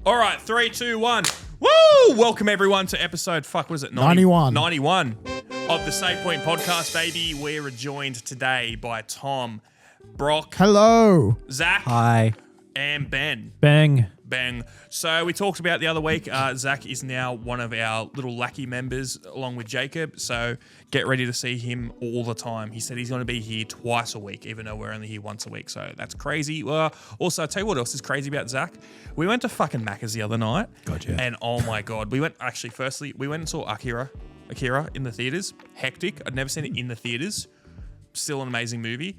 All right, 3, 2, 1. Woo! Welcome everyone to episode, 91. 91 of the Save Point Podcast, baby. We're joined today by Tom, Brock, Hello. Zach, Hi. and Ben. Bang. Bang. So we talked about the other week, Zach is now one of our little lackey members along with Jacob. So get ready to see him all the time. He said he's going to be here twice a week, even though we're only here once a week. So that's crazy. Also, I'll tell you what else is crazy about Zach. We went to fucking Macca's the other night. Gotcha. And oh my God, we went and saw Akira in the theaters. Hectic. I'd never seen it in the theaters. Still an amazing movie.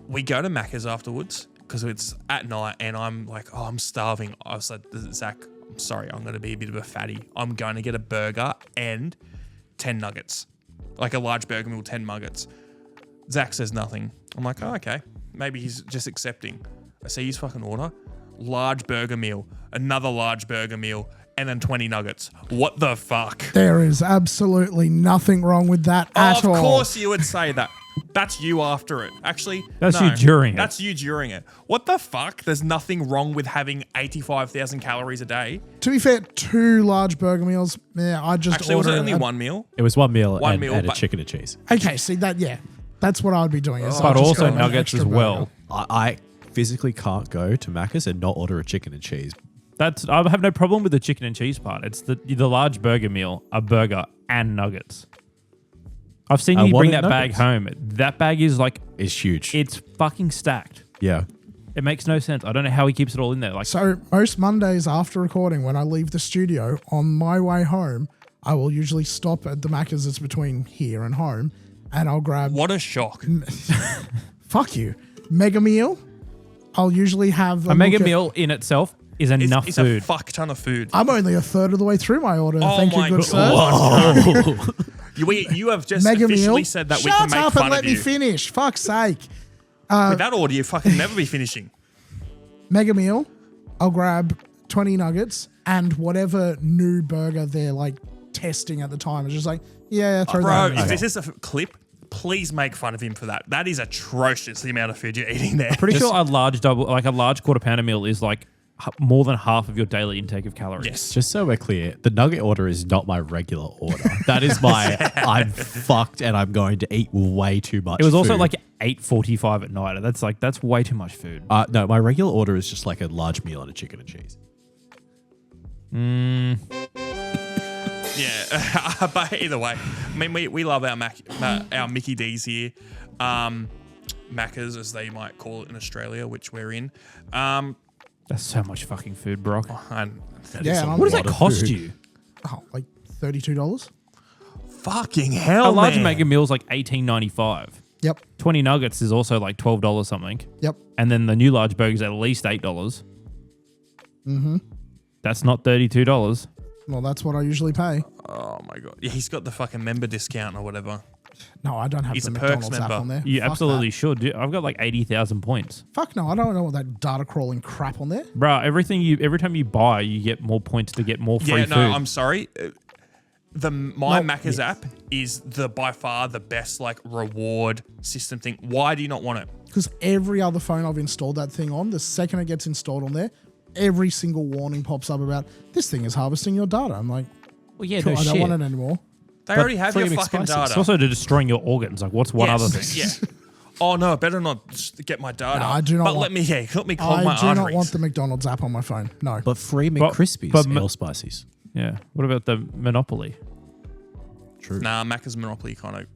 We go to Macca's afterwards, because it's at night and I'm like, oh, I'm starving. I was like, Zach, I'm sorry, I'm going to be a bit of a fatty. I'm going to get a burger and 10 nuggets. Like a large burger meal, 10 nuggets. Zach says nothing. I'm like, oh, okay. Maybe he's just accepting. I see his fucking order. Large burger meal, another large burger meal, and then 20 nuggets. What the fuck? There is absolutely nothing wrong with that at all. Of course you would say that. That's you after it. Actually, That's no, you during it. That's you during it. What the fuck? There's nothing wrong with having 85,000 calories a day. To be fair, 2 large burger meals. Yeah, I just Actually, was it ordered only one meal? It was one meal, One and, meal, and a but- chicken and cheese. Okay, see that? Yeah, that's what I'd be doing. Is But I'd just also go with an nuggets extra as well. burger. I physically can't go to Macca's and not order a chicken and cheese. I have no problem with the chicken and cheese part. It's the large burger meal, a burger and nuggets. I've seen I you bring wanted that bag nuggets. home. That bag is like, It's huge. it's fucking stacked. Yeah. It makes no sense. I don't know how he keeps it all in there. Like, So most Mondays after recording, when I leave the studio on my way home, I will usually stop at the Macca's that's between here and home, and I'll grab. What a shock. Fuck you, mega meal. I'll usually have a mega look at- meal in itself is enough It's food. a fuck ton of food. I'm only a third of the way through my order. Oh Thank you, my good God. sir. You have just Mega officially meal. said that Shut we can make up fun and let of me you. finish. Fuck's sake. With that order, you fucking never be finishing. Mega meal. I'll grab 20 nuggets and whatever new burger they're like testing at the time. It's just like, yeah, throw Bro, that in if there. this is a clip, please make fun of him for that. That is atrocious, the amount of food you're eating there. Pretty sure a large quarter pounder meal is like more than half of your daily intake of calories. Yes. Just so we're clear, the nugget order is not my regular order. That is my, I'm fucked and I'm going to eat way too much It was also food. like 8:45 at night. That's way too much food. No, my regular order is just like a large meal and a chicken and cheese. Yeah, but either way, I mean, we love our Mickey D's here, Macca's as they might call it in Australia, which we're in. That's so much fucking food, Brock. And Yeah, and I'm What does like, that cost you? oh, like $32? fucking hell, A large man. mega meal is like $18.95. Yep. 20 nuggets is also like $12 something. Yep. And then the new large burger is at least $8. Mm-hmm. That's not $32. Well, that's what I usually pay. Oh my God, yeah, he's got the fucking member discount or whatever. No, I don't have He's the a Perks McDonald's app member. on there. You Fuck absolutely that. should. Dude, I've got like 80,000 points. Fuck no, I don't know what that data crawling crap on there. Bro, every time you buy, you get more points to get more free Yeah, food. no, I'm sorry. My No, Macca's yes. app is by far the best like reward system thing. Why do you not want it? Because every other phone I've installed that thing on, the second it gets installed on there, every single warning pops up about this thing is harvesting your data. I'm like, well, yeah, cool, no I shit. don't want it anymore. They But already have your free fucking McSpicy. data. It's also to destroying your organs. Like, what's one Yes, other thing? Yeah. Oh no, better not just get my data. No, I do not But want- let me clog my I do arteries. not want the McDonald's app on my phone. No. But free But- McCrispies, but- ale spices. Yeah. What about the Monopoly? True. Nah, Macca's Monopoly kind of.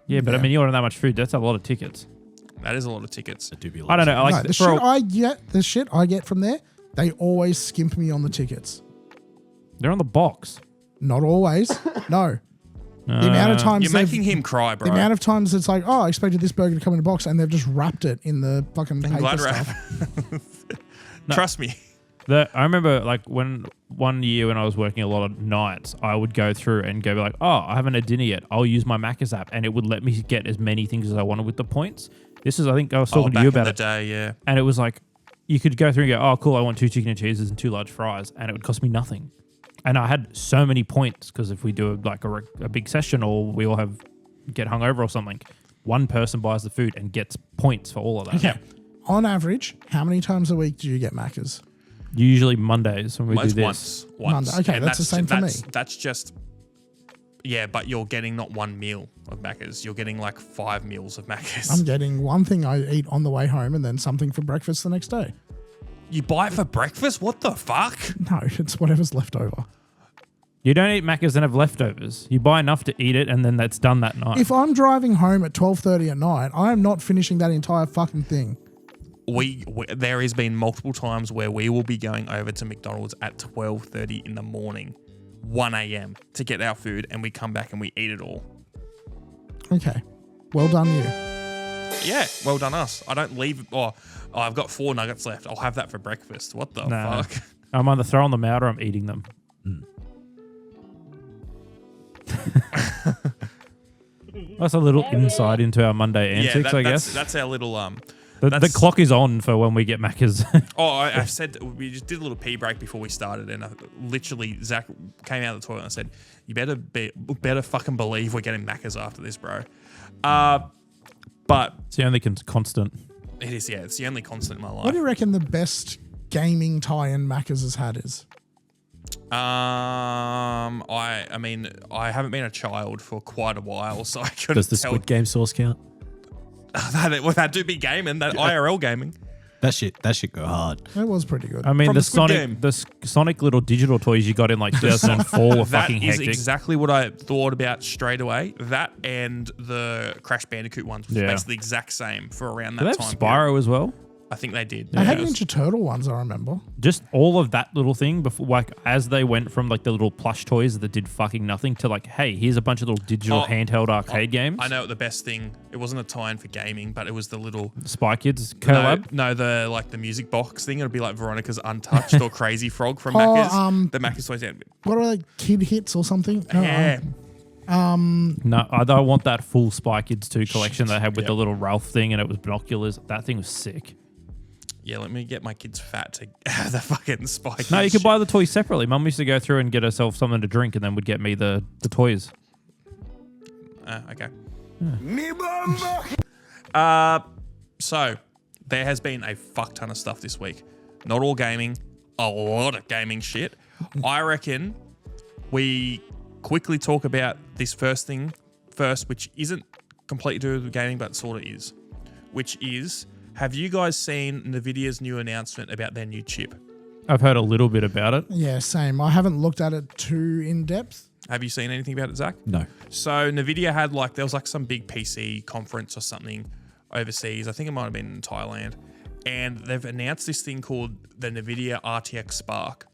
Yeah, but I mean, you order that much food. That's a lot of tickets. That is a lot of tickets. I do be I don't know. No, Like, the shit I get from there, they always skimp me on the tickets. they're on the box. Not always. No. The amount of times You're making him cry, bro. the amount of times it's like, oh, I expected this burger to come in a box, and they've just wrapped it in the fucking paper glad stuff. Trust me. I remember like when one year when I was working a lot of nights, I would go through and go like, oh, I haven't had dinner yet. I'll use my Macca's app and it would let me get as many things as I wanted with the points. This is, I think I was talking to back you in about the it. day, yeah. And it was like, you could go through and go, oh, cool, I want 2 chicken and cheeses and 2 large fries. And it would cost me nothing. And I had so many points because if we do a big session or we all get hungover or something, one person buys the food and gets points for all of that. Okay. On average, how many times a week do you get Macca's? Usually Mondays when we Most do this. once. Monday. Okay, And that's the same for me. That's just, yeah, but you're getting not one meal of Macca's. You're getting like 5 meals of Macca's. I'm getting one thing I eat on the way home and then something for breakfast the next day. You buy it for breakfast? What the fuck? No, it's whatever's left over. You don't eat Macca's and have leftovers. You buy enough to eat it and then that's done that night. If I'm driving home at 12:30 at night, I am not finishing that entire fucking thing. There has been multiple times where we will be going over to McDonald's at 12:30 in the morning, 1 a.m. to get our food, and we come back and we eat it all. Okay. Well done, you. Yeah, well done us. I don't leave. Oh, I've got 4 nuggets left. I'll have that for breakfast. What the Nah. fuck? I'm either throwing them out or I'm eating them. That's a little insight into our Monday antics, I guess. That's our little The clock is on for when we get Macca's. I've said we just did a little pee break before we started, and literally Zach came out of the toilet and I said, "You better fucking believe we're getting Macca's after this, bro." But It's the only constant. it is, yeah, it's the only constant in my life. What do you reckon the best gaming tie-in Macca's has had is? I mean, I haven't been a child for quite a while, so I couldn't Does the tell. Squid Game sauce count? that do be gaming, that IRL gaming. That shit go hard. That was pretty good. I mean, From the the Squid Sonic, Game. the Sonic little digital toys you got in like 2004 were That fucking is hectic. exactly what I thought about straight away. That and the Crash Bandicoot ones was Yeah. basically the exact same for around Do that they have time. Spyro as well? I think they did. They had Yeah. Ninja Turtle ones, I remember. Just all of that little thing before, like, as they went from like the little plush toys that did fucking nothing to like, hey, here's a bunch of little digital handheld arcade games. I know the best thing. It wasn't a tie-in for gaming, but it was the little Spy Kids collab. No, the music box thing. It'd be like Veronica's Untouched or Crazy Frog from Oh, Macca's. The Macca's toys. Yeah. What are they? Kid Hits or something? No, Yeah. No, I don't want that full Spy Kids 2 collection they had with Yep. the little Ralph thing and it was binoculars. That thing was sick. Yeah, let me get my kids fat to have the fucking spike. No, you could buy the toys separately. Mum used to go through and get herself something to drink and then would get me the toys. Okay. So there has been a fuck ton of stuff this week. Not all gaming, a lot of gaming shit. I reckon we quickly talk about this first, which isn't completely to do with gaming, but sort of is. Which is, have you guys seen NVIDIA's new announcement about their new chip? I've heard a little bit about it. Yeah, same. I haven't looked at it too in depth. Have you seen anything about it, Zach? No. So NVIDIA had there was some big PC conference or something overseas. I think it might have been in Thailand. And they've announced this thing called the NVIDIA RTX Spark.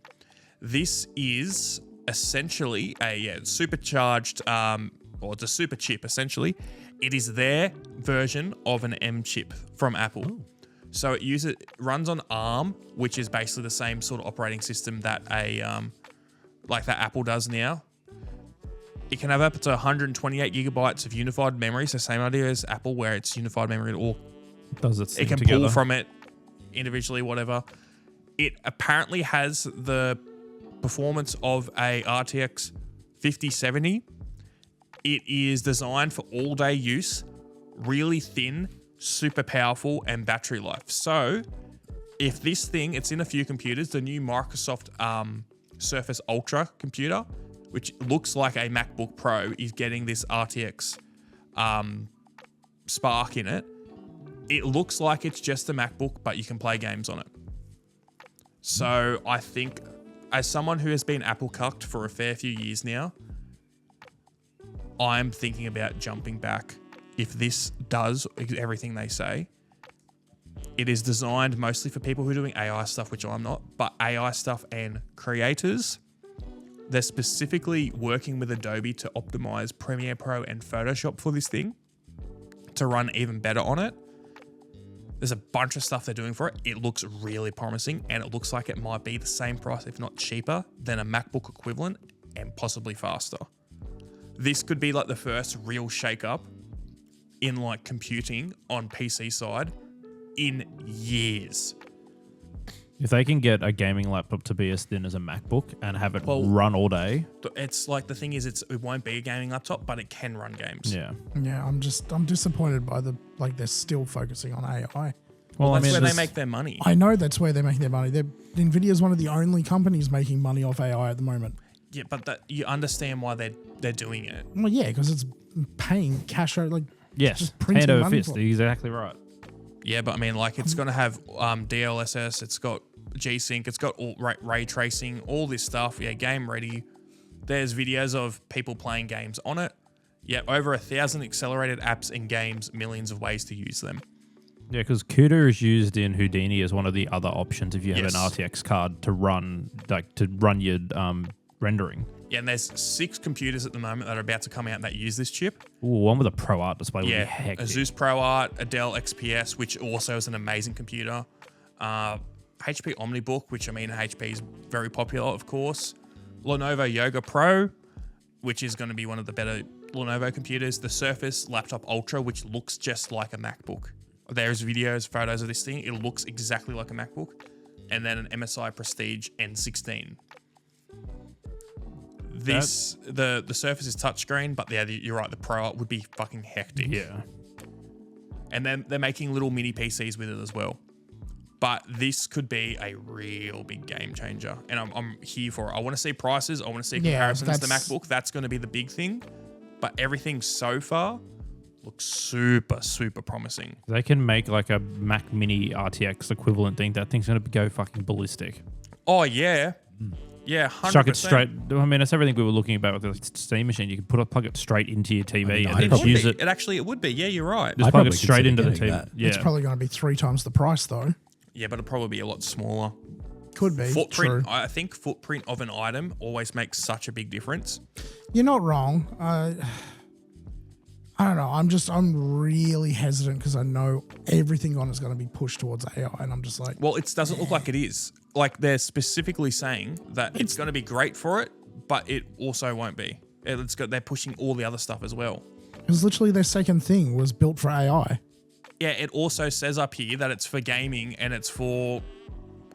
This is essentially a supercharged, or it's a super chip essentially. It is their version of an M chip from Apple. Ooh. So it runs on ARM, which is basically the same sort of operating system that that Apple does now. It can have up to 128 gigabytes of unified memory, so same idea as Apple, where it's unified memory all. Does it? It can together. pull from it individually, whatever. It apparently has the performance of a RTX 5070. It is designed for all-day use, really thin, super powerful, and battery life. So, if this thing, it's in a few computers, the new Microsoft Surface Ultra computer, which looks like a MacBook Pro, is getting this RTX Spark in it. It looks like it's just a MacBook, but you can play games on it. So, I think, as someone who has been Apple cucked for a fair few years now, I'm thinking about jumping back. If this does everything they say, it is designed mostly for people who are doing AI stuff, which I'm not, but AI stuff and creators. They're specifically working with Adobe to optimize Premiere Pro and Photoshop for this thing to run even better on it. There's a bunch of stuff they're doing for it. It looks really promising, and it looks like it might be the same price, if not cheaper, than a MacBook equivalent, and possibly faster. This could be like the first real shake-up in like computing on PC side in years. If they can get a gaming laptop to be as thin as a MacBook and have it run all day. It's like, the thing is, it won't be a gaming laptop, but it can run games. Yeah. Yeah, I'm disappointed by they're still focusing on AI. Well, That's where they there's- make their money. I know that's where they make their money. Nvidia is one of the only companies making money off AI at the moment. Yeah, but you understand why they're doing it. Well, yeah, because it's paying cash out, like Yes, just printing hand over money fist. for- You're exactly right. Yeah, but I mean, like, it's going to have DLSS, it's got G-Sync, it's got all ray tracing, all this stuff. Yeah, game ready. There's videos of people playing games on it. Yeah, over 1,000 accelerated apps and games, millions of ways to use them. Yeah, because CUDA is used in Houdini as one of the other options if you have Yes. an RTX card to run your rendering. Yeah, and there's 6 computers at the moment that are about to come out that use this chip. Ooh, one with a Pro Art display would be Yeah, hectic. a Zeus Pro Art, a Dell XPS, which also is an amazing computer. HP OmniBook, which I mean, HP is very popular, of course. Lenovo Yoga Pro, which is going to be one of the better Lenovo computers. The Surface Laptop Ultra, which looks just like a MacBook. There's videos, photos of this thing. It looks exactly like a MacBook. And then an MSI Prestige N16. The Surface is touchscreen, but yeah, you're right. The Pro Art would be fucking hectic. Yeah. And then they're making little mini PCs with it as well. But this could be a real big game changer. And I'm here for it. I want to see prices. I want to see Yeah, comparisons to the that's- MacBook. That's going to be the big thing. But everything so far looks super, super promising. They can make like a Mac Mini RTX equivalent thing. That thing's going to go fucking ballistic. Oh, yeah. Yeah, 100%. Chuck it straight. I mean, that's everything we were looking about with the Steam machine. You can plug it straight into your TV mean, and I'd then probably- use it. It would be. Yeah, you're right. Just I'd plug it probably straight into consider the TV. getting that. Yeah. It's probably going to be 3 times the price, though. Yeah, but it'll probably be a lot smaller. Could be. Footprint. True. I think footprint of an item always makes such a big difference. You're not wrong. I don't know. I'm really hesitant because I know everything on it's going to be pushed towards AI, and I'm just like, Well, it doesn't look like it is. Like, they're specifically saying that it's going to be great for it, but it also won't be. They're pushing all the other stuff as well. because literally their second thing was built for AI. Yeah, it also says up here that it's for gaming and it's for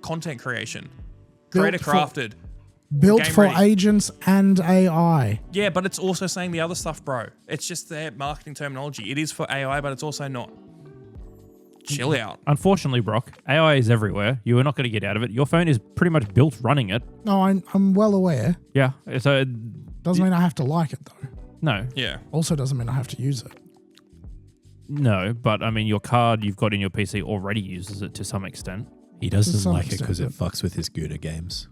content creation. Built Creator for- crafted. Built Game for ready. agents and AI. Yeah, but it's also saying the other stuff, bro. It's just their marketing terminology. It is for AI, but it's also not. Chill out. Unfortunately, Brock, AI is everywhere. You are not going to get out of it. Your phone is pretty much built running it. No, I'm well aware. Yeah. So, Doesn't mean I have to like it, though. no. Yeah. Also doesn't mean I have to use it. No, but I mean, your card you've got in your PC already uses it to some extent. He To doesn't some like it extent, because it fucks with his Gouda games.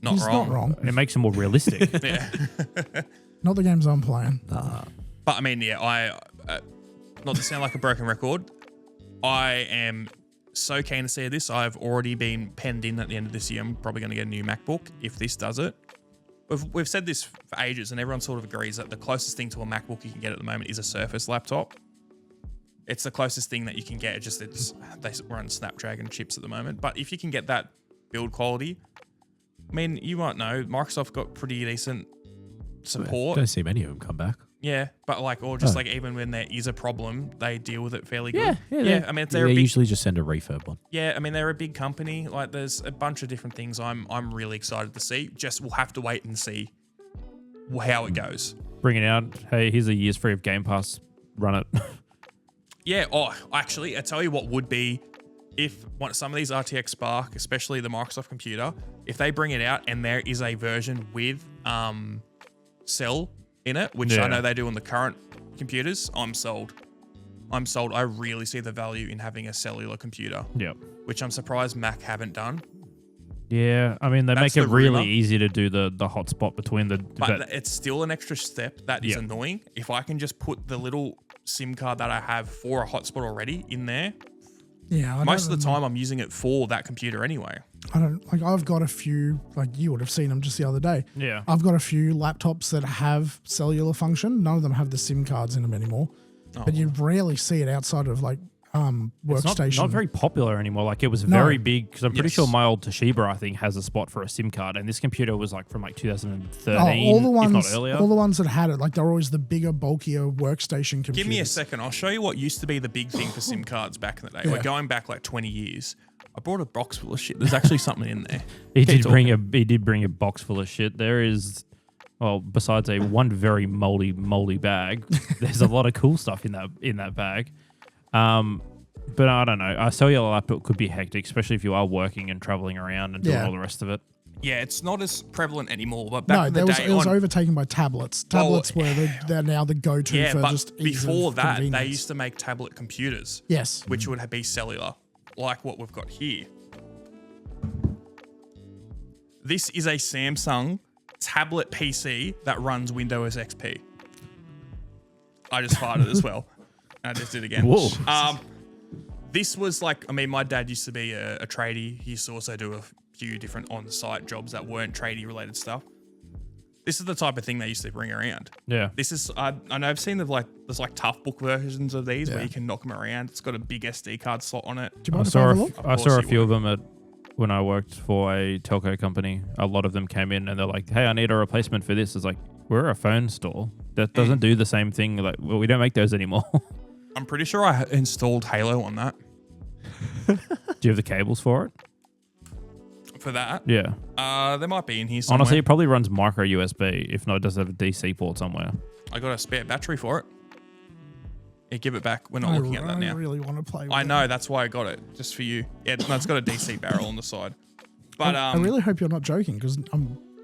Not He's wrong. not wrong. And it makes it more realistic. Yeah. Not the games I'm playing. Nah. But I mean, yeah, not to sound like a broken record, I am so keen to see this. I've already been penned in at the end of this year. I'm probably going to get a new MacBook if this does it. We've said this for ages, and everyone sort of agrees that the closest thing to a MacBook you can get at the moment is a Surface laptop. It's the closest thing that you can get. They run Snapdragon chips at the moment. But if you can get that build quality, I mean, you might know Microsoft got pretty decent support. Don't see many of them come back. Yeah, but like even when there is a problem, they deal with it fairly Yeah, good. yeah, I mean, They they're a big, usually just send a refurb one. yeah. I mean, they're a big company. Like, there's a bunch of different things I'm really excited to see. Just we'll have to wait and see how it goes. Bring it out. Hey, here's a year's free of Game Pass. Run it. Yeah. Oh, actually, I tell you what would be if some of these RTX Spark, especially the Microsoft computer, if they bring it out and there is a version with Cell in it, which Yeah. I know they do on the current computers, I'm sold. I really see the value in having a cellular computer, Yep. which I'm surprised Mac haven't done. Yeah, I mean, they That's make it the really rumor. easy to do the hotspot between the. But it's still an extra step that is Yeah. annoying. If I can just put the little SIM card that I have for a hotspot already in there, Yeah. most of the time I'm using it for that computer anyway. I've got a few, like you would have seen them just the other day. Yeah. I've got a few laptops that have cellular function. None of them have the SIM cards in them anymore. But you rarely see it outside of like It's workstation. not very popular anymore. Like, it was very No. big because I'm pretty Yes. sure my old Toshiba, I think, has a spot for a SIM card, and this computer was like from like 2013, all the if not ones, earlier. all the ones that had it, like they're always the bigger, bulkier workstation computers. Give me a second. I'll show you what used to be the big thing for SIM cards back in the day. Yeah. We're going back like 20 years. I brought a box full of shit. There's actually something in there. He Keep did bring a box full of shit. There is, well, besides one very moldy bag, there's a lot of cool stuff in that bag. But I don't know. A cellular laptop could be hectic, especially if you are working and traveling around and doing Yeah. all the rest of it. Yeah, it's not as prevalent anymore. But back No, in the day, it was overtaken by tablets. Tablets they're now the go-to yeah, for but just ease before of that, they convenience. used to make tablet computers, Yes. which would be cellular, like what we've got here. This is a Samsung tablet PC that runs Windows XP. I just farted as well. I just did it again. Whoa. This was like, I mean, my dad used to be a tradie. He used to also do a few different on-site jobs that weren't tradie related stuff. This is the type of thing they used to bring around. Yeah. This is, I know I've seen there's like tough book versions of these where Yeah. you can knock them around. It's got a big SD card slot on it. Do you I mind if I have a look? I Of saw a course you few of them when I worked for a telco company. A lot of them came in and they're like, "Hey, I need a replacement for this." It's like, we're a phone store that doesn't do the same thing. Like, well, we don't make those anymore. I'm pretty sure I installed Halo on that Do you have the cables for it? for that. Yeah. There might be in here somewhere. Honestly, it probably runs micro USB. If not, it does have a DC port somewhere. I got a spare battery for it. Yeah, give it back. We're not I looking at that now. really want to play with I it. know, that's why I got it, just for you. Yeah, no, it's got a DC barrel on the side. But I really hope you're not joking, because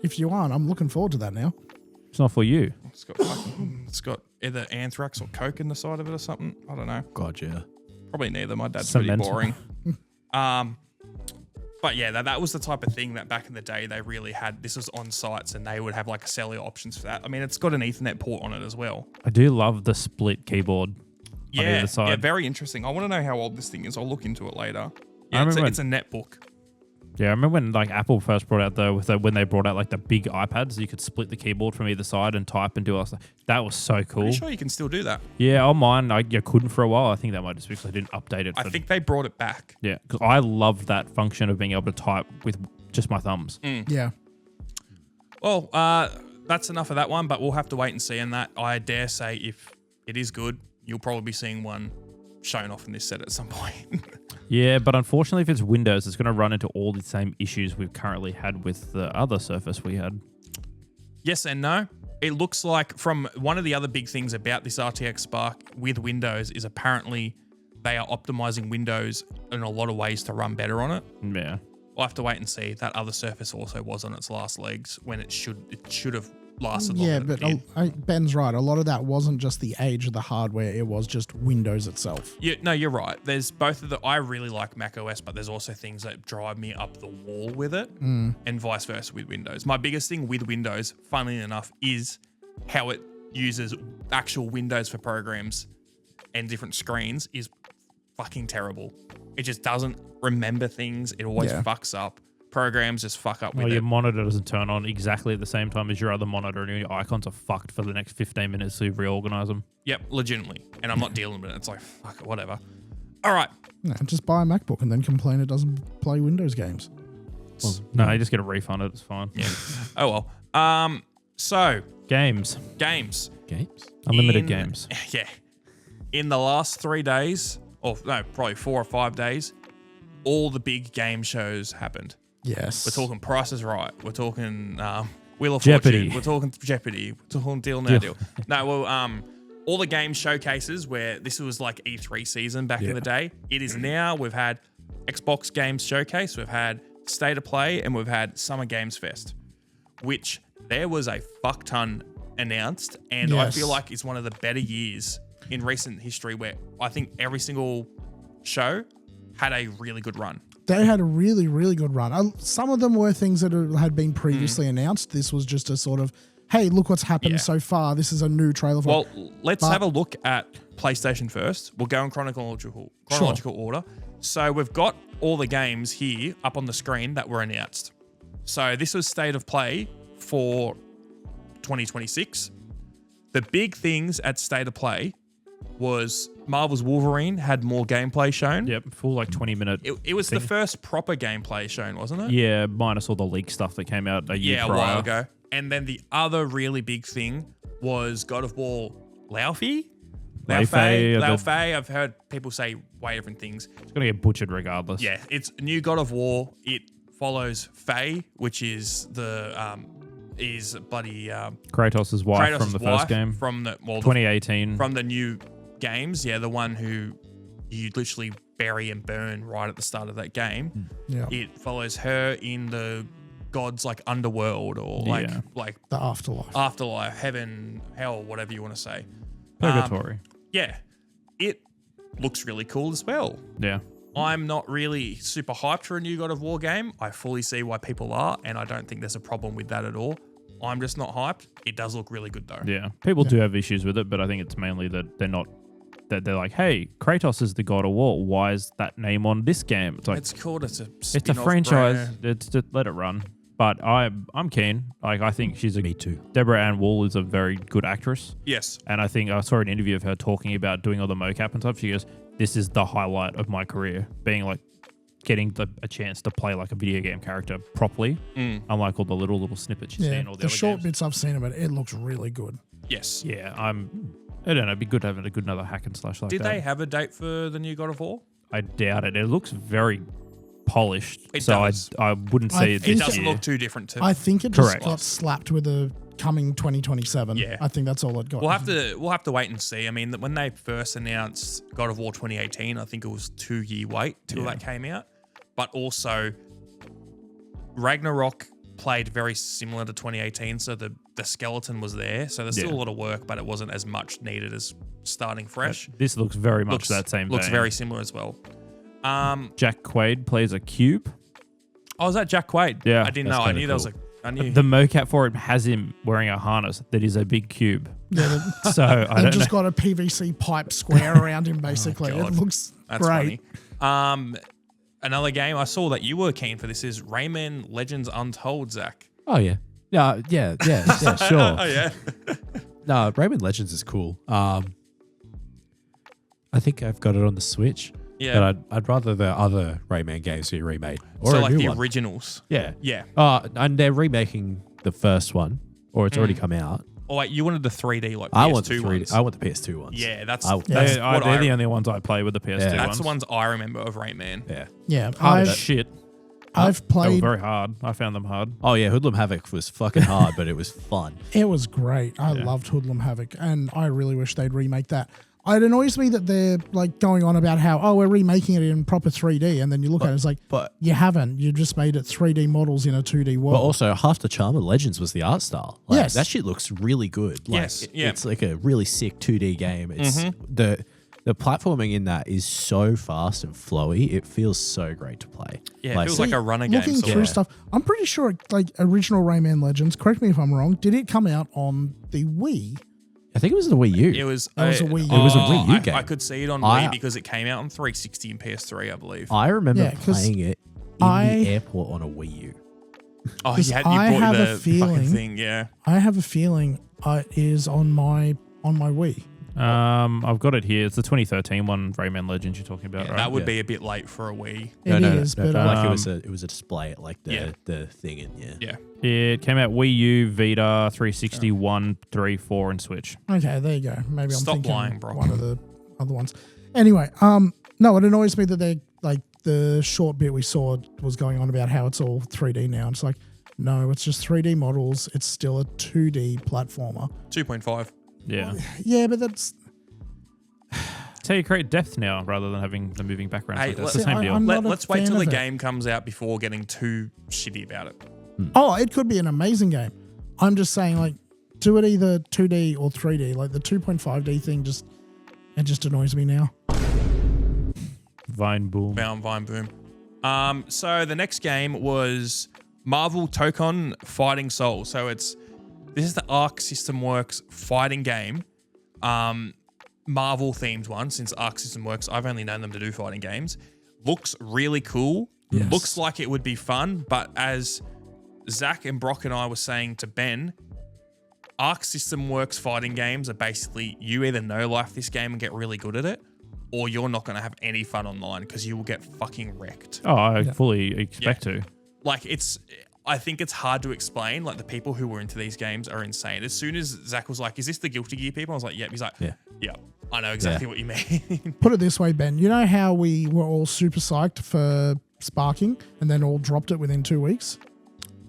if you aren't, I'm looking forward to that now. It's not for you. it's got either anthrax or coke in the side of it or something. I don't know. God, yeah. Probably neither. My dad's Cement. pretty boring. But yeah, that was the type of thing that back in the day they really had. This was on sites and they would have like cellular options for that. I mean, it's got an Ethernet port on it as well. I do love the split keyboard on Yeah, either side. yeah, very interesting. I want to know how old this thing is. I'll look into it later. I Yeah, remember it's a netbook. Yeah, I remember when like Apple first brought out when they brought out like the big iPads, you could split the keyboard from either side and type and do all stuff. That was so cool. Pretty sure you can still do that. Yeah, on mine, I couldn't for a while. I think that might just because I didn't update it. I think they brought it back. Yeah, because I loved that function of being able to type with just my thumbs. Yeah. Well, that's enough of that one, but we'll have to wait and see. And that, I dare say, if it is good, you'll probably be seeing one shown off in this set at some point. Yeah, but unfortunately, if it's Windows, it's going to run into all the same issues we've currently had with the other Surface we had. Yes and no. It looks like from one of the other big things about this RTX Spark with Windows is apparently they are optimizing Windows in a lot of ways to run better on it. Yeah. We'll have to wait and see. That other Surface also was on its last legs when it should have lasted longer. Yeah, than but it did. Ben's right. A lot of that wasn't just the age of the hardware. It was just Windows itself. Yeah, no, you're right. There's both of the. I really like Mac OS, but there's also things that drive me up the wall with it, and vice versa with Windows. My biggest thing with Windows, funnily enough, is how it uses actual Windows for programs and different screens is fucking terrible. It just doesn't remember things. It always Yeah. fucks up. Programs just fuck up with Well, it. your monitor doesn't turn on exactly at the same time as your other monitor, and your icons are fucked for the next 15 minutes to reorganize them. Yep, legitimately. And I'm not dealing with it. It's like, fuck it, whatever. All right. Yeah, just buy a MacBook and then complain it doesn't play Windows games. No, you just get a refund. It's fine. Yeah. Oh, well. So, Games. games. Games? Unlimited games. Yeah. In the last 3 days, or no, probably 4 or 5 days, all the big game shows happened. Yes. We're talking Price is Right. We're talking Wheel of Jeopardy. Fortune. We're talking Jeopardy. We're talking Deal No Deal. No, well, all the game showcases where this was like E3 season back in the day. It is now. We've had Xbox Games Showcase. We've had State of Play, and we've had Summer Games Fest, which there was a fuck ton announced, and I Yes. feel like it's one of the better years in recent history where I think every single show had a really good run. They had a really, really good run. Some of them were things that had been previously announced. This was just a sort of, hey, look what's happened Yeah. so far. This is a new trailer for Well, let's have a look at PlayStation first. We'll go in chronological order. So we've got all the games here up on the screen that were announced. So this was State of Play for 2026. The big things at State of Play was Marvel's Wolverine had more gameplay shown. Yep, full like 20-minute. It was the first proper gameplay shown, wasn't it? Yeah, minus all the leak stuff that came out a year Yeah, a prior. while ago. And then the other really big thing was God of War Laufey? Laufey, Laufey. I've heard people say way different things. It's going to get butchered regardless. Yeah, it's new God of War. It follows Faye, which is is bloody Kratos' wife Kratos' from the wife first game. from the 2018. from the new games. Yeah, the one who you literally bury and burn right at the start of that game. Yeah. It follows her in the god's like underworld or like Yeah. like The afterlife. afterlife, heaven, hell, whatever you want to say. Purgatory. Yeah, it looks really cool as well. Yeah. I'm not really super hyped for a new God of War game. I fully see why people are, and I don't think there's a problem with that at all. I'm just not hyped. It does look really good though. Yeah. People do have issues with it, but I think it's mainly that they're like, hey, Kratos is the God of War. Why is that name on this game? It's like, It's called. It's a franchise. brand. It's just let it run. But I'm keen. Like, I think she's Me too. Deborah Ann Wool is a very good actress. Yes. And I think I saw an interview of her talking about doing all the mocap and stuff. She goes, this is the highlight of my career, being like getting a chance to play like a video game character properly. Unlike all the little snippets you see Yeah. in all the The other short games. bits I've seen of it, it looks really good. Yes. Yeah, I don't know. It'd be good having a good another hack and slash like Did that. they have a date for the new God of War? I doubt it. It looks very polished. It so does. I wouldn't I say it think It this doesn't year. look too different to. I think it just Correct. got slapped with a coming 2027. Yeah. I think that's all it got. We'll have to wait and see. I mean, when they first announced God of War 2018, I think it was 2-year wait till that came out. But also, Ragnarok played very similar to 2018, so the skeleton was there. So there's still a lot of work, but it wasn't as much needed as starting fresh. This looks very much that same Looks vein. very similar as well. Jack Quaid plays a cube. Oh, is that Jack Quaid? Yeah. I didn't That's know. I kinda knew that was cool. I knew. The mocap for it has him wearing a harness that is a big cube. Yeah, So I they've don't just know. got a PVC pipe square around him, basically. God. It looks That's great. funny. Another game I saw that you were keen for this is Rayman Legends Untold, Zach. Oh yeah. Yeah, sure. Oh yeah. No, Rayman Legends is cool. I think I've got it on the Switch. Yeah. But I'd rather the other Rayman games be remade or So a like new the one. originals. Yeah. Yeah. And they're remaking the first one, or it's already come out. Oh wait, you wanted the 3D like PS2 I want the 3D. ones. I want the PS2 ones. Yeah, that's I- what They're the only ones I play with the PS2 Yeah. that's ones. the ones I remember of Rayman. Yeah. Yeah, Hard as shit. I've They were played. very hard. I found them hard. Oh yeah, Hoodlum Havoc was fucking hard, but it was fun. It was great. I loved Hoodlum Havoc, and I really wish they'd remake that. It annoys me that they're like going on about how, we're remaking it in proper 3D, and then you look at it, it's like, but- you haven't. You just made it 3D models in a 2D world. But also, half the charm of Legends was the art style. Like, Yes. that shit looks really good. Like, Yes, yeah. It's like a really sick 2D game. It's the platforming in that is so fast and flowy. It feels so great to play. Yeah, it feels like a runner game. Looking sort through of. stuff, I'm pretty sure like original Rayman Legends, correct me if I'm wrong, did it come out on the Wii? I think it was the Wii U. It was That was a Wii U. It was a Wii U I game. could see it on I- Wii because it came out on 360 and PS3, I believe. I remember Yeah, 'cause playing it in I- the airport on a Wii U. Oh, 'cause you I bought have a the feeling- fucking thing, yeah. I have a feeling it is on my Wii. I've got it here. It's the 2013 one, Rayman Legends you're talking about, Yeah, right? that would Yeah. be a bit late for a Wii. It is, but like it was a display at like Yeah. the thing in Yeah. It came out Wii U, Vita, 360, 1, 3, 4, and Switch. okay, there you go. Maybe I'm Stop thinking lying, bro. one of the other ones. Anyway, no, it annoys me that they like the short bit we saw was going on about how it's all 3D now. It's like, no, it's just 3D models. It's still a 2D platformer. 2.5. Yeah. Yeah, but that's It's how you create depth now rather than having the moving backgrounds. Hey, Like that. It's let's- the same I- deal. I'm- not a Let's wait fan till the of it. game comes out before getting too shitty about it. Oh, it could be an amazing game. I'm just saying, like, do it either 2D or 3D. Like the 2.5D thing just annoys me now. Vine boom. Vine boom. So the next game was Marvel Tokon Fighting Soul. So this is the Arc System Works fighting game. Marvel themed one, since Arc System Works, I've only known them to do fighting games. Looks really cool. Yes. Looks like it would be fun, but as Zach and Brock and I were saying to Ben, Arc System Works fighting games are basically you either no life this game and get really good at it, or you're not going to have any fun online because you will get fucking wrecked. Oh, I fully expect to. Like I think it's hard to explain. Like the people who were into these games are insane. As soon as Zach was like, "Is this the Guilty Gear people?" I was like, "Yep." He's like, "Yeah, I know exactly what you mean." Put it this way, Ben. You know how we were all super psyched for Sparking and then all dropped it within 2 weeks?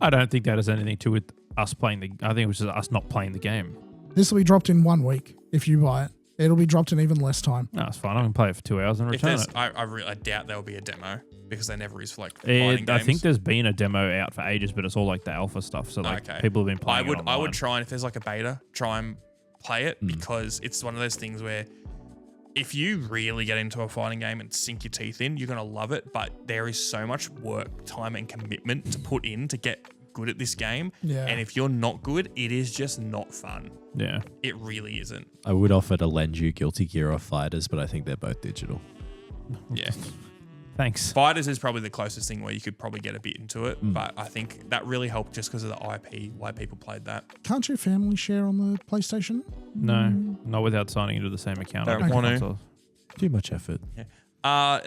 I don't think that has anything to do with us playing I think it was just us not playing the game. This will be dropped in 1 week if you buy it. It'll be dropped in even less time. No, it's fine. I can play it for 2 hours and If return there's, it. I doubt there will be a demo because there never is for like fighting I games. think there's been a demo out for ages, but it's all like the alpha stuff. So like Okay. people have been playing. it I would online. try, and if there's like a beta, try and play it Mm. because it's one of those things where if you really get into a fighting game and sink your teeth in, you're gonna love it. But there is so much work, time, and commitment to put in to get good at this game. Yeah. And if you're not good, it is just not fun. Yeah. It really isn't. I would offer to lend you Guilty Gear or Fighters, but I think they're both digital. Yeah. Thanks. Fighters is probably the closest thing where you could probably get a bit into Mm. it, but I think that really helped just because of the IP, why people played that. Can't your family share on the PlayStation? No, not without signing into the same account. Don't on want to. consoles. Too much effort.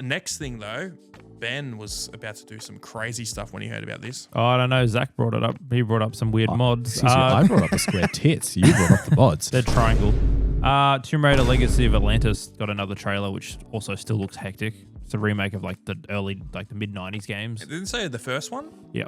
Next thing though, Ben was about to do some crazy stuff when he heard about this. Oh, I don't know. Zach brought it up. He brought up some weird mods. Excuse me, I brought up the square tits. You brought up the mods. They're triangle. Tomb Raider Legacy of Atlantis got another trailer, which also still looks hectic. It's a remake of like the mid 90s games. It didn't say the first one? Yeah.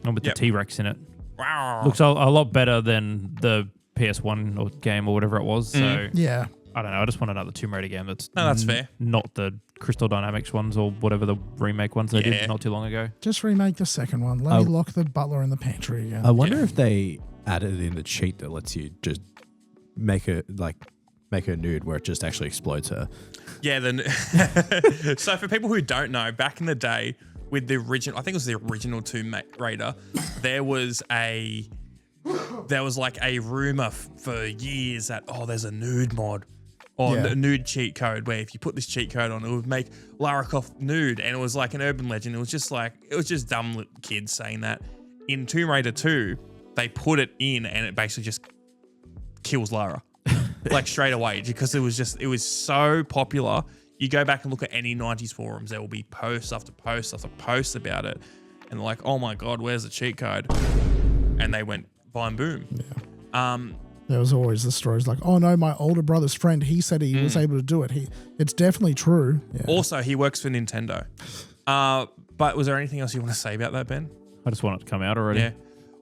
And with Yep. the T-Rex in it. Wow. Looks a lot better than the PS1 or game or whatever it was. So Yeah. I don't know. I just want another Tomb Raider game that's No, that's fair. not the Crystal Dynamics ones or whatever the remake ones they Yeah. did not too long ago. Just remake the second one. Let me lock the butler in the pantry again. I wonder Yeah. if they added in the cheat that lets you just make her nude where it just actually explodes her. Yeah, so for people who don't know, back in the day with the original, I think it was the original Tomb Raider, there was like a rumor for years that, there's a nude mod or Yeah. a nude cheat code where if you put this cheat code on, it would make Lara Croft nude. And it was like an urban legend. It was just dumb kids saying that. In Tomb Raider 2, they put it in and it basically just kills Lara. Like straight away, because it was so popular. You go back and look at any 90s forums, there will be post after post after post about it. And they're like, oh my God, where's the cheat code? And they went, bam, boom. Yeah. There was always the stories like, oh no, my older brother's friend, he said he was able to do it. It's definitely true. Yeah. Also, he works for Nintendo. But was there anything else you want to say about that, Ben? I just want it to come out already. Yeah.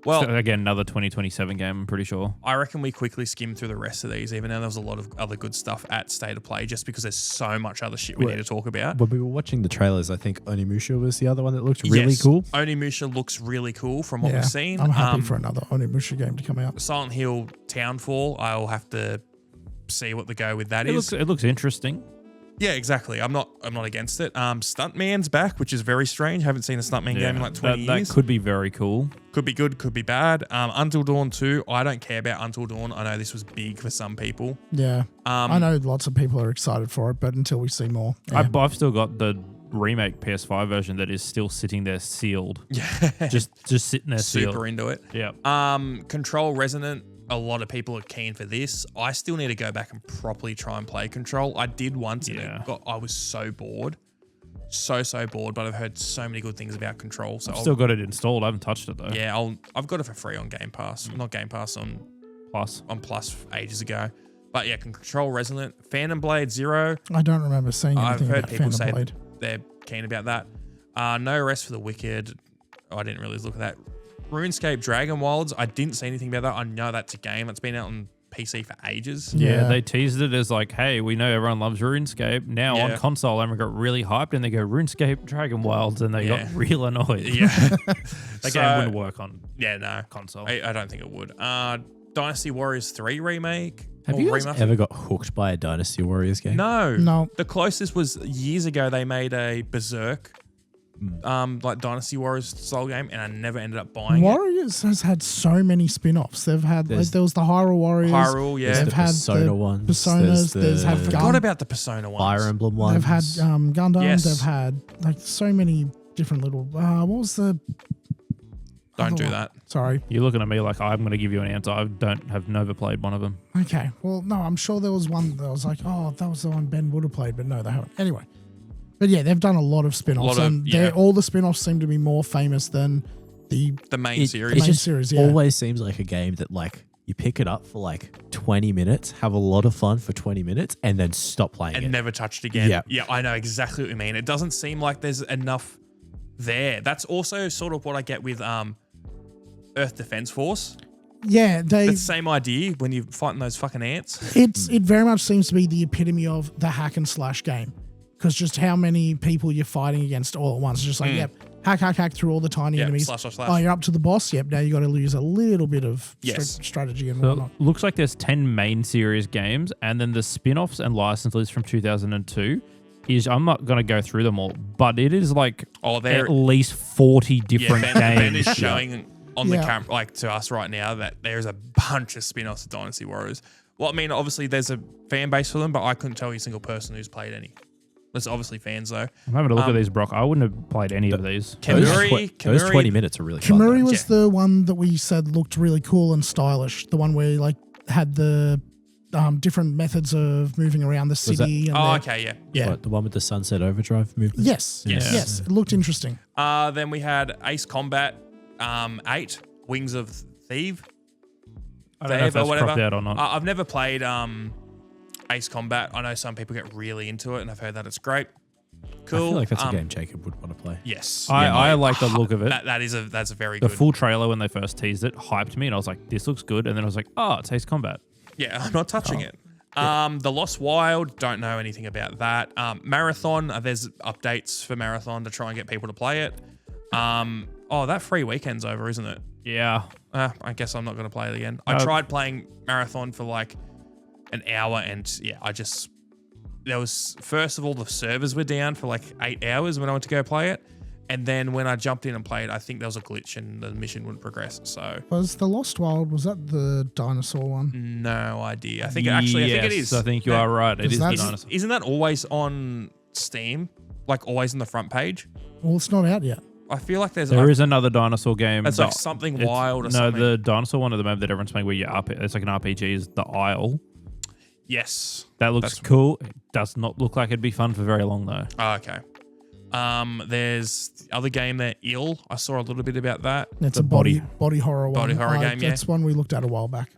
Well, So, again, another 2027 game, I'm pretty sure. I reckon we quickly skim through the rest of these, even though there was a lot of other good stuff at State of Play, just because there's so much other shit we need to talk about. When we were watching the trailers, I think Onimusha was the other one that looked really cool. Onimusha looks really cool from what we've seen. I'm happy for another Onimusha game to come out. Silent Hill Townfall, I'll have to see what the go with that is. It looks interesting. Yeah, exactly. I'm not against it. Stuntman's back, which is very strange. Haven't seen a Stuntman game in like 20 years. That could be very cool. Could be good, could be bad. Until Dawn 2, I don't care about Until Dawn. I know this was big for some people. Yeah. I know lots of people are excited for it, but until we see more. Yeah. I've still got the remake PS5 version that is still sitting there sealed. Yeah. Just sitting there sealed. Super into it. Yeah. Control Resonant, a lot of people are keen for this. I still need to go back and properly try and play Control. I did once and I was so bored. So bored, but I've heard so many good things about Control. So I've still got it installed. I haven't touched it though. yeah, I've got it for free on Game Pass. Not Game Pass, on Plus ages ago. But yeah, Control Resonant, Phantom Blade Zero. I don't remember seeing I've anything heard about people Phantom say Blade. they're keen about that. No Rest for the Wicked. I didn't really look at that. RuneScape Dragon Wilds. I didn't see anything about that. I know that's a game that's been out on PC for ages. Yeah, Yeah. they teased it as like, hey, we know everyone loves RuneScape. Now Yeah. on console, everyone got really hyped and they go RuneScape Dragon Wilds and they Yeah. got real annoyed. Yeah. That game wouldn't work on Yeah, no. console. I don't think it would. Dynasty Warriors 3 remake. Have or you guys remaster? ever got hooked by a Dynasty Warriors game? No. No. The closest was years ago they made a Berserk like Dynasty Warriors style game, and I never ended up buying Warriors has had so many spin-offs. They've had like, there was the Hyrule Warriors. it. Hyrule, yeah. There's They've the had Persona the ones. Personas. There's They've the had Forgot about the Persona ones. Fire Emblem ones. They've had Gundam. Yes. They've had like so many different little. What was the? Don't other do one? that. Sorry. You're looking at me like I'm going to give you an answer. I have never played one of them. Okay. Well, no, I'm sure there was one that was like, oh, that was the one Ben would have played, but no, they haven't. Anyway. But yeah, they've done a lot of spin-offs, and all the spin-offs seem to be more famous than the main series. main It just series. Yeah. always seems like a game that like you pick it up for like 20 minutes, have a lot of fun for 20 minutes, and then stop playing and it. never touched again. Yeah. Yeah, I know exactly what you mean. It doesn't seem like there's enough there. That's also sort of what I get with Earth Defense Force. Yeah, The same idea when you're fighting those fucking ants. it very much seems to be the epitome of the hack and slash game, because just how many people you're fighting against all at once. It's just like, yep, hack through all the tiny enemies. Slash. Oh, you're up to the boss. Yep, now you got to use a little bit of Yes. strategy and So whatnot. it looks like there's 10 main series games, and then the spin-offs and licenses from 2002 is, I'm not going to go through them all, but it is like they're at least 40 different Ben games. is showing on the Yeah. camera, like to us right now, that there's a bunch of spin-offs of Dynasty Warriors. Well, I mean, obviously there's a fan base for them, but I couldn't tell you a single person who's played any. There's obviously fans though. I'm having a look at these, Brock. I wouldn't have played any of these. Those 20 minutes are really fun. Kamuri though. was the one that we said looked really cool and stylish. The one where like had the different methods of moving around the city. Yeah. What, the one with the Sunset Overdrive movement? Yes. Yes. It looked interesting. Then we had Ace Combat 8, Wings of Thief. I don't know if Thief or that's whatever. cropped out or not. I've never played Ace Combat. I know some people get really into it, and I've heard that it's great. Cool. I feel like that's a game Jacob would want to play. Yes. I like the look of it. That's a very The good. full trailer when they first teased it hyped me, and I was like, this looks good. And then I was like, oh, it's Ace Combat. Yeah, I'm not touching it. The Lost Wild, don't know anything about that. Marathon, there's updates for Marathon to try and get people to play it. That free weekend's over, isn't it? Yeah. I guess I'm not going to play it again. I tried playing Marathon for like an hour, and there was, first of all, the servers were down for like 8 hours when I went to go play it. And then when I jumped in and played, I think there was a glitch and the mission wouldn't progress. So Was the Lost Wild, was that the dinosaur one? no idea. I think it is. I think you are right. It is the that's- dinosaur. Isn't that always on Steam? Like always on the front page? Well, it's not out yet. I feel like There is another dinosaur game. It's like something wild or something. No, the dinosaur one at the moment that everyone's playing where you're up, it's like an RPG, is The Isle. Yes. That looks cool. It does not look like it'd be fun for very long though. Oh, okay. There's the other game there, Ill. I saw a little bit about that. It's The a body horror one. Body horror game, yeah. That's one we looked at a while back.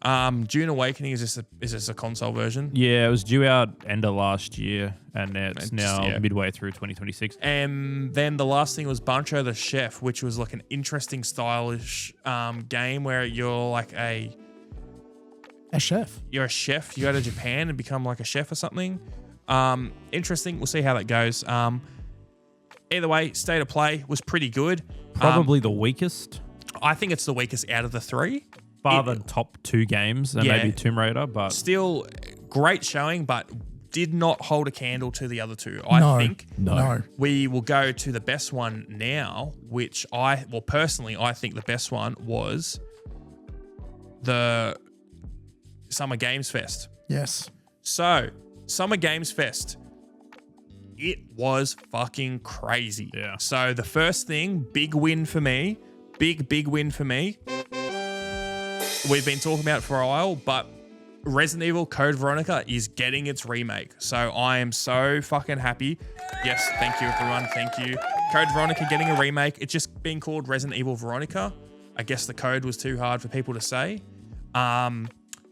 Dune Awakening is this a console version? Yeah, it was due out end of last year, and it's now yeah. midway through 2026. And then the last thing was Bancho the Chef, which was like an interesting, stylish game where you're like A chef. you're a chef. You go to Japan and become like a chef or something. Interesting. We'll see how that goes. Either way, State of Play was pretty good. Probably the weakest, I think it's the weakest out of the three. bar the top two games and Yeah. maybe Tomb Raider, but Still great showing, but did not hold a candle to the other two. No. I think No. we will go to the best one now, which personally, I think the best one was the Summer Games Fest. Yes. So, Summer Games Fest, it was fucking crazy. Yeah. So, the first thing, big win for me. Big win for me. We've been talking about it for a while, but Resident Evil Code Veronica is getting its remake. So, I am so fucking happy. Yes, thank you, everyone. Thank you. Code Veronica getting a remake. It's just been called Resident Evil Veronica. I guess the code was too hard for people to say.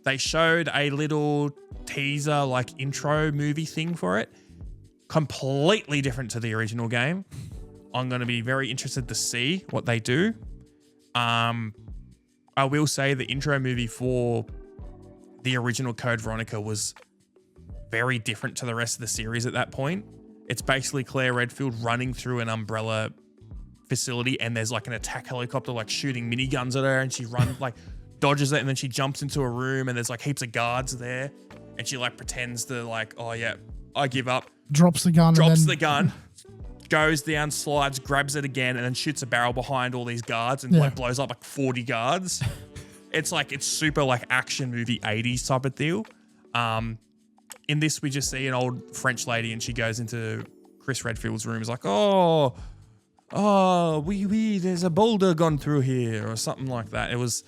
They showed a little teaser, like intro movie thing for it. Completely different to the original game. I'm going to be very interested to see what they do. I will say the intro movie for the original Code Veronica was very different to the rest of the series at that point. It's basically Claire Redfield running through an Umbrella facility, and there's like an attack helicopter like shooting miniguns at her, and she runs like dodges it, and then she jumps into a room, and there's like heaps of guards there, and she like pretends to like, oh yeah, I give up. Drops the gun. Drops and the then, gun, goes down, slides, grabs it again, and then shoots a barrel behind all these guards and like blows up like 40 guards. It's super like action movie 80s type of deal. In this, we just see an old French lady, and she goes into Chris Redfield's room. Is like, oh, there's a boulder gone through here, or something like that. It was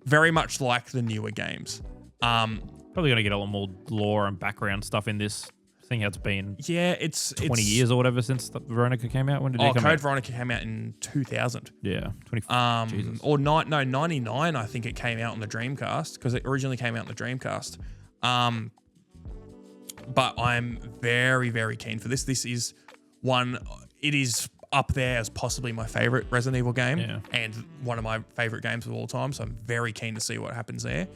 very much like the newer games. probably going to get a lot more lore and background stuff in this. I think it's been it's 20 years or whatever since Veronica came out. When did it come Code out? Veronica came out in 2000. Yeah, 20. Jesus. Or 99, I think it came out on the Dreamcast, because it originally came out on the Dreamcast. But I'm very, very keen for this. This is one, it is up there as possibly my favorite Resident Evil game Yeah. and one of my favorite games of all time. So I'm very keen to see what happens there.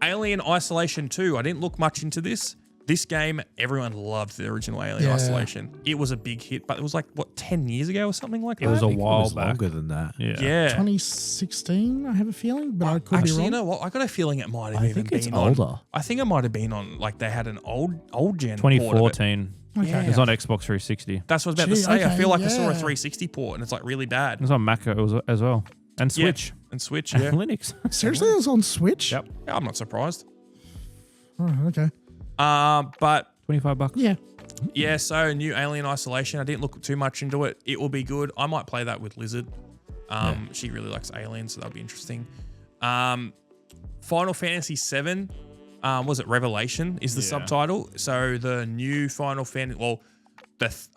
Alien Isolation 2. I didn't look much into this. This game, everyone loved the original Alien Yeah. Isolation. It was a big hit, but it was like, what, 10 years ago or something like that? It was a I think it while was back. longer than that. Yeah. Yeah. 2016, I have a feeling, but I could be Actually, wrong. you know what? I got a feeling it might have I even think been it's on. older. I think it might have been on, like, they had an old gen port of it. 2014. Okay. Yeah. It was on Xbox 360. That's what I was about to Gee, say. I okay, feel like I saw a yeah. 360 port and it's like really bad. It was on Mac as well. And Switch. Yeah. And Switch, And yeah. Linux. Seriously, it was on Switch? Yep. Yeah, I'm not surprised. Oh, okay. But $25. Yeah. yeah, so new Alien Isolation. I didn't look too much into it. It will be good. I might play that with Lizard. She really likes aliens, so that'll be interesting. Final Fantasy VII, was it Revelation is the Yeah. subtitle. So the new Final Fantasy, well,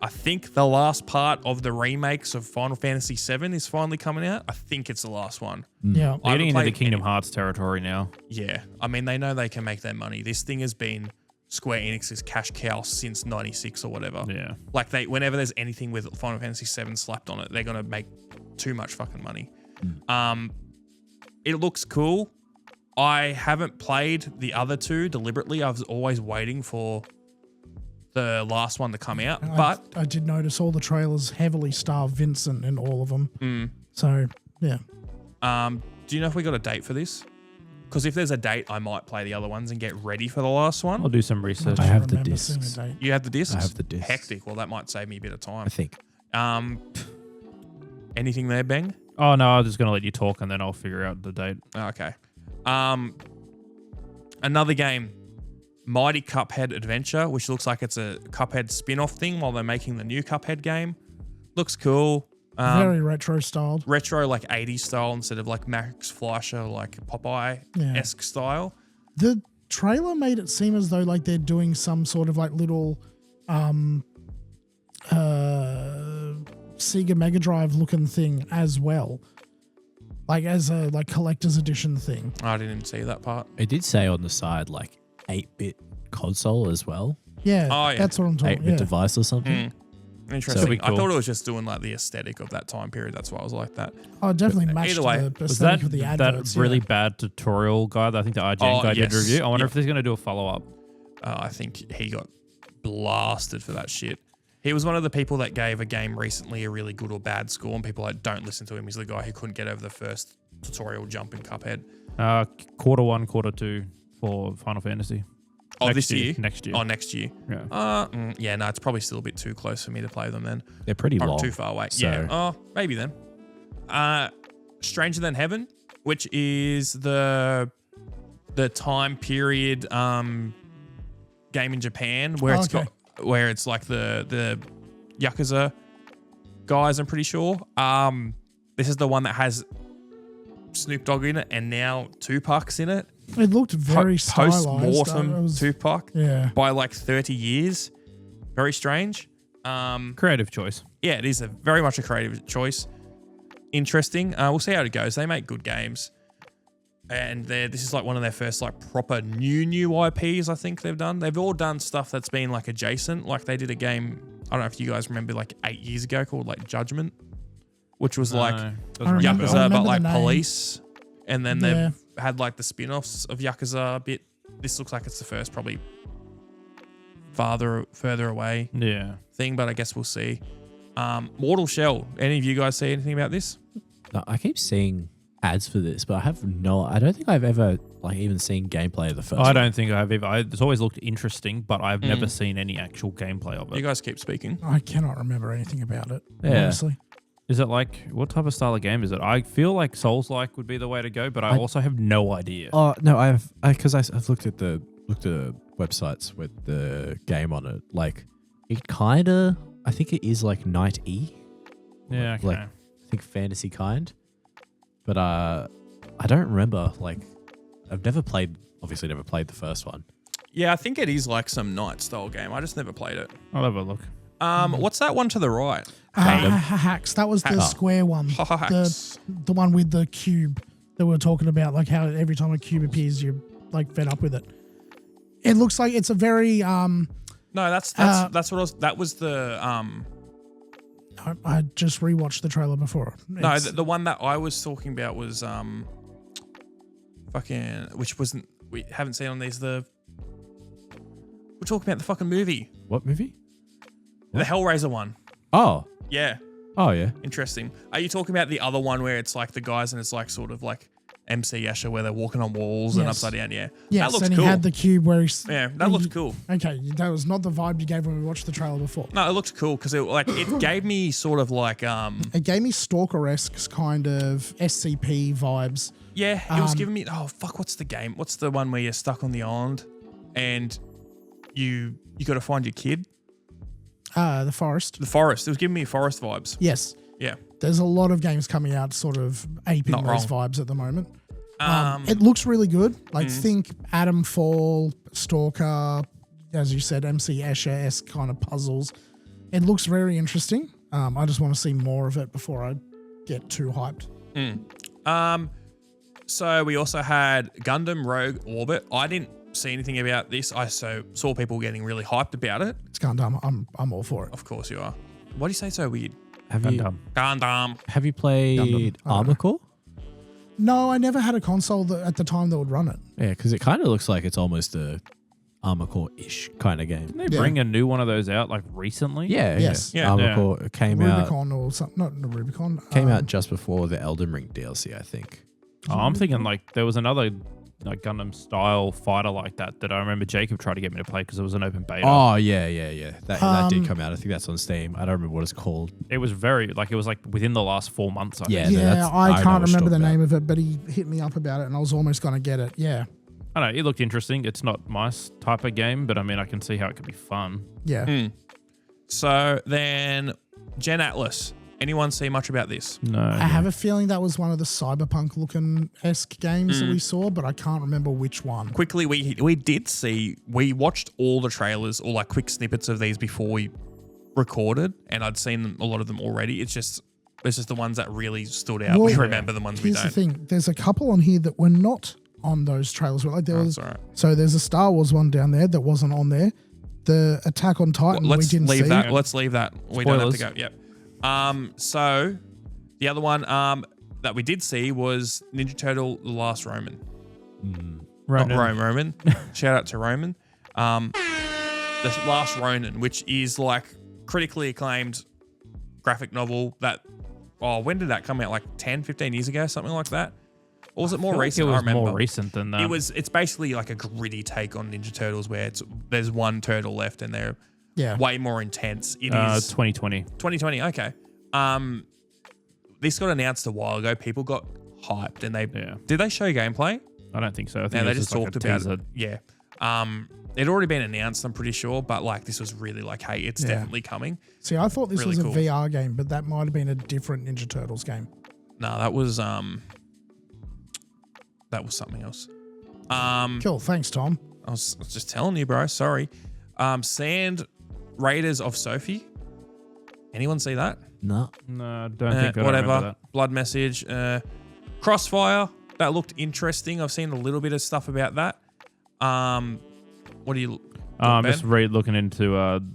I think the last part of the remakes of Final Fantasy VII is finally coming out. I think it's the last one. Yeah. We're getting into the played Kingdom any- Hearts territory now. Yeah, I mean, they know they can make their money. This thing has been Square Enix's cash cow since 96 or whatever. Yeah. Like whenever there's anything with Final Fantasy VII slapped on it, they're gonna make too much fucking money. It looks cool. I haven't played the other two deliberately. I was always waiting for the last one to come out, but I did notice all the trailers heavily star Vincent in all of them. So, yeah. do you know if we got a date for this? Because if there's a date, I might play the other ones and get ready for the last one. I'll do some research. I have the remember seeing a discs. date. You have the discs? I have the discs. Hectic. Well, that might save me a bit of time. I think. Anything there, Beng? Oh, no, I'm just going to let you talk and then I'll figure out the date. Okay. Another game, Mighty Cuphead Adventure, which looks like it's a Cuphead spin-off thing while they're making the new Cuphead game. Looks cool. Very retro styled. Retro, like 80s style instead of like Max Fleischer, like Popeye-esque style. The trailer made it seem as though like they're doing some sort of like little Sega Mega Drive looking thing as well. Like as a like collector's edition thing. I didn't see that part. It did say on the side like 8-bit console as well. Yeah, Oh, yeah. that's what I'm talking 8-bit about. device or something. Interesting. So- I thought it was just doing like the aesthetic of that time period. That's why I was like that. Oh, it definitely matched either way, the Was aesthetic that of the that adverts. really yeah. bad tutorial guy that I think the IGN guy did yes. review? I wonder Yeah. if he's going to do a follow-up. I think he got blasted for that shit. He was one of the people that gave a game recently a really good or bad score, and people like don't listen to him. He's the guy who couldn't get over the first tutorial jump in Cuphead. Quarter 1, quarter 2 for Final Fantasy. Oh, Next this year? Next year. Oh, next year. Yeah. Yeah, no, it's probably still a bit too close for me to play them then. They're pretty Or long. too far away. So- Yeah. Oh, maybe then. Stranger Than Heaven, which is the time period game in Japan where where it's like the Yakuza guys, I'm pretty sure. This is the one that has Snoop Dogg in it and now Tupac's in it. It looked very stylized. Post-mortem It was- Tupac Yeah. by like 30 years. Very strange. Creative choice. Yeah, it is very much a creative choice. Interesting. We'll see how it goes. They make good games. And this is like one of their first like proper new IPs I think they've done. They've all done stuff that's been like adjacent. Like they did a game, I don't know if you guys remember, like 8 years ago called like Judgment, which was like Doesn't I ring a remember- bell. Yakuza, but the like name. police. And then Yeah. they've had like the spin-offs of Yakuza a bit. This looks like it's the first probably further away Yeah. thing, but I guess we'll see. Mortal Shell. Any of you guys see anything about this? No, I keep seeing ads for this, but I don't think I've ever like even seen gameplay of the first I one. don't think I have either. It's always looked interesting, but I've never seen any actual gameplay of You it. guys keep speaking. I cannot remember anything about it. Yeah. Honestly. Is it like, what type of style of game is it? I feel like Souls-like would be the way to go, but I also have no idea. Oh no, I've looked at the websites with the game on it. Like it kinda, I think it is like Knight E. Yeah, okay. Like I think fantasy kind. But I don't remember. Like I've obviously never played the first one. Yeah, I think it is like some night style game. I just never played it. I'll have a look. What's that one to the right? Hacks. That was the square one. Hacks. The one with the cube that we were talking about, like how every time a cube appears, you're like fed up with it. It looks like it's a very No, that's what I was. That was the I just rewatched the trailer before. No, It's- the one that I was talking about was which wasn't, we haven't seen on these, we're talking about the fucking movie. What movie? The Hellraiser one. Oh. Yeah. Oh, yeah. Interesting. Are you talking about the other one where it's like the guys and it's like sort of like MC Escher where they're walking on walls and Yes. upside down? Yeah. yes, That looks and cool. he had the cube where he's. Yeah, that looked cool. Okay, that was not the vibe you gave when we watched the trailer before. No, it looked cool because it gave me sort of like It gave me Stalker-esque kind of SCP vibes. yeah, it was giving me, oh fuck, what's the game? What's the one where you're stuck on the island and you got to find your kid? The Forest. The forest. It was giving me forest vibes. Yes, Yeah. there's a lot of games coming out sort of aping Not those wrong. vibes at the moment. It looks really good. Like think Adam Fall, Stalker, as you said, MC Escher-esque kind of puzzles. It looks very interesting. I just want to see more of it before I get too hyped. So we also had Gundam Rogue Orbit. I didn't see anything about this. I saw people getting really hyped about it. It's Gundam. I'm all for it. Of course you are. Why do you say so weird? Have you Gundam. played Gundam. Armor Core? No, I never had a console at the time that would run it. Yeah, because it kind of looks like it's almost a Armor Core-ish kind of game. Didn't they bring a new one of those out like recently? Yeah, Yes. Yeah. Armor Yeah. Core came out Rubicon or something. Not the Rubicon. came out just before the Elden Ring DLC, I think. Oh, I'm thinking like there was another like Gundam style fighter like that I remember Jacob tried to get me to play because it was an open beta. Oh, yeah. That did come out. I think that's on Steam. I don't remember what it's called. It was it was like within the last 4 months. I Yeah. think. no, Yeah, that's- I know can't what you're remember the talking name of it, but he hit me up about it, and I was almost going to get it. Yeah, I know it looked interesting. It's not my type of game, but I mean I can see how it could be fun. yeah. So then Gen Atlas. Anyone see much about this? No, I have a feeling that was one of the cyberpunk looking esque games that we saw, but I can't remember which one. Quickly, we watched all the trailers or like quick snippets of these before we recorded, and I'd seen a lot of them already. It's just the ones that really stood out. Well, we remember the ones we Here's the don't. thing: there's a couple on here that were not on those trailers. Like there was, That's all right. so there's a Star Wars one down there that wasn't on there. The Attack on Titan we Let's didn't leave see. that. Let's leave that. We don't have to go. Spoilers. Yep. So the other one that we did see was Ninja Turtle: The Last Roman. Ronan. Not Roman. Shout out to Roman. The Last Ronin, which is like critically acclaimed graphic novel that, when did that come out? Like 10, 15 years ago, something like that? Or was it more I feel like recent? It I was remember. more recent than that. It's basically like a gritty take on Ninja Turtles where there's one turtle left and they're Yeah, way more intense. It is 2020. 2020. Okay. This got announced a while ago. People got hyped and did they show gameplay? I don't think so. I think No, it they was just like talked a about teaser. it. Yeah. It'd already been announced, I'm pretty sure, but like this was really like, hey, it's Yeah. definitely coming. see, I thought this Really was cool. a VR game, but that might have been a different Ninja Turtles game. No, that was something else. Cool, thanks, Tom. I was just telling you, bro. Sorry. Sand Raiders of Sophie. Anyone see that? No. No, I don't think I don't whatever. remember that. Blood Message. Crossfire. That looked interesting. I've seen a little bit of stuff about that. What do you? I'm Ben? just looking into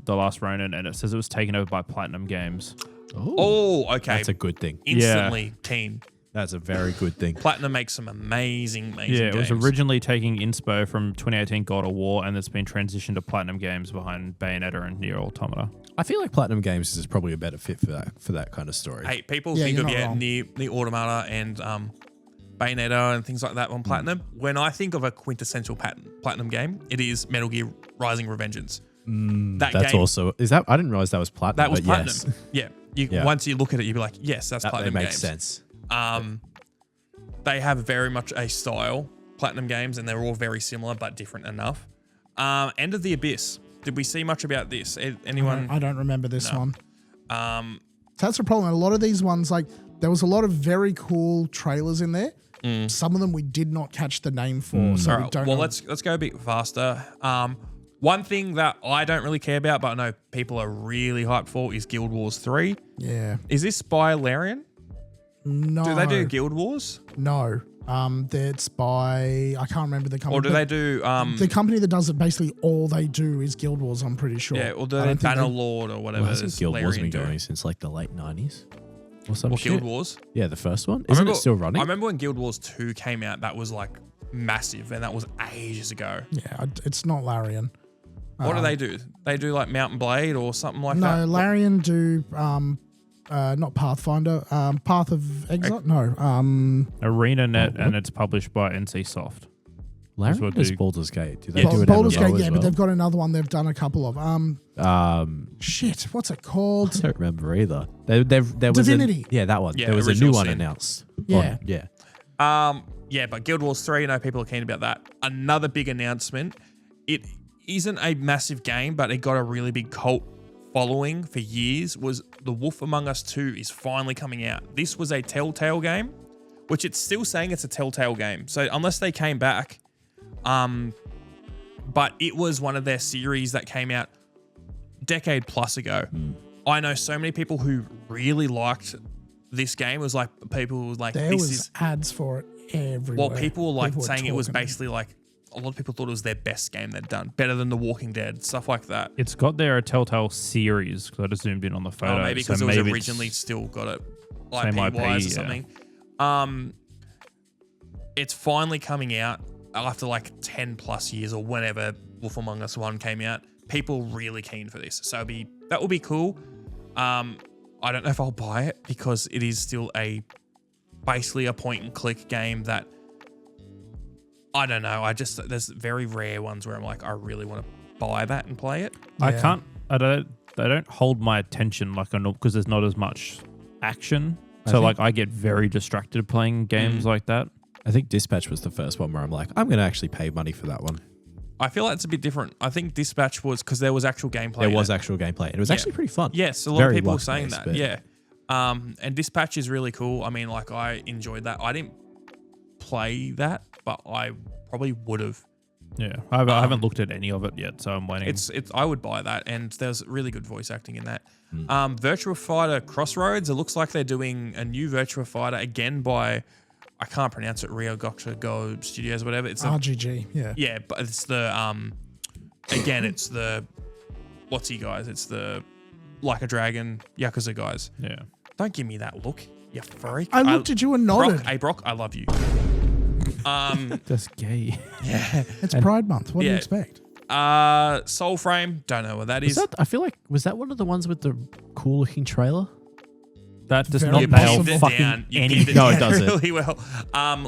The Last Ronin, and it says it was taken over by Platinum Games. Oh, okay. That's a good thing. Instantly keen. That's a very good thing. Platinum makes some amazing Yeah, it was games. originally taking inspo from 2018 God of War, and it's been transitioned to Platinum Games behind Bayonetta and Nier Automata. I feel like Platinum Games is probably a better fit for that kind of story. Hey, people Yeah, think you're of not wrong. the Automata and Bayonetta and things like that on Platinum. When I think of a quintessential Platinum game, it is Metal Gear Rising: Revengeance. That's also I didn't realize that was Platinum. That was but Platinum. Yes, Yeah. Yeah. Once you look at it, you'll be like, yes, that's that Platinum makes games. sense. They have very much a style, Platinum games, and they're all very similar but different enough. End of the Abyss. Did we see much about this? Anyone? I don't remember this one. Um, So that's the problem. A lot of these ones, like there was a lot of very cool trailers in there. Some of them we did not catch the name for, so all we right, don't. well, know. let's go a bit faster. One thing that I don't really care about, but I know people are really hyped for, is Guild Wars 3. Yeah. Is this by Larian? No. Do they do Guild Wars? No. That's by I can't remember the company. Or do they do the company that does it? Basically, all they do is Guild Wars. I'm pretty sure. yeah, or do I they don't think Banner Lord or whatever? Well, hasn't Guild Wars Larian been do? going since like the late 90s or some Or shit? Guild Wars? Yeah, the first one. I Isn't remember- it still running? I remember when Guild Wars 2 came out, that was like massive, and that was ages ago. Yeah, it's not Larian. What do they do? They do like Mountain Blade or something like No, that? Larian do not Pathfinder. Path of Exile. No. ArenaNet, and it's published by NC Soft. Larian what is do- Baldur's Gate. Do they Yeah. do an Baldur's MMO Gate, as yeah, well? but they've got another one. They've done a couple of shit. What's it I called? don't remember either. There was Divinity. Yeah, that one. Yeah, there was a Original new one Sin. announced. Yeah. Yeah, but Guild Wars 3, I know people are keen about that. Another big announcement. It isn't a massive game, but it got a really big cult following for years, was The Wolf Among Us 2 is finally coming out. This was a Telltale game, which it's still saying it's a Telltale game. So unless they came back, but it was one of their series that came out a decade plus ago. I know so many people who really liked this game. It was like people were like, There this was is ads for it everywhere. well, people were like People were saying it was talking. basically like a lot of people thought it was their best game they'd done, better than The Walking Dead, stuff like that. It's got their Telltale series because I just zoomed in on the photo. Oh, maybe so because it was maybe originally it's- still got it Same IP IP, wise or yeah. something. It's finally coming out after like 10 plus years or whenever Wolf Among Us 1 came out. People really keen for this, so that will be cool. I don't know if I'll buy it because it is still basically a point and click game that I don't know. There's very rare ones where I'm like, I really want to buy that and play it. Yeah. They don't hold my attention like I know because there's not as much action. I So think- like I get very distracted playing games like that. I think Dispatch was the first one where I'm like, I'm going to actually pay money for that one. I feel like it's a bit different. I think Dispatch was because there was actual gameplay. There in was it. actual gameplay. And it was Yeah. actually pretty fun. Yes, a lot Very of people were luck saying based, that. but- Yeah. And Dispatch is really cool. I mean, like I enjoyed that. I didn't play that, but I probably would have. Yeah, I haven't looked at any of it yet, so I'm waiting. It's I would buy that, and there's really good voice acting in that. Virtua Fighter Crossroads. It looks like they're doing a new Virtua Fighter again by I can't pronounce it. Rio Go Studios, whatever. It's RGG. Yeah. yeah, but it's the again, it's the what's he guys? It's the Like a Dragon Yakuza guys. yeah. Don't give me that look, you freak. I looked at you and nodded. Brock, hey Brock, I love you. That's gay. Yeah. It's Pride Month. What do you Yeah. expect? Soul Frame, don't know what that Was is. that, I feel like, was that one of the ones with the cool looking trailer? That does Very not You nail possible. pinned it fucking down. You pinned anything. No, it down doesn't. really well.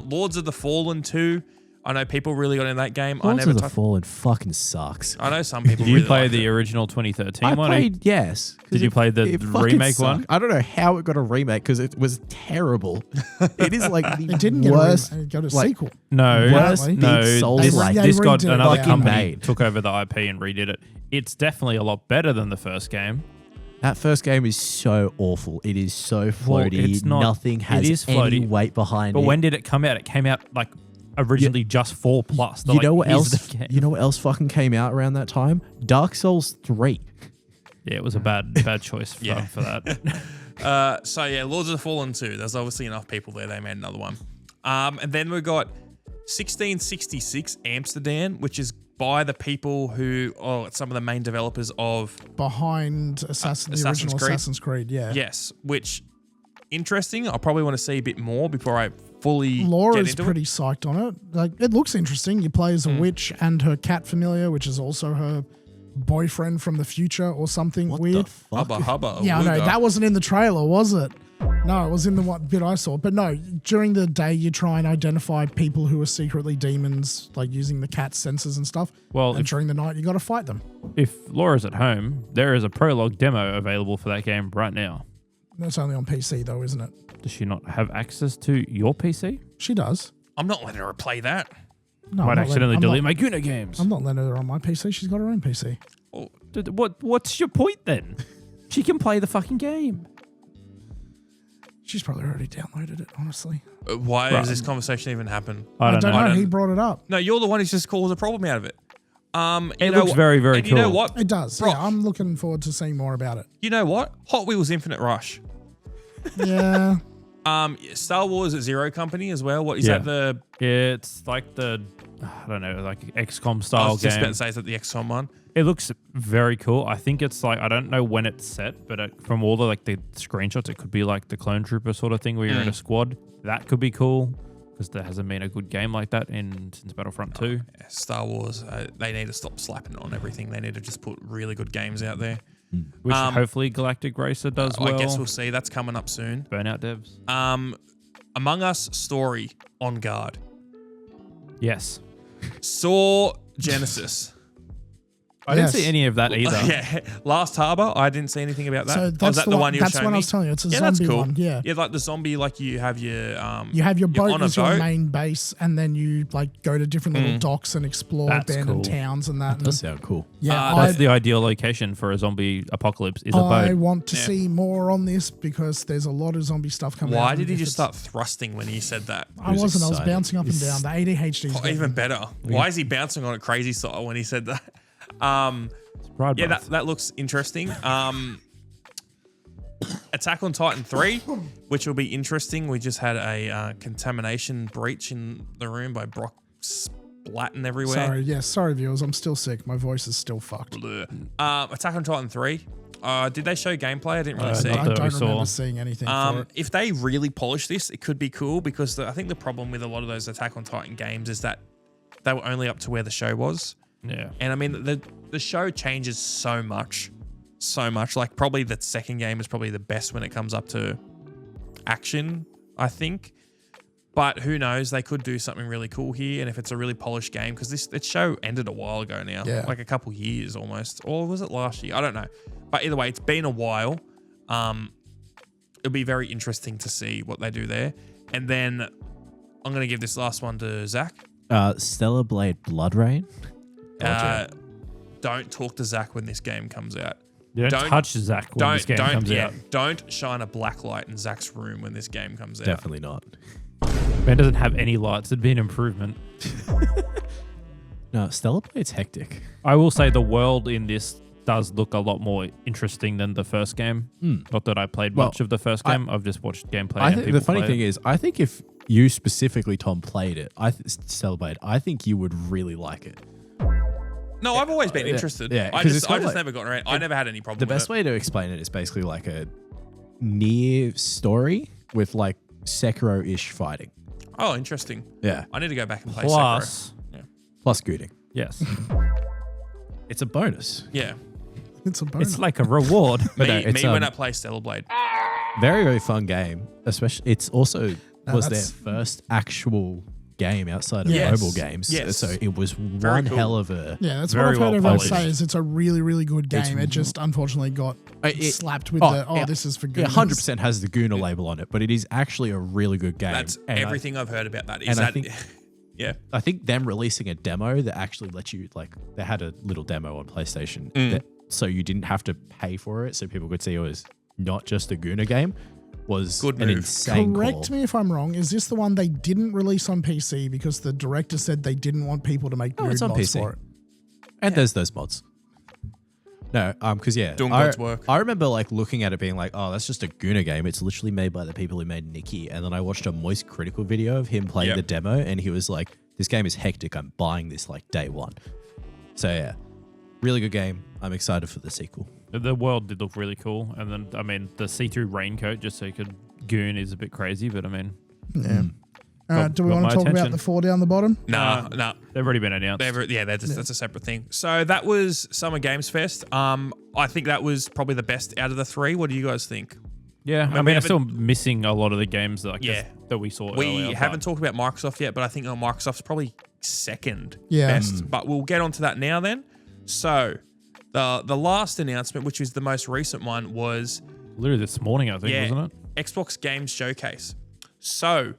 Lords of the Fallen 2. I know people really got in that game. I Lords never of the touched. Fallen fucking sucks. I know some people. Did you really play liked the it. original 2013 I one? played, yes. 'cause Did you play the it fucking remake sucked. one? I don't know how it got a remake because it was terrible. It is like the It didn't get worst. a got a like, sequel. No, Worst no. big Souls This, like. this got They redid it. another Yeah. company Made. took over the IP and redid it. It's definitely a lot better than the first game. That first game is so awful. It is so Well, floaty. it's not- Nothing it has is any floaty. weight behind But it. when did it come out? It came out like originally just 4+. They're you like, know what "Here's else? the game." You know what else fucking came out around that time? Dark Souls 3. Yeah, it was a bad choice for, Yeah. for that. So yeah, Lords of the Fallen 2. There's obviously enough people there. They made another one. And then we've got 1666 Amsterdam, which is by the people who some of the main developers of Behind the Assassin's original Creed? Assassin's Creed. Yeah. yes, which interesting. I probably want to see a bit more before I fully get Laura's into pretty psyched on it. Like, it looks interesting. You play as a witch and her cat familiar, which is also her boyfriend from the future or something What weird. the fuck? Hubba hubba. Yeah, I know. wooga. That wasn't in the trailer, was it? No, it was in the one bit I saw. But no, during the day, you try and identify people who are secretly demons, like using the cat's senses and stuff. Well, and if- during the night, you got to fight them. If Laura's at home, there is a prologue demo available for that game right now. That's only on PC, though, isn't it? Does she not have access to your PC? She does. I'm not letting her play that. No, Might I'm not accidentally letting- delete my Guna games. I'm not letting her on my PC. She's got her own PC. Oh, What's your point then? She can play the fucking game. She's probably already downloaded it, honestly. why Right. does this conversation even happen? I don't know. I don't- He brought it up. No, you're the one who's just caused a problem out of it. It looks very, very and you know cool. what? It does. Brock. Yeah, I'm looking forward to seeing more about it. You know what? Hot Wheels Infinite Rush. Yeah. Star Wars Zero Company as well. What is Yeah. that? The It's like I don't know, like XCOM I style was just about game. to say, is that the XCOM one? It looks very cool. I think it's like, I don't know when it's set, but from all the like the screenshots, it could be like the Clone Trooper sort of thing where you're in a squad. That could be cool because there hasn't been a good game like that since Battlefront 2. Yeah, Star Wars, they need to stop slapping on everything. They need to just put really good games out there. Which hopefully Galactic Racer does well. I guess we'll see. That's coming up soon. Burnout devs. Among Us story on guard. Yes. Saw Genesis. I didn't Yes. see any of that either. Yeah, Last Harbor. I didn't see anything about that. So Oh, that's is that the one you were that's showing what I me? was telling you. It's a Yeah, that's zombie cool. one. Yeah. Yeah, like the zombie, like you have your You have your you're boat on a as your boat. main base, and then you like go to different little docks and explore That's abandoned cool. towns and that. Does sound cool. Yeah, That's the ideal location for a zombie apocalypse is a I boat. want to see more on this because there's a lot of zombie stuff coming out. Why and did he if just it's- start thrusting when he said that? I was wasn't. I was excited. bouncing up and down. The ADHD. Oh, even better. Why is he bouncing on it crazy style when he said that? Pride Yeah, Mm-hmm. that looks interesting. Attack on Titan 3, which will be interesting. We just had a contamination breach in the room by Brock splatting everywhere. Sorry, yes, sorry, viewers. I'm still sick. My voice is still fucked. Attack on Titan 3. Did they show gameplay? I didn't really see. not I that we don't saw. remember seeing anything for it. If they really polish this, it could be cool because I think the problem with a lot of those Attack on Titan games is that they were only up to where the show was. Yeah. And I mean, the show changes so much. Like probably the second game is probably the best when it comes up to action, I think. But who knows? They could do something really cool here. And if it's a really polished game, because this show ended a while ago now, Yeah. like a couple years almost. Or was it last year? I don't know. But either way, it's been a while. It'll be very interesting to see what they do there. And then I'm going to give this last one to Zach. Stellar Blade Blood Rain. Don't talk to Zach when this game comes out. You don't touch Zach when this game comes out. Don't shine a black light in Zach's room when this game comes out. Definitely not. Man doesn't have any lights. It'd be an improvement. No, Stellar Blade's hectic. I will say the world in this does look a lot more interesting than the first game. Not that I played Well, much of the first game. I've just watched gameplay. I and think people the funny play thing it. is, I think if you specifically, Tom, played it, Stellar Blade, I think you would really like it. No, I've always been interested. yeah, I 'cause just it's got like- never got around. I never had any problem The with best it. way to explain it is basically like a near story with like Sekiro-ish fighting. Oh, interesting. Yeah. I need to go back and play Sekiro. Plus, Plus gooting. yes, It's a bonus. Yeah. It's a bonus. it's like a reward. But no, Me it's when I play Stellar Blade. very, very fun game. Especially, it's also was their that's- first actual game outside of Yes. mobile games. Yes. So it was Very one cool. hell of a. Yeah, that's Very what I've heard well everyone polished. say. Is it's a really, really good game. It just unfortunately got slapped with this is for good. Yeah, 100% has the Guna label on it, but it is actually a really good game. That's And everything I've heard about that. Is and I that think- yeah. I think them releasing a demo that actually let you they had a little demo on PlayStation, so you didn't have to pay for it, so people could see it was not just a Guna game. Was Good an move. insane Correct call. me if I'm wrong. Is this the one they didn't release on PC because the director said they didn't want people to make No, nude it's on mods PC. for it? And there's those mods. No, because Doing God's work. I remember looking at it being like, oh, that's just a Guna game. It's literally made by the people who made Nikki. And then I watched a Moist Critical video of him playing Yep. the demo, and he was like, this game is hectic. I'm buying this day one. So yeah, really good game. I'm excited for the sequel. The world did look really cool, and then I mean the see-through raincoat just so you could goon is a bit crazy, but I mean Yeah. Do we got want my to talk attention. about the 4 down the bottom? Nah. they've already been announced. That's a separate thing. So that was Summer Games Fest. I think that was probably the best out of the 3. What do you guys think? Yeah, I we mean, I'm haven't- still missing a lot of the games that Yeah. that we saw. We earlier, haven't but talked about Microsoft yet, but I think Microsoft's probably second Yeah. best. But we'll get onto that now then. So the last announcement, which is the most recent one, was literally this morning, I think, wasn't it? Xbox Games Showcase. So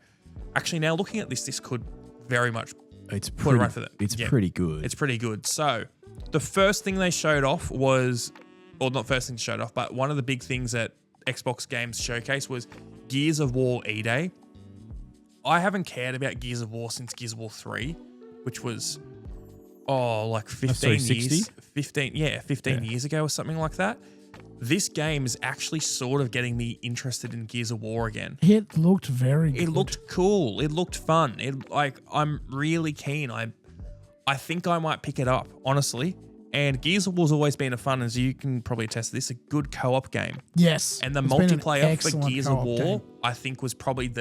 actually now looking at this could very much It's put it pretty, right for that. it's Yeah. pretty good. It's pretty good. So the first thing they showed off was, or not first thing showed off, but one of the big things at Xbox Games Showcase was Gears of War E-Day. I haven't cared about Gears of War since Gears of War 3, which was, like 15 sorry, years. 60? 15 years ago or something like that. this game is actually sort of getting me interested in Gears of War again. It looked very good. It looked cool. It looked fun. I'm really keen. I think I might pick it up, honestly. And Gears of War's always been a fun, as you can probably attest to this, a good co-op game. Yes. And the it's been an multiplayer for excellent Gears of co-op War, game. I think, was probably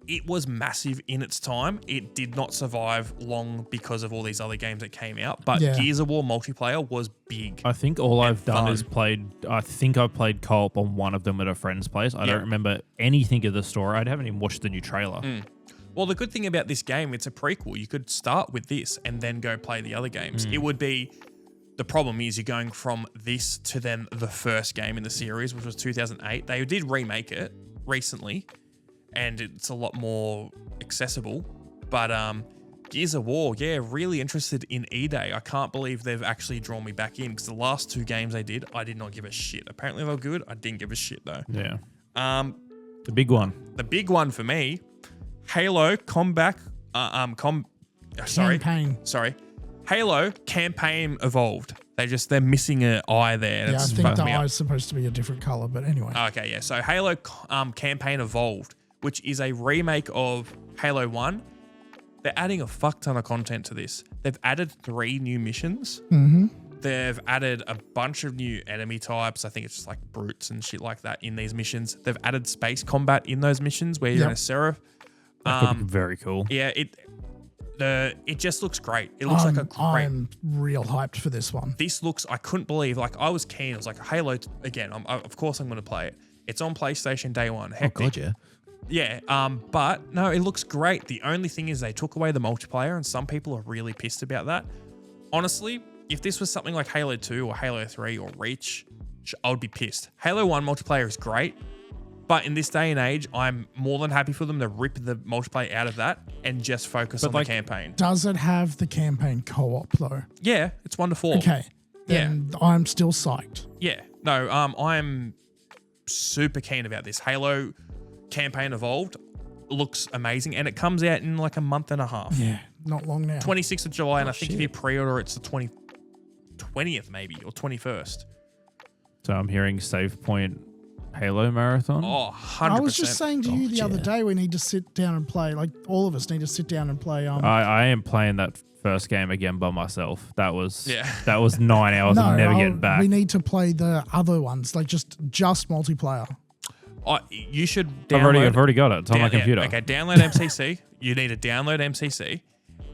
it was massive in its time. It did not survive long because of all these other games that came out. But Yeah. Gears of War multiplayer was big. I think all I've done fun. is I think I've played co-op on one of them at a friend's place. I don't remember anything of the story. I haven't even watched the new trailer. Well, the good thing about this game, it's a prequel. You could start with this and then go play the other games. It would be... The problem is you're going from this to then the first game in the series, which was 2008. They did remake it recently, and it's a lot more accessible. But Gears of War, yeah, really interested in E-Day. I can't believe they've actually drawn me back in, because the last 2 games they did, I did not give a shit. Apparently they were good. I didn't give a shit though. Yeah. The big one. The big one for me, Halo Combat. Campaign. Sorry. Halo Campaign Evolved. They're missing an eye there. Yeah, I It's think fucked the me up. eye is supposed to be a different color, but anyway. Okay, yeah. So Halo Campaign Evolved, which is a remake of Halo 1. They're adding a fuck ton of content to this. They've added 3 new missions. Mm-hmm. They've added a bunch of new enemy types. I think it's just like brutes and shit like that in these missions. They've added space combat in those missions where you're in a Seraph. That could be very cool. Yeah, it just looks great. It looks like a great... I'm real hyped for this one. This looks... I couldn't believe... Like, I was keen. I was like, Halo... Again, of course I'm going to play it. It's on PlayStation day one. Oh, God, yeah. Yeah, but no, it looks great. The only thing is they took away the multiplayer, and some people are really pissed about that. Honestly, if this was something like Halo 2 or Halo 3 or Reach, I would be pissed. Halo 1 multiplayer is great, but in this day and age, I'm more than happy for them to rip the multiplayer out of that and just focus on the campaign. Does it have the campaign co-op though? Yeah, it's 1 to 4. Okay. Then I'm still psyched. Yeah. No, I'm super keen about this. Halo Campaign Evolved looks amazing, and it comes out in like a month and a half. Yeah, not long now. 26th of July, and I think if you pre-order, it's the 20th maybe, or 21st. So I'm hearing Save Point Halo Marathon. Oh, 100%. I was just saying to you the other day, we need to sit down and play. Like all of us need to sit down and play. I am playing that first game again by myself. That was 9 hours. No, I'm never getting back. We need to play the other ones, like just multiplayer. You should download... I've already got it. It's on my computer. Okay, download MCC. You need to download MCC,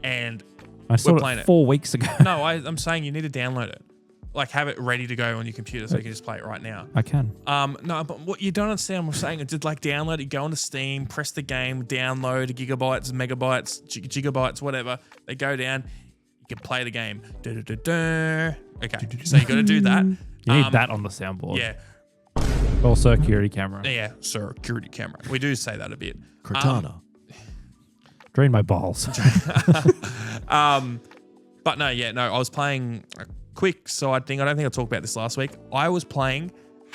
and I saw playing it 4 weeks ago. No, I'm saying you need to download it. Like, have it ready to go on your computer so you can just play it right now. I can. No, but what you don't understand what I'm saying, it's just like download it, go onto Steam, press the game, download gigabytes, megabytes, gigabytes, whatever. They go down, you can play the game. Okay, so you got to do that. You need that on the soundboard. Yeah. Or security camera. Yeah, security camera. We do say that a bit. Cortana. Drain my balls. But no, I was playing quick, so I don't think I talked about this last week. I was playing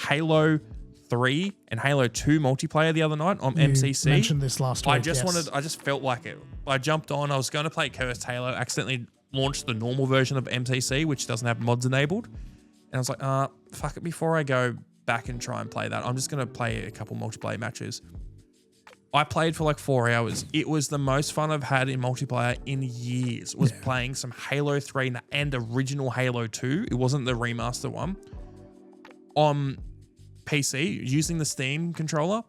Halo 3 and Halo 2 multiplayer the other night on MCC. You mentioned this last week. I just felt like it. I jumped on, I was going to play Cursed Halo, accidentally launched the normal version of MCC, which doesn't have mods enabled. And I was like, fuck it, before I go back and try and play that, I'm just going to play a couple multiplayer matches. I played for like 4 hours. It was the most fun I've had in multiplayer in years. Was playing some Halo 3 and original Halo 2. It wasn't the remaster one. On PC, using the Steam controller.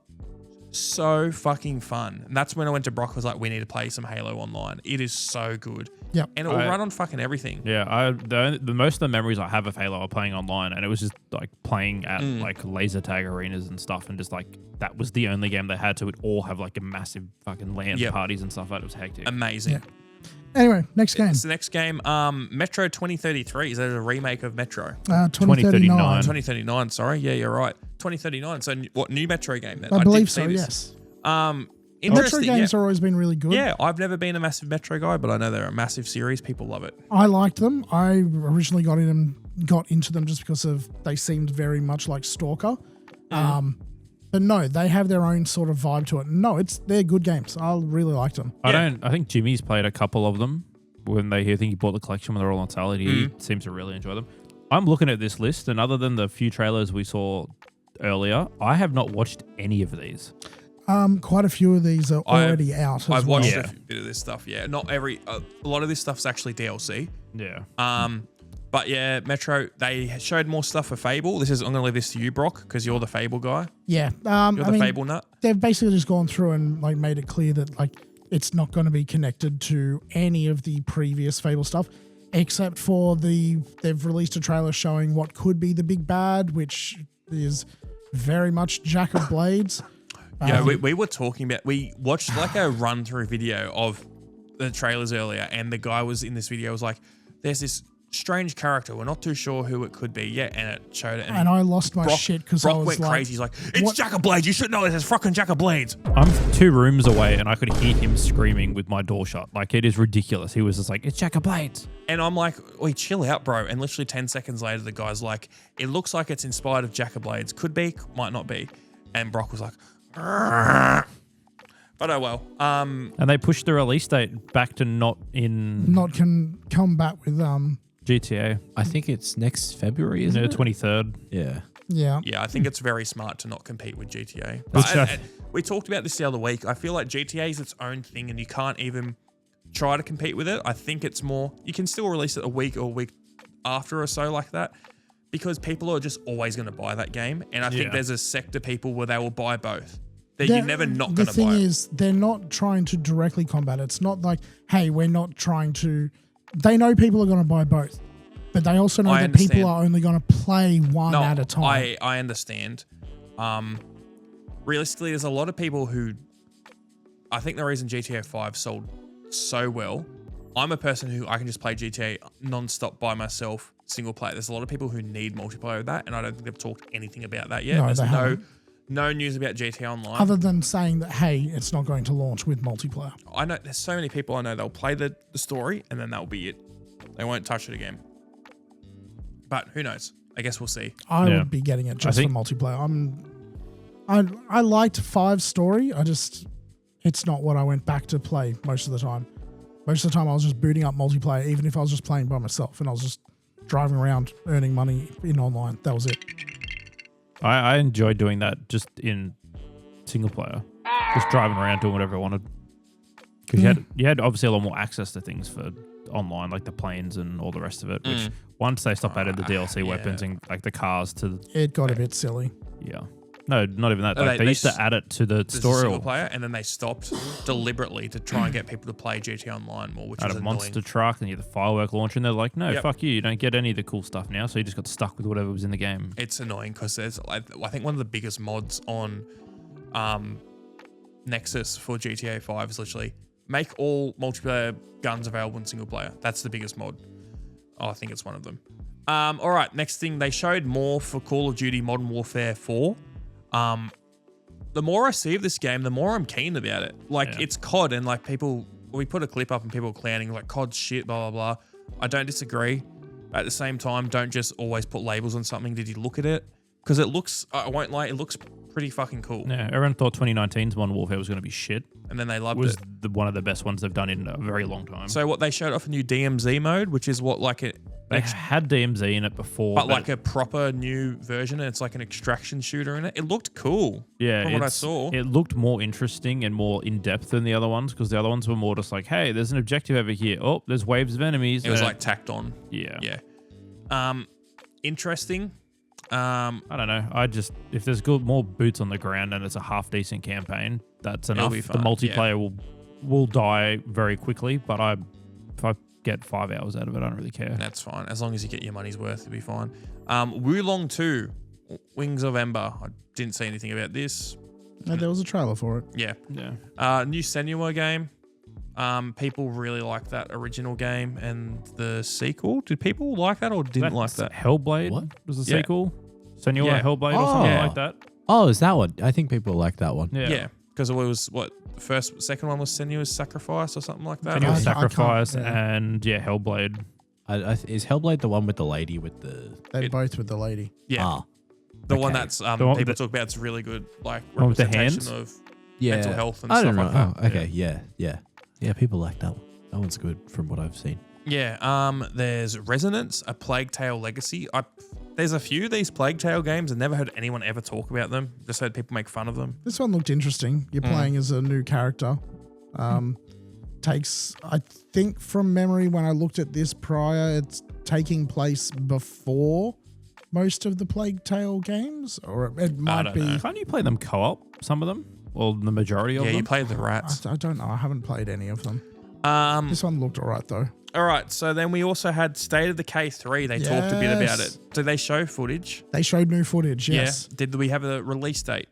So fucking fun. And that's when I went to Brock, was like, we need to play some Halo online. It is so good. Yep. And it will run on fucking everything. Yeah, the most of the memories I have of Halo are playing online, and it was just like playing at like laser tag arenas and stuff, and just like that was the only game they had to all have like a massive fucking LAN parties and stuff. That was hectic. Amazing. Yeah. Anyway, next game. It's the next game. Metro 2033. Is that a remake of Metro? 2039. 2039, sorry. Yeah, you're right. 2039. So what, new Metro game then? I believe did so, see this. yes. Metro Interesting. games have always been really good. Yeah, I've never been a massive Metro guy, but I know they're a massive series. People love it. I liked them. I originally got into them just because they seemed very much like Stalker. But no, they have their own sort of vibe to it. No, they're good games. I really liked them. I think Jimmy's played a couple of them I think he bought the collection when they're all on sale. He seems to really enjoy them. I'm looking at this list, and other than the few trailers we saw earlier, I have not watched any of these. Quite a few of these are already out. I've well. watched Yeah. a bit of this stuff. Yeah, not every. A lot of this stuff's actually DLC. Yeah. But yeah, Metro. They showed more stuff for Fable. I'm going to leave this to you, Brock, because you're the Fable guy. Yeah. You're the Fable nut. They've basically just gone through and like made it clear that like it's not going to be connected to any of the previous Fable stuff, except for they've released a trailer showing what could be the big bad, which is very much Jack of Blades. Yeah, we were talking about. We watched like a run through video of the trailers earlier, and the guy was in this video was like, "There's this strange character. We're not too sure who it could be yet," and it showed it. And I lost my shit because I Brock was went like, crazy. He's like, "It's what? Jack of Blades. You should know this is fucking Jack of Blades." I'm 2 rooms away, and I could hear him screaming with my door shut. Like, it is ridiculous. He was just like, "It's Jack of Blades." And I'm like, "Wait, chill out, bro." And literally 10 seconds later, the guy's like, "It looks like it's inspired of Jack of Blades. Could be, might not be." And Brock was like, "But oh well." And they pushed the release date back to not can come back with GTA. I think it's next February, isn't The it? 23rd. Yeah. yeah. Yeah, I think it's very smart to not compete with GTA. Which But, I- and we talked about this the other week. I feel like GTA is its own thing, and you can't even try to compete with it. I think it's more you can still release it a week or a week after or so like that, because people are just always going to buy that game. And I think Yeah. there's a sector of people where they will buy both. You're never not The going to buy thing it. is, they're not trying to directly combat it. It's not like, hey, we're not trying to. They know people are going to buy both, but they also know I that people understand. are only going to play one at a time. I understand. Realistically, there's a lot of people who. I think the reason GTA 5 sold so well, I'm a person who I can just play GTA non-stop by myself, single player. There's a lot of people who need multiplayer with that, and I don't think they've talked anything about that yet. No, There's they haven't. no news about GTA Online. Other than saying that, hey, it's not going to launch with multiplayer. I know there's so many people I know they'll play the story and then that'll be it. They won't touch it again. But who knows? I guess we'll see. I Yeah. would be getting it just think- for multiplayer. I liked 5's story. It's not what I went back to play most of the time. Most of the time I was just booting up multiplayer, even if I was just playing by myself and I was just driving around earning money in online. That was it. I enjoyed doing that just in single player. Just driving around doing whatever I wanted. Because you had obviously a lot more access to things for online, like the planes and all the rest of it, which once they stopped adding the DLC weapons and like the cars to It got a bit silly. yeah. No, not even that. No, Like, they they used to add it to the There's a story single player, and then they stopped deliberately to try and get people to play GTA Online more, which had is a annoying. monster truck and you had the firework launcher, and they're like, no, Yep. fuck you don't get any of the cool stuff now, so you just got stuck with whatever was in the game. It's annoying because there's, I think, one of the biggest mods on Nexus for GTA 5 is literally make all multiplayer guns available in single player. That's the biggest mod. I think it's one of them. All right, next thing, they showed more for Call of Duty Modern Warfare 4. The more I see of this game, the more I'm keen about it. Like, Yeah. it's COD, and like we put a clip up and people are clowning, like, COD's shit, blah, blah, blah. I don't disagree. At the same time, don't just always put labels on something. Did you look at it? Because it looks, I won't lie, it looks pretty fucking cool. Yeah, everyone thought 2019's Modern Warfare was going to be shit. And then they It loved was it. one of the best ones they've done in a very long time. So what they showed off a new DMZ mode, which is what like it, they had DMZ in it before, but like a proper new version, and it's like an extraction shooter in it. It looked cool. yeah, from what I saw. it looked more interesting and more in depth than the other ones, because the other ones were more just like, hey, there's an objective over here. Oh, there's waves of enemies. It was like tacked on. yeah. Interesting. I don't know. If there's more boots on the ground and it's a half decent campaign, that's It'll enough. be The fun, multiplayer will die very quickly, but if I get 5 hours out of it, I don't really care. That's fine. As long as you get your money's worth, you'll be fine. Wulong 2, Wings of Ember. I didn't see anything about this. No, there was a trailer for it. Yeah. Yeah. New Senua game. People really like that original game and the sequel. Did people like that or didn't like that? Hellblade What? was the Yeah. sequel. Senua Yeah. Hellblade or something Yeah. like that. Oh, is that one? I think people like that one. Yeah. Yeah. Because it was what the second one was Senua's Sacrifice or something like that. Senua's I can't- Sacrifice yeah. and Hellblade. Is Hellblade the one with the lady with the... They're both with the lady. Yeah. Ah, The one okay. that's The one people that- talk about. It's really good, like one with the representation hands? of yeah. mental health and I stuff don't know. like that. Oh, okay, yeah. People like that one. That one's good from what I've seen. Yeah. There's Resonance, a Plague Tale Legacy. There's a few of these Plague Tale games. I've never heard anyone ever talk about them. Just heard people make fun of them. This one looked interesting. You're playing as a new character. Takes, I think from memory, when I looked at this prior, it's taking place before most of the Plague Tale games, or it might be. Can't you play them co-op? Some of them, or the majority of them. Yeah, you played the rats. I don't know. I haven't played any of them. Um, This one looked alright though. all right. So then we also had State of Decay 3. They talked a bit about it. Did they show footage? They showed new footage. Yes. Yeah. Did we have a release date?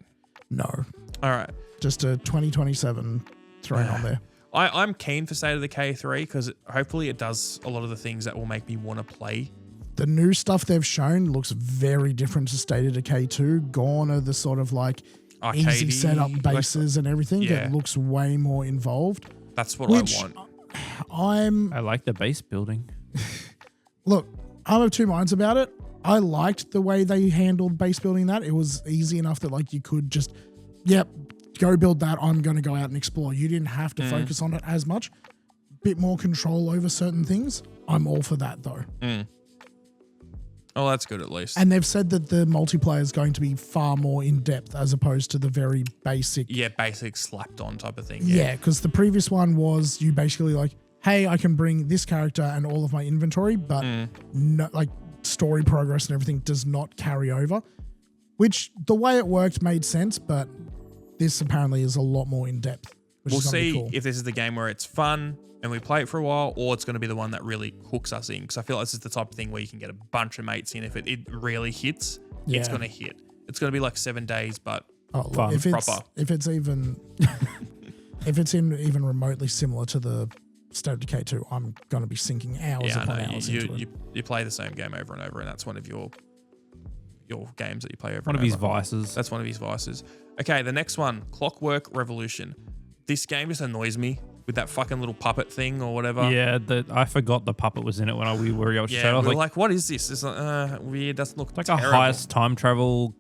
No. All right. Just a 2027 thrown on there. I'm keen for State of Decay 3 because hopefully it does a lot of the things that will make me want to play. The new stuff they've shown looks very different to State of Decay 2. Gone are the sort of like easy Arcadey, setup bases and everything. Yeah. It looks way more involved. That's what Which- I want. I like the base building. Look, I'm of two minds about it. I liked the way they handled base building that. It was easy enough that like you could just, go build that. I'm going to go out and explore. You didn't have to focus on it as much. Bit more control over certain things. I'm all for that though. Oh, that's good at least. And they've said that the multiplayer is going to be far more in depth as opposed to the very basic. Yeah, basic slapped on type of thing. Yeah, because the previous one was you basically like, hey, I can bring this character and all of my inventory, but no, like story progress and everything does not carry over. Which the way it worked made sense, but this apparently is a lot more in depth. Which We'll is gonna be see cool. if this is the game where it's fun and we play it for a while, or it's going to be the one that really hooks us in. Because I feel like this is the type of thing where you can get a bunch of mates in. If it really hits, it's Yeah. going to hit. It's going to be like 7 days, but Oh, look, Fun. if it's Proper. if it's even even remotely similar to the State of Decay 2, I'm going to be sinking hours yeah, I upon know. hours into it. You play the same game over and over, and that's one of your games that you play over One and of his over. vices. That's one of his vices. Okay, the next one, Clockwork Revolution. This game just annoys me with that fucking little puppet thing or whatever. Yeah, I forgot the puppet was in it when we were able to show it. I Yeah, was we were like, like, what is this? It's like, weird. Doesn't look like terrible. a heist time travel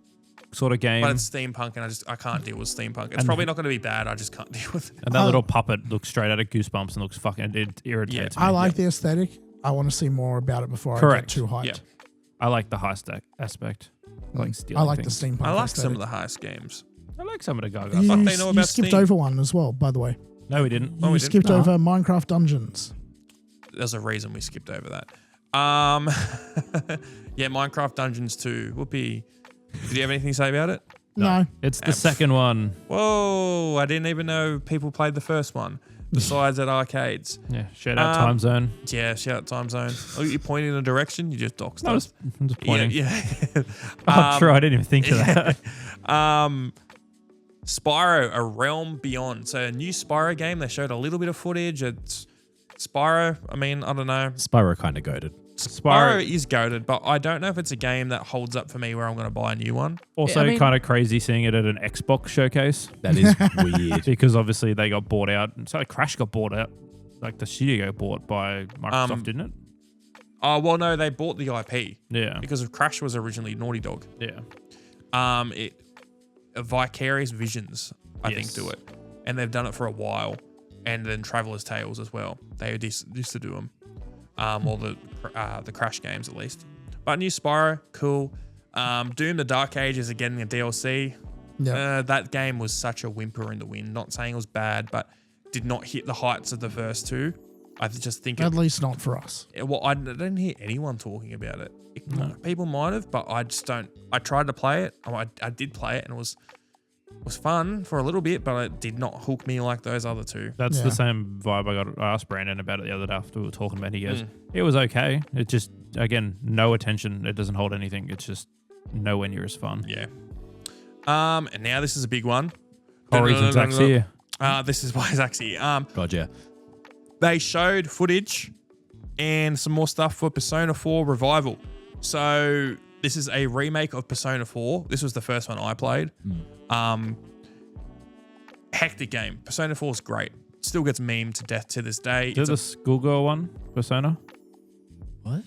sort of game. But it's steampunk, and I can't deal with steampunk. It's And- probably not going to be bad. I just can't deal with it. And that little puppet looks straight out of Goosebumps and looks fucking, it irritates me. I like the aesthetic. I want to see more about it before I Correct. get too hyped. Yeah. I like the heist aspect. I like stealing I like things. the steampunk. I like aesthetic. some of the heist games. I like some of the Gaga You, stuff. they know you about skipped Steam. over one as well, by the way. No, we didn't. Oh, You we skipped didn't? over Minecraft Dungeons. There's a reason we skipped over that. Yeah, Minecraft Dungeons 2. Whoopee. Did you have anything to say about it? No. It's the second one. Whoa, I didn't even know people played the first one. Besides at arcades. Yeah, shout out Um, Time Zone. Yeah, shout out Time Zone. Oh, you pointing in a direction? You just doxed I us. was, I'm just pointing. Yeah. Oh, true. I didn't even think of that. Spyro, A Realm Beyond. So a new Spyro game. They showed a little bit of footage. It's Spyro. I mean, I don't know. Spyro kind of goaded. Spyro is goated, but I don't know if it's a game that holds up for me where I'm going to buy a new one. Also, I mean- kind of crazy seeing it at an Xbox showcase That is weird. because obviously they got bought out. So Crash got bought out. Like the studio got bought by Microsoft, didn't it? Oh, well, no, they bought the IP Yeah. because of Crash was originally Naughty Dog. Yeah. Vicarious Visions, I think, Yes. do it. And they've done it for a while. And then Traveler's Tales as well. They used to do them. Or the Crash games, at least. But new Spyro, cool. Doom the Dark Ages are getting a DLC. Yeah. That game was such a whimper in the wind. Not saying it was bad, but did not hit the heights of the first two. I just think At least not for us. well, I didn't hear anyone talking about it. People might have, but I just don't. I tried to play it. I did play it, and it was fun for a little bit, but it did not hook me like those other two. That's Yeah. the same vibe I asked Brandon about it the other day after we were talking about it. He goes, it was okay. It just, again, no attention. It doesn't hold anything. It's just nowhere near as fun. Yeah. And now this is a big one. Oh, reason Zach's here. This is why Zach's here. God, yeah. They showed footage and some more stuff for Persona 4 Revival. So this is a remake of Persona 4. This was the first one I played. Hectic game. Persona 4 is great. Still gets memed to death to this day. Is it the schoolgirl one, Persona? What?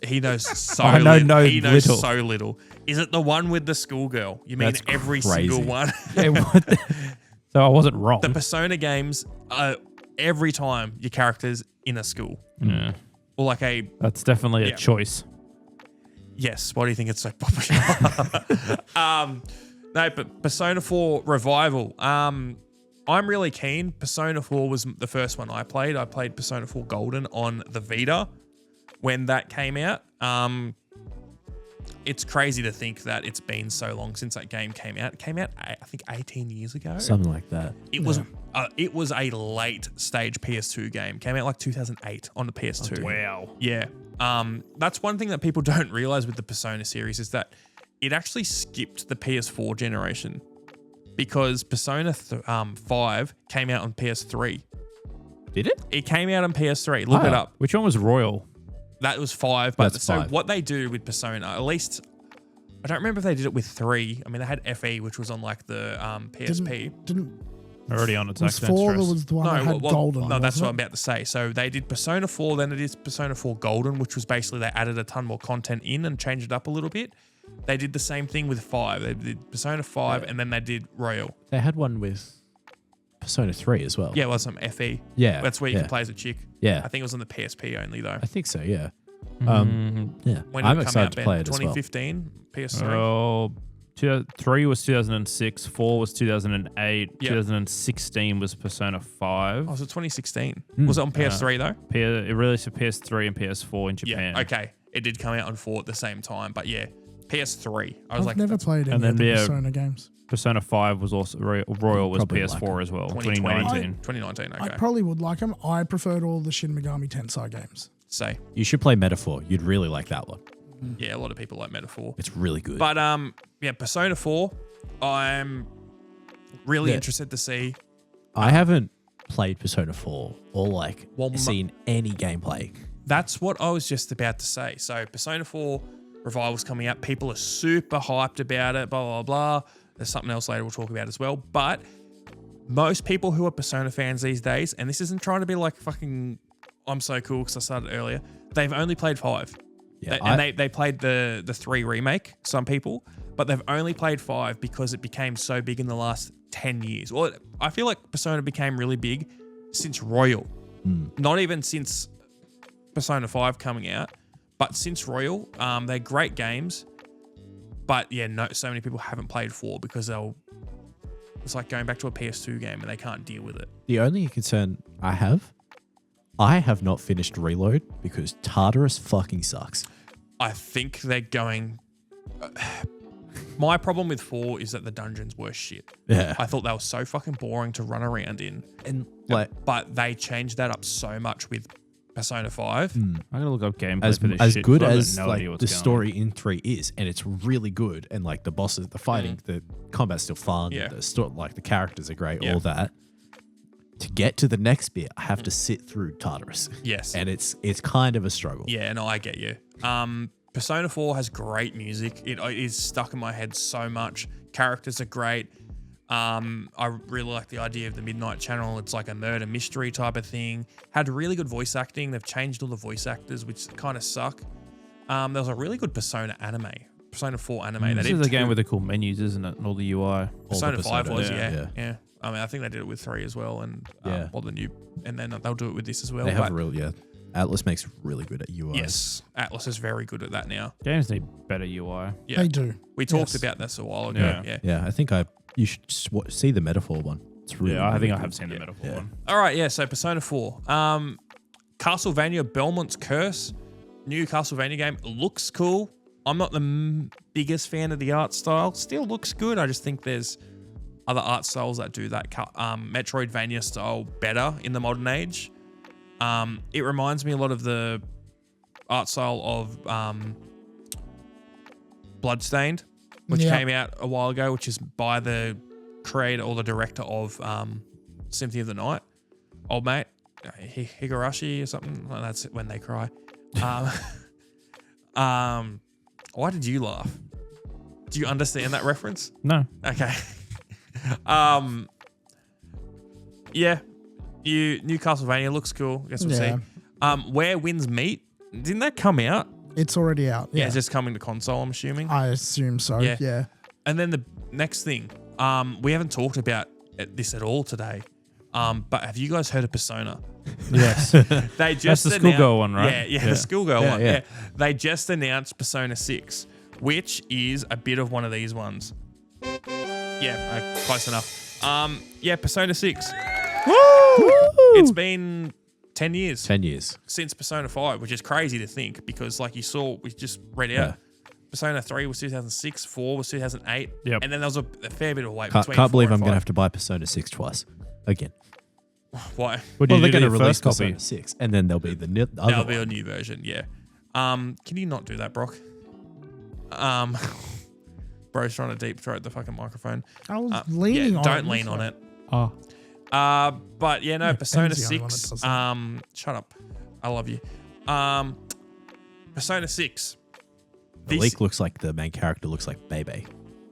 He knows so I know little. no He knows little. so little. Is it the one with the schoolgirl? You mean That's every crazy. single one? Yeah, what the- so I wasn't wrong. Oh. The Persona games, every time your character's in a school. Yeah. or like a That's definitely Yeah. a choice. yes. Why do you think it's so popular? No, but Persona 4 Revival. I'm really keen. Persona 4 was the first one I played. I played Persona 4 Golden on the Vita when that came out. It's crazy to think that it's been so long since that game came out. It came out, I think, 18 years ago. Something like that. It was a late stage PS2 game. Came out like 2008 on the PS2. Wow. Yeah. That's one thing that people don't realize with the Persona series is that it actually skipped the PS4 generation because Persona 5 came out on PS3. Did it? It came out on PS3. Look it Wow. up. Which one was Royal? That was 5. But That's so 5. what they do with Persona, at least I don't remember if they did it with 3. I mean, they had FE, which was on like the PSP. Didn't Already on its was accident 4 stress. was the one that had well, golden. no, that's what I'm wasn't about to say. So they did Persona 4, then it is Persona 4 Golden, which was basically they added a ton more content in and changed it up a little bit. They did the same thing with 5. They did Persona 5 and then they did Royal. They had one with Persona 3 as well. Yeah, well, some FE. Yeah. That's where you yeah. can play as a chick. Yeah. I think it was on the PSP only though. I think so, yeah. Mm, Yeah. When did I'm it come excited out, to Ben? play it as well. 2015, PS3. Oh, 3 was 2006. 4 was 2008. Yeah. 2016 was Persona 5. Oh, was it 2016? Hmm. Was it on PS3 though? It released for PS3 and PS4 in Japan. Yeah. Okay. It did come out on 4 at the same time, but yeah, PS3. I was I've like, never played any And of then, the yeah, Persona games. Persona 5 was also Royal was Probably PS4 like as well. 2020. 2019. 2019. I Okay. probably would like them. I preferred all the Shin Megami Tensei games. Say, You should play Metaphor. You'd really like that one. yeah, a lot of people like Metaphor. It's really good. But yeah, Persona 4, I'm really Yeah. interested to see. I haven't played Persona 4 or like Well, seen any gameplay. That's what I was just about to say. So Persona 4 Revival's coming out. People are super hyped about it, blah, blah, blah. There's something else later we'll talk about as well. But most people who are Persona fans these days, and this isn't trying to be like fucking I'm so cool because I started earlier, they've only played 5. Yeah, They played the 3 remake, some people, but they've only played 5 because it became so big in the last 10 years. Well, I feel like Persona became really big since Royal. Not even since Persona 5 coming out, but since Royal. They're great games, but yeah, so many people haven't played 4 because it's like going back to a PS2 game and they can't deal with it. The only concern I have not finished Reload because Tartarus fucking sucks. I think they're going... my problem with 4 is that the dungeons were shit. Yeah. I thought they were so fucking boring to run around in. And like But they changed that up so much with Persona 5. I'm gonna look up gameplay as for this as shit, good 'cause I have as no like idea what's the going on. story in 3 is, and it's really good, and like the bosses, the fighting, the combat's still fun, Yeah. like the characters are great, Yeah. all that. To get to the next bit, I have to sit through Tartarus. Yes. And it's kind of a struggle. Yeah, no, I get you. Persona 4 has great music. It is stuck in my head so much. Characters are great. I really like the idea of the Midnight Channel. It's like a murder mystery type of thing. Had really good voice acting. They've changed all the voice actors, which kind of suck. There was a really good Persona anime. Persona 4 anime. They This did is a game two- with the cool menus, isn't it? And all the UI. All the Persona 5 was, Persona, yeah. I mean, I think they did it with 3 as well, and Yeah. well, the new, and then they'll do it with this as well. They have but Atlas makes really good at UI. yes, Atlas is very good at that now. Games need better UI. Yeah, They do. we talked Yes. about this a while ago. Yeah. Yeah. Yeah, I think you should see the Metaphor one. It's really Yeah, I really think I good. have seen the metaphor Yeah. one. All right, yeah. So Persona 4, Castlevania Belmont's Curse, new Castlevania game, looks cool. I'm not the biggest fan of the art style. Still looks good. I just think there's other art styles that do that Metroidvania style better in the modern age. It reminds me a lot of the art style of Bloodstained, which Yeah. came out a while ago, which is by the creator or the director of Symphony of the Night. Old mate, Higurashi or something. Well, that's when they cry. Why did you laugh? Do you understand that reference? No. Okay. Yeah. New Castlevania looks cool. Guess we'll Yeah. see. Where Winds Meet, didn't that come out? It's already out. Yeah, Yeah. it's just coming to console, I'm assuming. I assume so. Yeah. Yeah. And then the next thing, we haven't talked about this at all today. But have you guys heard of Persona? Yes. They just the schoolgirl one, right? Yeah, Yeah. the schoolgirl Yeah, one. yeah. Yeah. They just announced Persona 6, which is a bit of one of these ones. Yeah, close enough. Yeah, Persona 6. It's been 10 years 10 years. since Persona 5, which is crazy to think because, like you saw, we just read out. Yeah. Persona 3 was 2006, 4 was 2008, Yep. and then there was a fair bit of wait Can't, between. can't believe 4 I'm and going to 5. have to buy Persona 6 twice again. Why? What Well, did they're you do going to your release first copy? Persona 6, and then there'll be the other That'll be one. a new version, yeah. Can you not do that, Brock? Bro's trying to deep throat the fucking microphone. I was leaning yeah, on don't it. lean on it. Oh, But yeah, no, Persona Ben's the only one that 6. does Shut up. I love you. Persona 6. The leak looks like the main character looks like Bebe.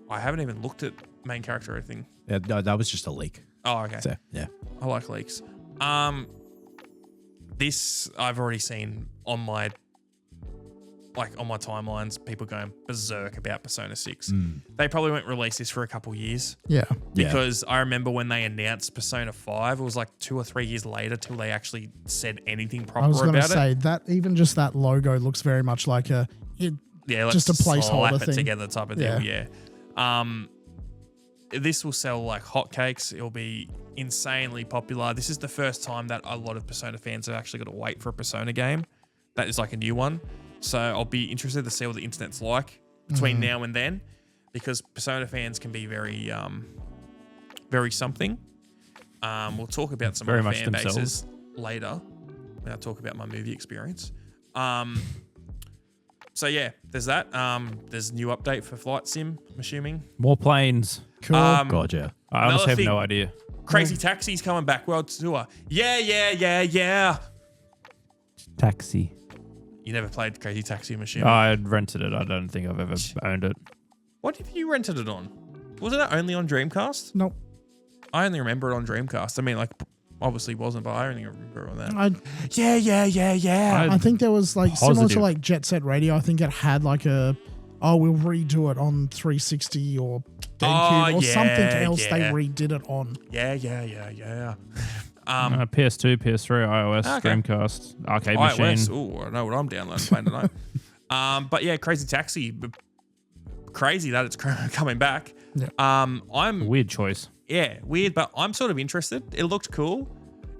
I haven't even looked at main character or anything. Yeah, no, that was just a leak. Oh, okay. So, yeah. I like leaks. This I've already seen on my timelines, people going berserk about Persona 6. They probably won't release this for a couple years Yeah. because I remember when they announced Persona 5, it was like 2 or 3 years later till they actually said anything I was proper going to about say it. that even just that logo looks very much like Yeah, just a placeholder slap it thing. together type of deal. Yeah. This will sell like hotcakes. It'll be insanely popular. This is the first time that a lot of Persona fans have actually got to wait for a Persona game. That is like a new one. So I'll be interested to see what the internet's like between now and then, because Persona fans can be very, very something. We'll talk about some Very of the much fan themselves. bases later when I talk about my movie experience. So yeah, there's that. There's a new update for Flight Sim, I'm assuming. more planes. cool. God, yeah. I honestly have thing- no idea. Crazy Taxi's coming back world tour. Yeah. Taxi. You never played Crazy Taxi, I'm assuming. I rented it. I don't think I've ever owned it. What have you rented it on? Wasn't it only on Dreamcast? Nope. I only remember it on Dreamcast. I mean, like, obviously wasn't, but I only remember it on that. I Yeah. I think there was like similar to Positive. like Jet Set Radio. I think it had like we'll redo it on 360 or GameCube or something else they yeah. redid it on. Yeah. PS2, PS3, iOS, Okay. Dreamcast, arcade iOS. machine. Oh, I know what I'm downloading playing tonight. But yeah, Crazy Taxi. Crazy that it's coming back. Yeah. I'm Weird choice. yeah, weird, but I'm sort of interested. It looked cool.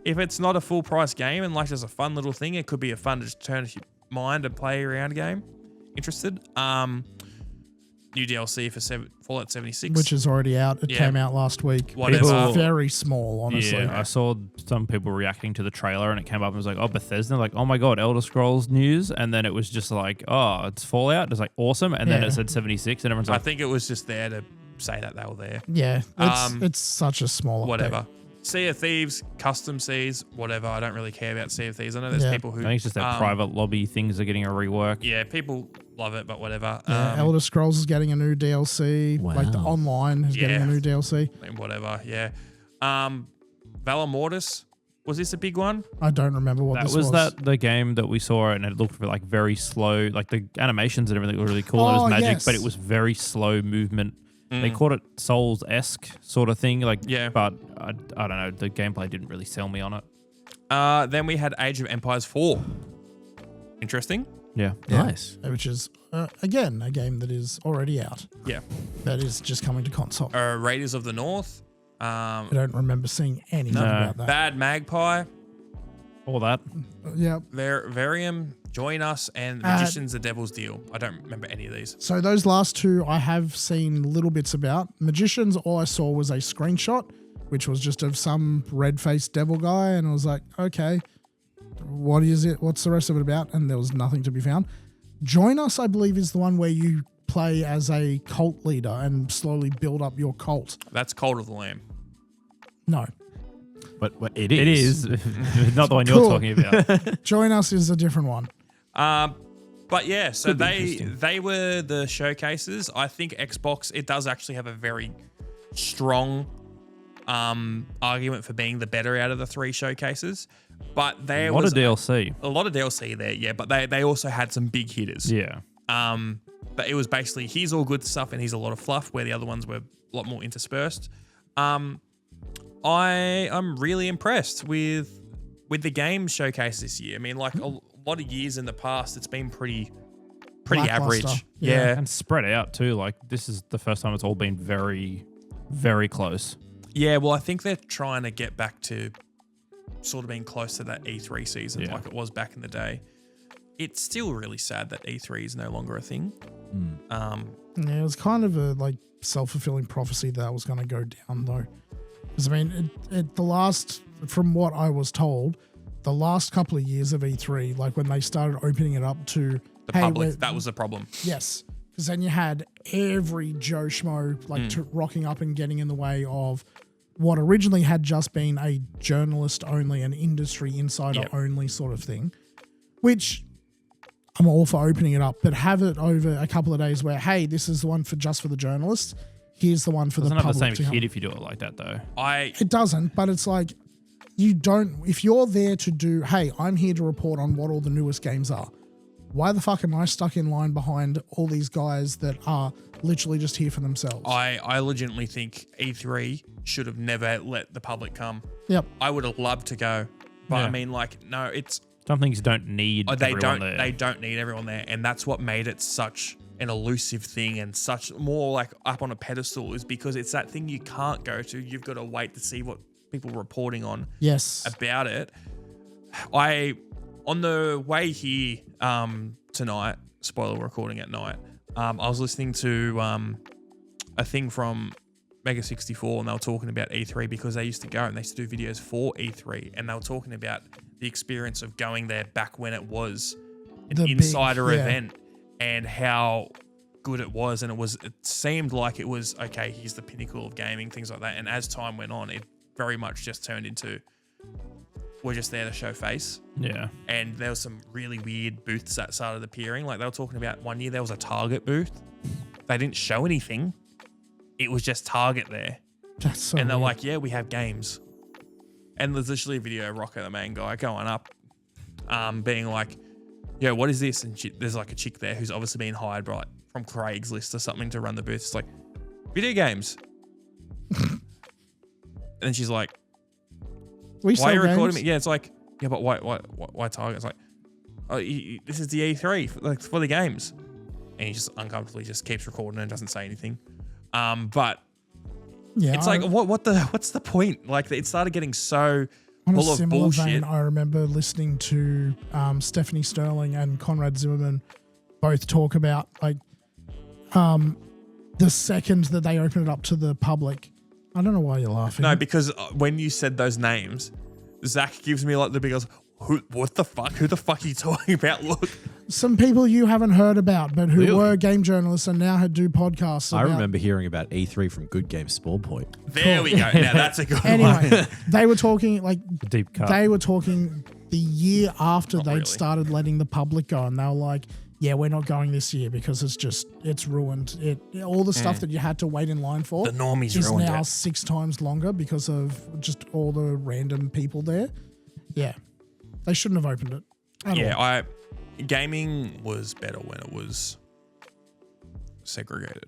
If it's not a full price game and like there's a fun little thing, it could be a fun to just turn your mind and play around game. Interested. New DLC for Fallout 76. Which is already out. It Yeah. came out last week. Whatever. It's very small, honestly. Yeah, I saw some people reacting to the trailer and it came up and was like, oh, Bethesda. Like, oh my God, Elder Scrolls news. And then it was just like, oh, it's Fallout. It's like, awesome. And then Yeah. it said 76 and everyone's I like, think it was just there to say that they were there. Yeah, it's such a small update. Whatever. Sea of Thieves, custom seas, whatever. I don't really care about Sea of Thieves. I know there's Yeah. people who I think it's just that private lobby things are getting a rework. Yeah, people love it, but whatever. Yeah, Elder Scrolls is getting a new DLC. Like the Wow. online is getting Yeah. a new DLC. And whatever, yeah. Valor Mortis, was this a big one? I don't remember what That this was that the game that we saw and it looked like very slow. Like the animations and everything were really cool. It Oh, was magic, yes. but it was very slow movement. They called it Souls-esque sort of thing. Like, Yeah. But I don't know. The gameplay didn't really sell me on it. Then we had Age of Empires 4. Interesting. Yeah. Nice. Which is, again, a game that is already out. Yeah. That is just coming to console. Raiders of the North. I don't remember seeing anything No. about that. Bad Magpie. All that. Yeah. Varium, Join Us, and Magician's the Devil's Deal. I don't remember any of these. So those last two I have seen little bits about. Magicians, all I saw was a screenshot, which was just of some red-faced devil guy, and I was like, okay, what is it? What's the rest of it about? And there was nothing to be found. Join Us, I believe, is the one where you play as a cult leader and slowly build up your cult. That's Cult of the Lamb. No. But It is. Not the one Cool. you're talking about. Join Us is a different one. But yeah, so Could be they were the showcases. I think Xbox, it does actually have a very strong argument for being the better out of the three showcases. But there A lot was of DLC. a lot of DLC there, yeah. But they also had some big hitters. Yeah. But it was basically here's all good stuff and here's a lot of fluff, where the other ones were a lot more interspersed. I am really impressed with with the game showcase this year, I mean, like a lot of years in the past, it's been pretty average. Lackluster. Yeah. And spread out too. Like this is the first time it's all been very, very close. Yeah, well, I think they're trying to get back to sort of being close to that E3 season Yeah. like it was back in the day. It's still really sad that E3 is no longer a thing. Yeah, it was kind of a like self-fulfilling prophecy that was going to go down though. Because I mean, from what I was told, the last couple of years of E3, like when they started opening it up to The public, that was the problem. Yes, because then you had every Joe Schmo like rocking up and getting in the way of what originally had just been a journalist only, an industry insider only sort of thing, which I'm all for opening it up, but have it over a couple of days where, hey, this is the one just for the journalists. Here's the one for Doesn't the have public. the same kid if you do it like that though. It doesn't, but it's like you don't. If you're there to do, hey, I'm here to report on what all the newest games are. Why the fuck am I stuck in line behind all these guys that are literally just here for themselves? I legitimately think E3 should have never let the public come. Yep. I would have loved to go, but Yeah. I mean, like, no, it's Some things don't need everyone there. they don't need everyone there, and that's what made it such an elusive thing and such more like up on a pedestal, is because it's that thing you can't go to. You've got to wait to see what people are reporting on Yes. about it. On the way here tonight, spoiler, we're recording at night, I was listening to a thing from Mega 64, and they were talking about E3 because they used to go and they used to do videos for E3, and they were talking about the experience of going there back when it was an The big- insider yeah. event and how good it was. And it seemed like it was, okay, here's the pinnacle of gaming, things like that. And as time went on, it very much just turned into, we're just there to show face. Yeah. And there was some really weird booths that started appearing. Like they were talking about one year there was a Target booth. They didn't show anything. It was just Target there. That's so And they're weird. like, yeah, we have games. And there's literally a video of Rocco, the main guy, going up, being like, yo, what is this? And there's like a chick there who's obviously been hired by, from Craigslist or something to run the booth. It's like, video games. And she's like, we why are you sell recording games. me? Yeah, it's like, yeah, but why Target? It's like, oh, this is the E3 for the games. And he just uncomfortably just keeps recording and doesn't say anything. But Yeah, it's like, what's the point? Like, it started getting so on a full of similar bullshit. vein, I remember listening to Stephanie Sterling and Conrad Zimmerman both talk about like the second that they opened it up to the public. I don't know why you're laughing. No, because when you said those names, Zach gives me like the biggest, what the fuck? Who the fuck are you talking about? Look. Some people you haven't heard about, but who Really? were game journalists and now do podcasts. I about- remember hearing about E3 from Good Game Spawn Point. There we go. Now that's a good one. Anyway, they were talking like The deep cut. they were talking the year after they'd really. started letting the public go, and they were like, "Yeah, we're not going this year because it's ruined. All the stuff that you had to wait in line for The normies is ruined now it. 6 times longer because of just all the random people there." Yeah, they shouldn't have opened it. At all. Gaming was better when it was segregated.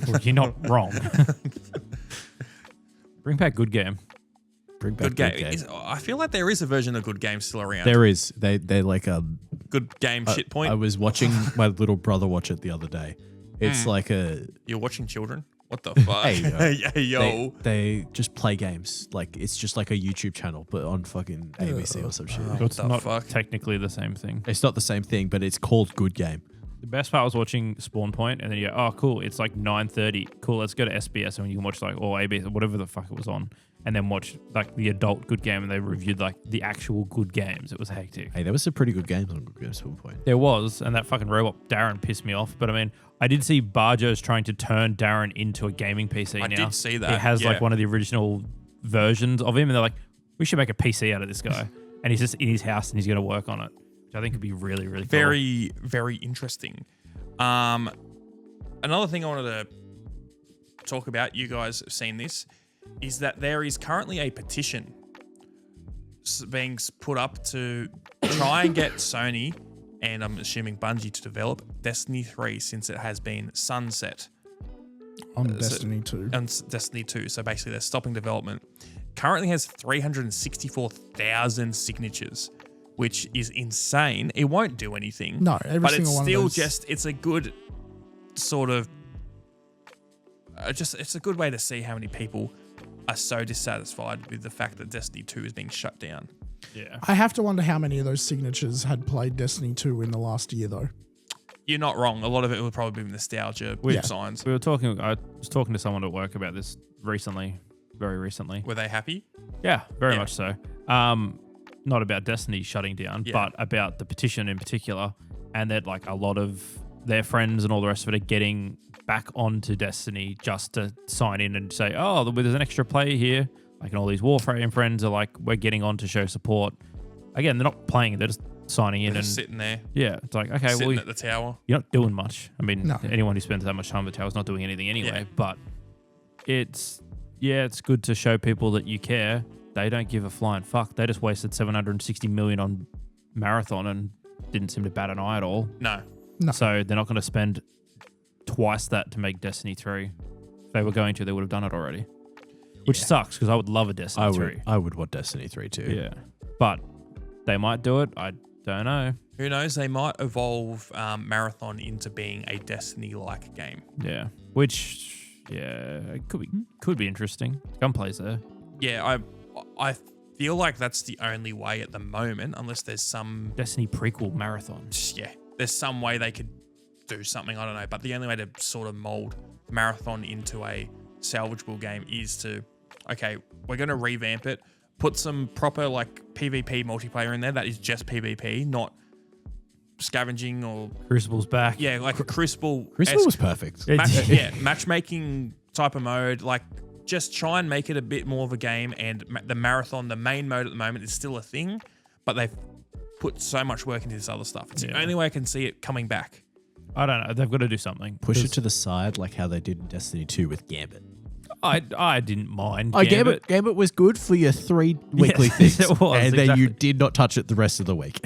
Well, you're not wrong. Bring back Good Game. Bring back Good game. I feel like there is a version of Good Game still around. There is. They're like Good Game shit point. I was watching my little brother watch it the other day. It's like a You're watching children? What the fuck? Hey, yo. they just play games. Like it's just like a YouTube channel, but on fucking ABC or some shit. It's the not fuck? technically the same thing. It's not the same thing, but it's called Good Game. The best part was watching Spawn Point, and then you go, oh, cool, it's like 9:30. Cool, let's go to SBS, and you can watch like or ABS, whatever the fuck it was on, and then watch like the adult Good Game, and they reviewed like the actual good games. It was hectic. Hey, there was some pretty good games on Good Game Spawn Point. There was, and that fucking robot Darren pissed me off. But I mean, I did see Barjo's trying to turn Darren into a gaming PC I now. did see that, He has yeah. like one of the original versions of him, and they're like, we should make a PC out of this guy. And he's just in his house, and he's going to work on it, which I think could be really, really cool. Very, very interesting. Another thing I wanted to talk about, you guys have seen this, is that there is currently a petition being put up to try and get Sony, and I'm assuming Bungie, to develop Destiny 3 since it has been sunset on Destiny 2. and Destiny 2. So basically they're stopping development. currently has 364,000 signatures, which is insane. It won't do anything. No, every but it's single one of still those- just, it's a good sort of, it's a good way to see how many people are so dissatisfied with the fact that Destiny 2 is being shut down. Yeah. I have to wonder how many of those signatures had played Destiny 2 in the last year, though. You're not wrong. A lot of it would probably be nostalgia signs. I was talking to someone at work about this recently, very recently. Were they happy? Yeah, very Yeah. much so. Not about Destiny shutting down, Yeah. but about the petition in particular, and that like a lot of their friends and all the rest of it are getting back onto Destiny just to sign in and say, oh, there's an extra player here. Like, and all these Warframe friends are like, we're getting on to show support. Again, they're not playing it; they're just signing in They're and just sitting there, yeah, it's like okay, sitting well, at the tower. you're not doing much. I mean, No. anyone who spends that much time at the tower is not doing anything anyway. Yeah. But it's good to show people that you care. They don't give a flying fuck. They just wasted $760 million on Marathon and didn't seem to bat an eye at all. No. No. So they're not going to spend twice that to make Destiny 3. If they were going to, they would have done it already. Which sucks because I would love a Destiny 3. I would want Destiny 3 too. Yeah. But they might do it. I don't know. Who knows? They might evolve Marathon into being a Destiny-like game. Yeah. Which, yeah, it could be interesting. Gunplay's there. Yeah, I feel like that's the only way at the moment, unless there's some Destiny prequel Marathon. there's some way they could do something. I don't know, but the only way to sort of mold Marathon into a salvageable game is to, okay, we're going to revamp it, put some proper like PvP multiplayer in there that is just PvP, not scavenging or Crucible's back. yeah, like a Crucible. Crucible was perfect. Matchmaking type of mode. Like, just try and make it a bit more of a game. And the Marathon, the main mode at the moment, is still a thing, but they've put so much work into this other stuff. It's the only way I can see it coming back. I don't know. They've got to do something. Push it to the side like how they did in Destiny 2 with Gambit. I didn't mind. Gambit was good for your 3 weekly things. It was, and then you exactly. did not touch it the rest of the week.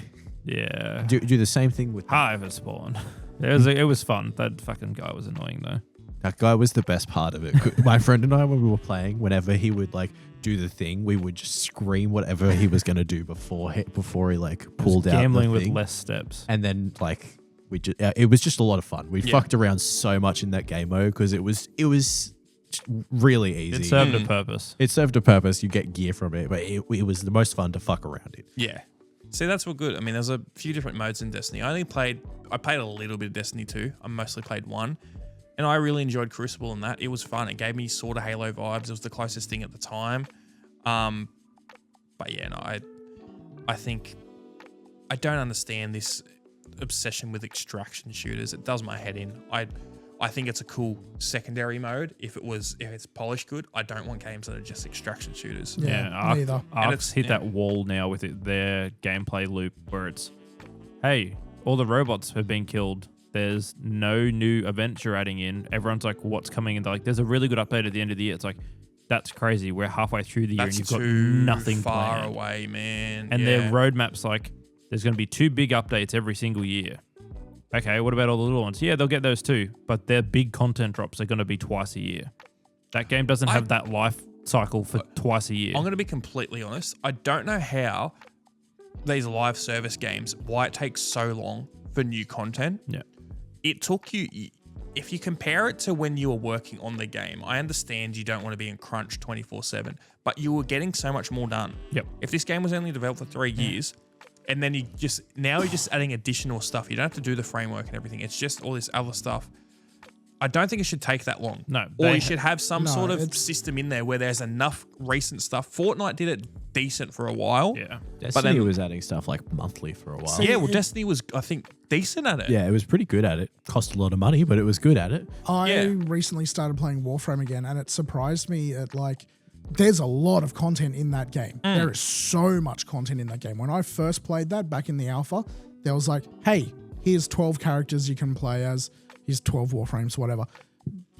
Yeah. Do the same thing with Hive spawn. It was fun. That fucking guy was annoying though. that guy was the best part of it. My friend and I, when we were playing, whenever he would like do the thing, we would just scream whatever he was going to do before he like pulled out Gambling the with thing. less steps. And then like it was just a lot of fun. We fucked around so much in that game mode because it was really easy. It served a purpose. It served a purpose. You get gear from it, but it was the most fun to fuck around in. Yeah. See, that's what good. I mean, there's a few different modes in Destiny. I played a little bit of Destiny 2. I mostly played 1. And I really enjoyed Crucible in that. It was fun. It gave me sort of Halo vibes. It was the closest thing at the time. But yeah, no, I think I don't understand this obsession with extraction shooters. It does my head in. I think it's a cool secondary mode if it's polished good. I don't want games that are just extraction shooters. Yeah, neither. Ark's hit that wall now with their gameplay loop where it's, hey, all the robots have been killed. There's no new events you're adding in. Everyone's like, what's coming? And they're like, there's a really good update at the end of the year. It's like, that's crazy. We're halfway through the year That's and you've got too nothing far planned. away, man. And yeah. their roadmap's like, there's going to be 2 big updates every single year. Okay, what about all the little ones? Yeah, they'll get those too, but their big content drops are going to be twice a year. That game doesn't have that life cycle for twice a year. I'm going to be completely honest. I don't know how these live service games, why it takes so long for new content. Yeah. It took you, if you compare it to when you were working on the game, I understand you don't want to be in crunch 24/7, but you were getting so much more done. Yep. If this game was only developed for 3 years, and then you're just adding additional stuff. You don't have to do the framework and everything. It's just all this other stuff. I don't think it should take that long. No, Or you should have some sort of it's- system in there where there's enough recent stuff. Fortnite did it decent for a while. Yeah. Destiny was adding stuff like monthly for a while. See, Yeah, well, Destiny was, I think, decent at it. Yeah, it was pretty good at it. Cost a lot of money, but it was good at it. I recently started playing Warframe again, and it surprised me at like, there's a lot of content in that game. There is so much content in that game. When I first played that back in the alpha, there was like, hey, here's 12 characters you can play as. Here's 12 Warframes, whatever.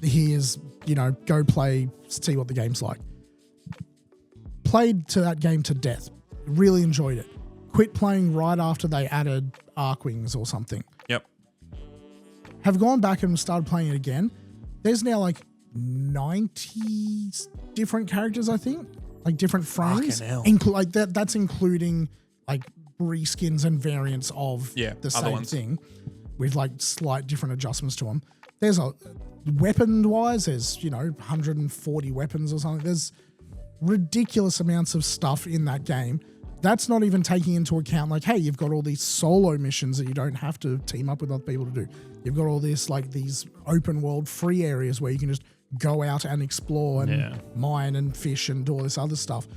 Here's, go play, see what the game's like. Played to that game to death. Really enjoyed it. Quit playing right after they added Arcwings or something. Yep. Have gone back and started playing it again. There's now like 90 different characters, I think. like different frames. Fucking hell. Like that's including like reskins and variants of Yeah, the other same ones. thing with like slight different adjustments to them. There's a weapon wise, there's 140 weapons or something. There's ridiculous amounts of stuff in that game. That's not even taking into account like, hey, you've got all these solo missions that you don't have to team up with other people to do. You've got all this like these open world free areas where you can just go out and explore and mine and fish and do all this other stuff.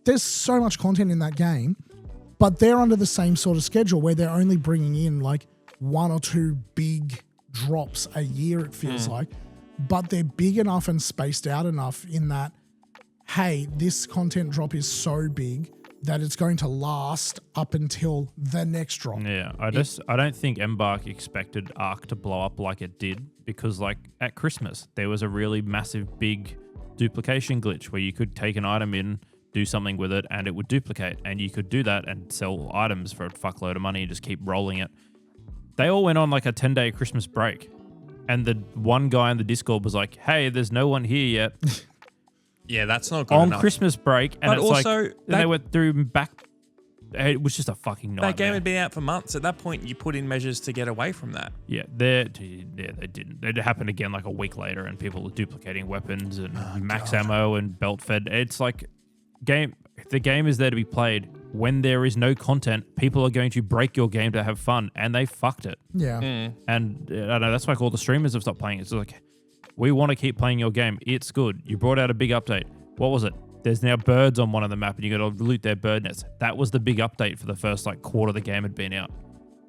There's so much content in that game, but they're under the same sort of schedule where they're only bringing in like 1 or 2 big drops a year, it feels like, but they're big enough and spaced out enough in that, hey, this content drop is so big that it's going to last up until the next drop. Yeah, I don't think Embark expected Ark to blow up like it did, because like at Christmas there was a really massive big duplication glitch where you could take an item in, do something with it, and it would duplicate, and you could do that and sell items for a fuckload of money and just keep rolling it. They all went on like a 10-day Christmas break, and the one guy in the Discord was like, "Hey, there's no one here yet." Yeah, that's not good on enough. Christmas break, and But it's also, like they went through back. It was just a fucking nightmare. That game had been out for months. At that point, you put in measures to get away from that. Yeah, they didn't. It happened again like a week later, and people were duplicating weapons and max ammo and belt fed. It's like the game is there to be played. When there is no content, people are going to break your game to have fun, and they fucked it. Yeah. And I know that's like all the streamers have stopped playing. It's like, we want to keep playing your game. It's good. You brought out a big update. What was it? There's now birds on one of the map, and you got to loot their bird nests. That was the big update for the first like quarter of the game had been out.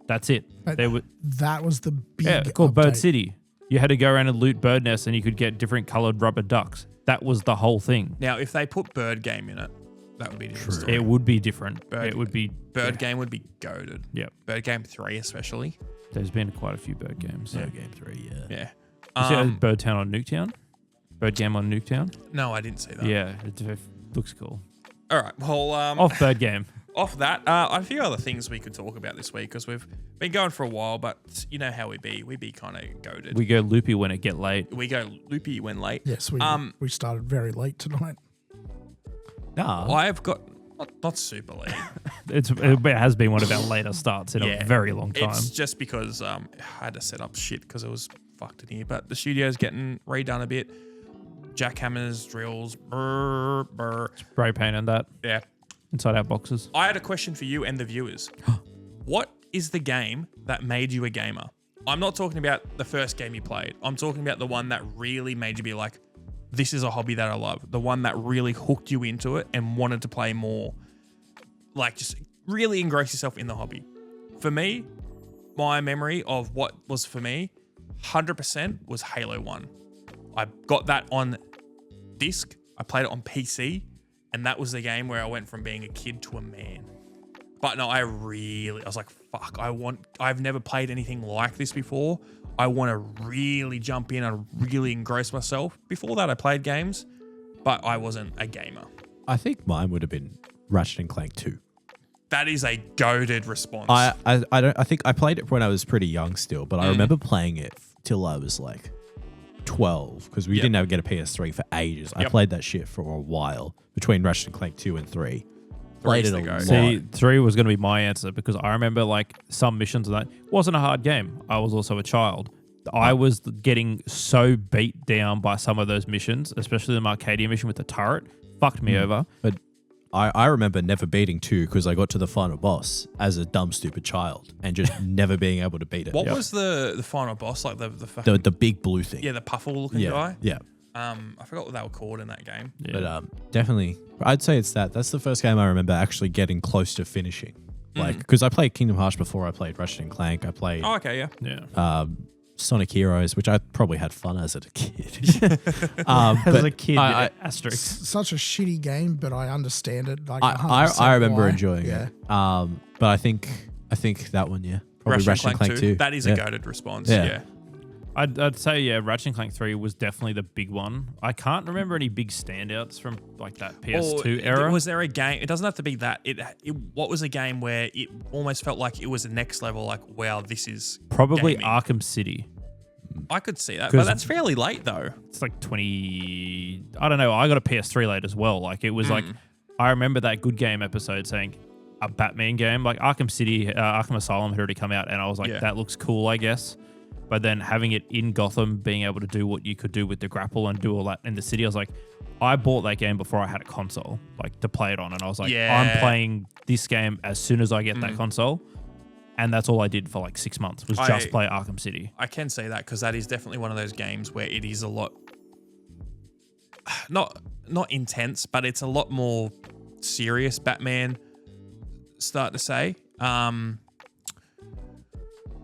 That's it. But They were that was the big called Bird update. City. You had to go around and loot bird nests, and you could get different colored rubber ducks. That was the whole thing. Now, if they put Bird Game in it, that would be a different story. It would be different. Bird- it would be Bird Game would be goated. Yeah. Bird Game 3 especially. There's been quite a few bird games. So game 3, Yeah. You see Bird Town on Nuketown? Bird Game on Nuketown? No, I didn't see that. Yeah, it looks cool. All right. Well, Off Bird Game. off that, a few other things we could talk about this week because we've been going for a while, but you know how we be. We be kind of goated. We go loopy when it get late. We go loopy when late. Yes, we started very late tonight. Nah. I've got not super late. It has been one of our later starts in a very long time. It's just because I had to set up shit because it was fucked in here. But the studio's getting redone a bit. Jackhammers, drills, brr, brr. Spray paint and that Yeah. inside our boxes. I had a question for you and the viewers. What is the game that made you a gamer? I'm not talking about the first game you played. I'm talking about the one that really made you be like, this is a hobby that I love. The one that really hooked you into it and wanted to play more. Like, just really engross yourself in the hobby. For me, my memory of what was for me, 100% was Halo 1. I got that on disc. I played it on PC. And that was the game where I went from being a kid to a man. But no, I was like, fuck, I've never played anything like this before. I want to really jump in and really engross myself. Before that, I played games, but I wasn't a gamer. I think mine would have been Ratchet and Clank 2. That is a goated response. I think I played it when I was pretty young still, but I remember playing it till I was like 12 because we didn't ever get a PS3 for ages. I played that shit for a while between Ratchet and Clank 2 and 3. Played it a lot. See, 3 was going to be my answer because I remember like some missions and that wasn't a hard game. I was also a child. I was getting so beat down by some of those missions, especially the Arcadia mission with the turret. Fucked me over. But I remember never beating 2 because I got to the final boss as a dumb, stupid child and just never being able to beat it. What was the final boss? Like the fucking, the big blue thing? the puffle looking yeah, guy? yeah. I forgot what they were called in that game. Yeah. But definitely, I'd say it's that. That's the first game I remember actually getting close to finishing. Like, because I played Kingdom Hearts before I played Ratchet and Clank. I played Oh, okay, yeah. Yeah. Sonic Heroes, which I probably had fun as a kid. As a kid, I asterisk. Such a shitty game, but I understand it. Like I 100% remember why. enjoying it. But I think that one, yeah. Probably Ratchet and Clank 2. That is a goated response. Yeah. Yeah. I'd say, yeah, Ratchet and Clank 3 was definitely the big one. I can't remember any big standouts from like that PS2 era. Was there a game? It doesn't have to be that. What was a game where it almost felt like it was the next level? Like, wow, this is Probably gaming. Arkham City. I could see that, but that's fairly late though. It's like 20. I don't know. I got a PS3 late as well. Like it was like I remember that Good Game episode saying a Batman game like Arkham City, Arkham Asylum had already come out, and I was like, that looks cool, I guess. But then having it in Gotham, being able to do what you could do with the grapple and do all that in the city, I was like, I bought that game before I had a console, like to play it on, and I was like, I'm playing this game as soon as I get that console. And that's all I did for like 6 months was just play Arkham City. I can say that because that is definitely one of those games where it is a lot, not intense, but it's a lot more serious. Batman, start to say.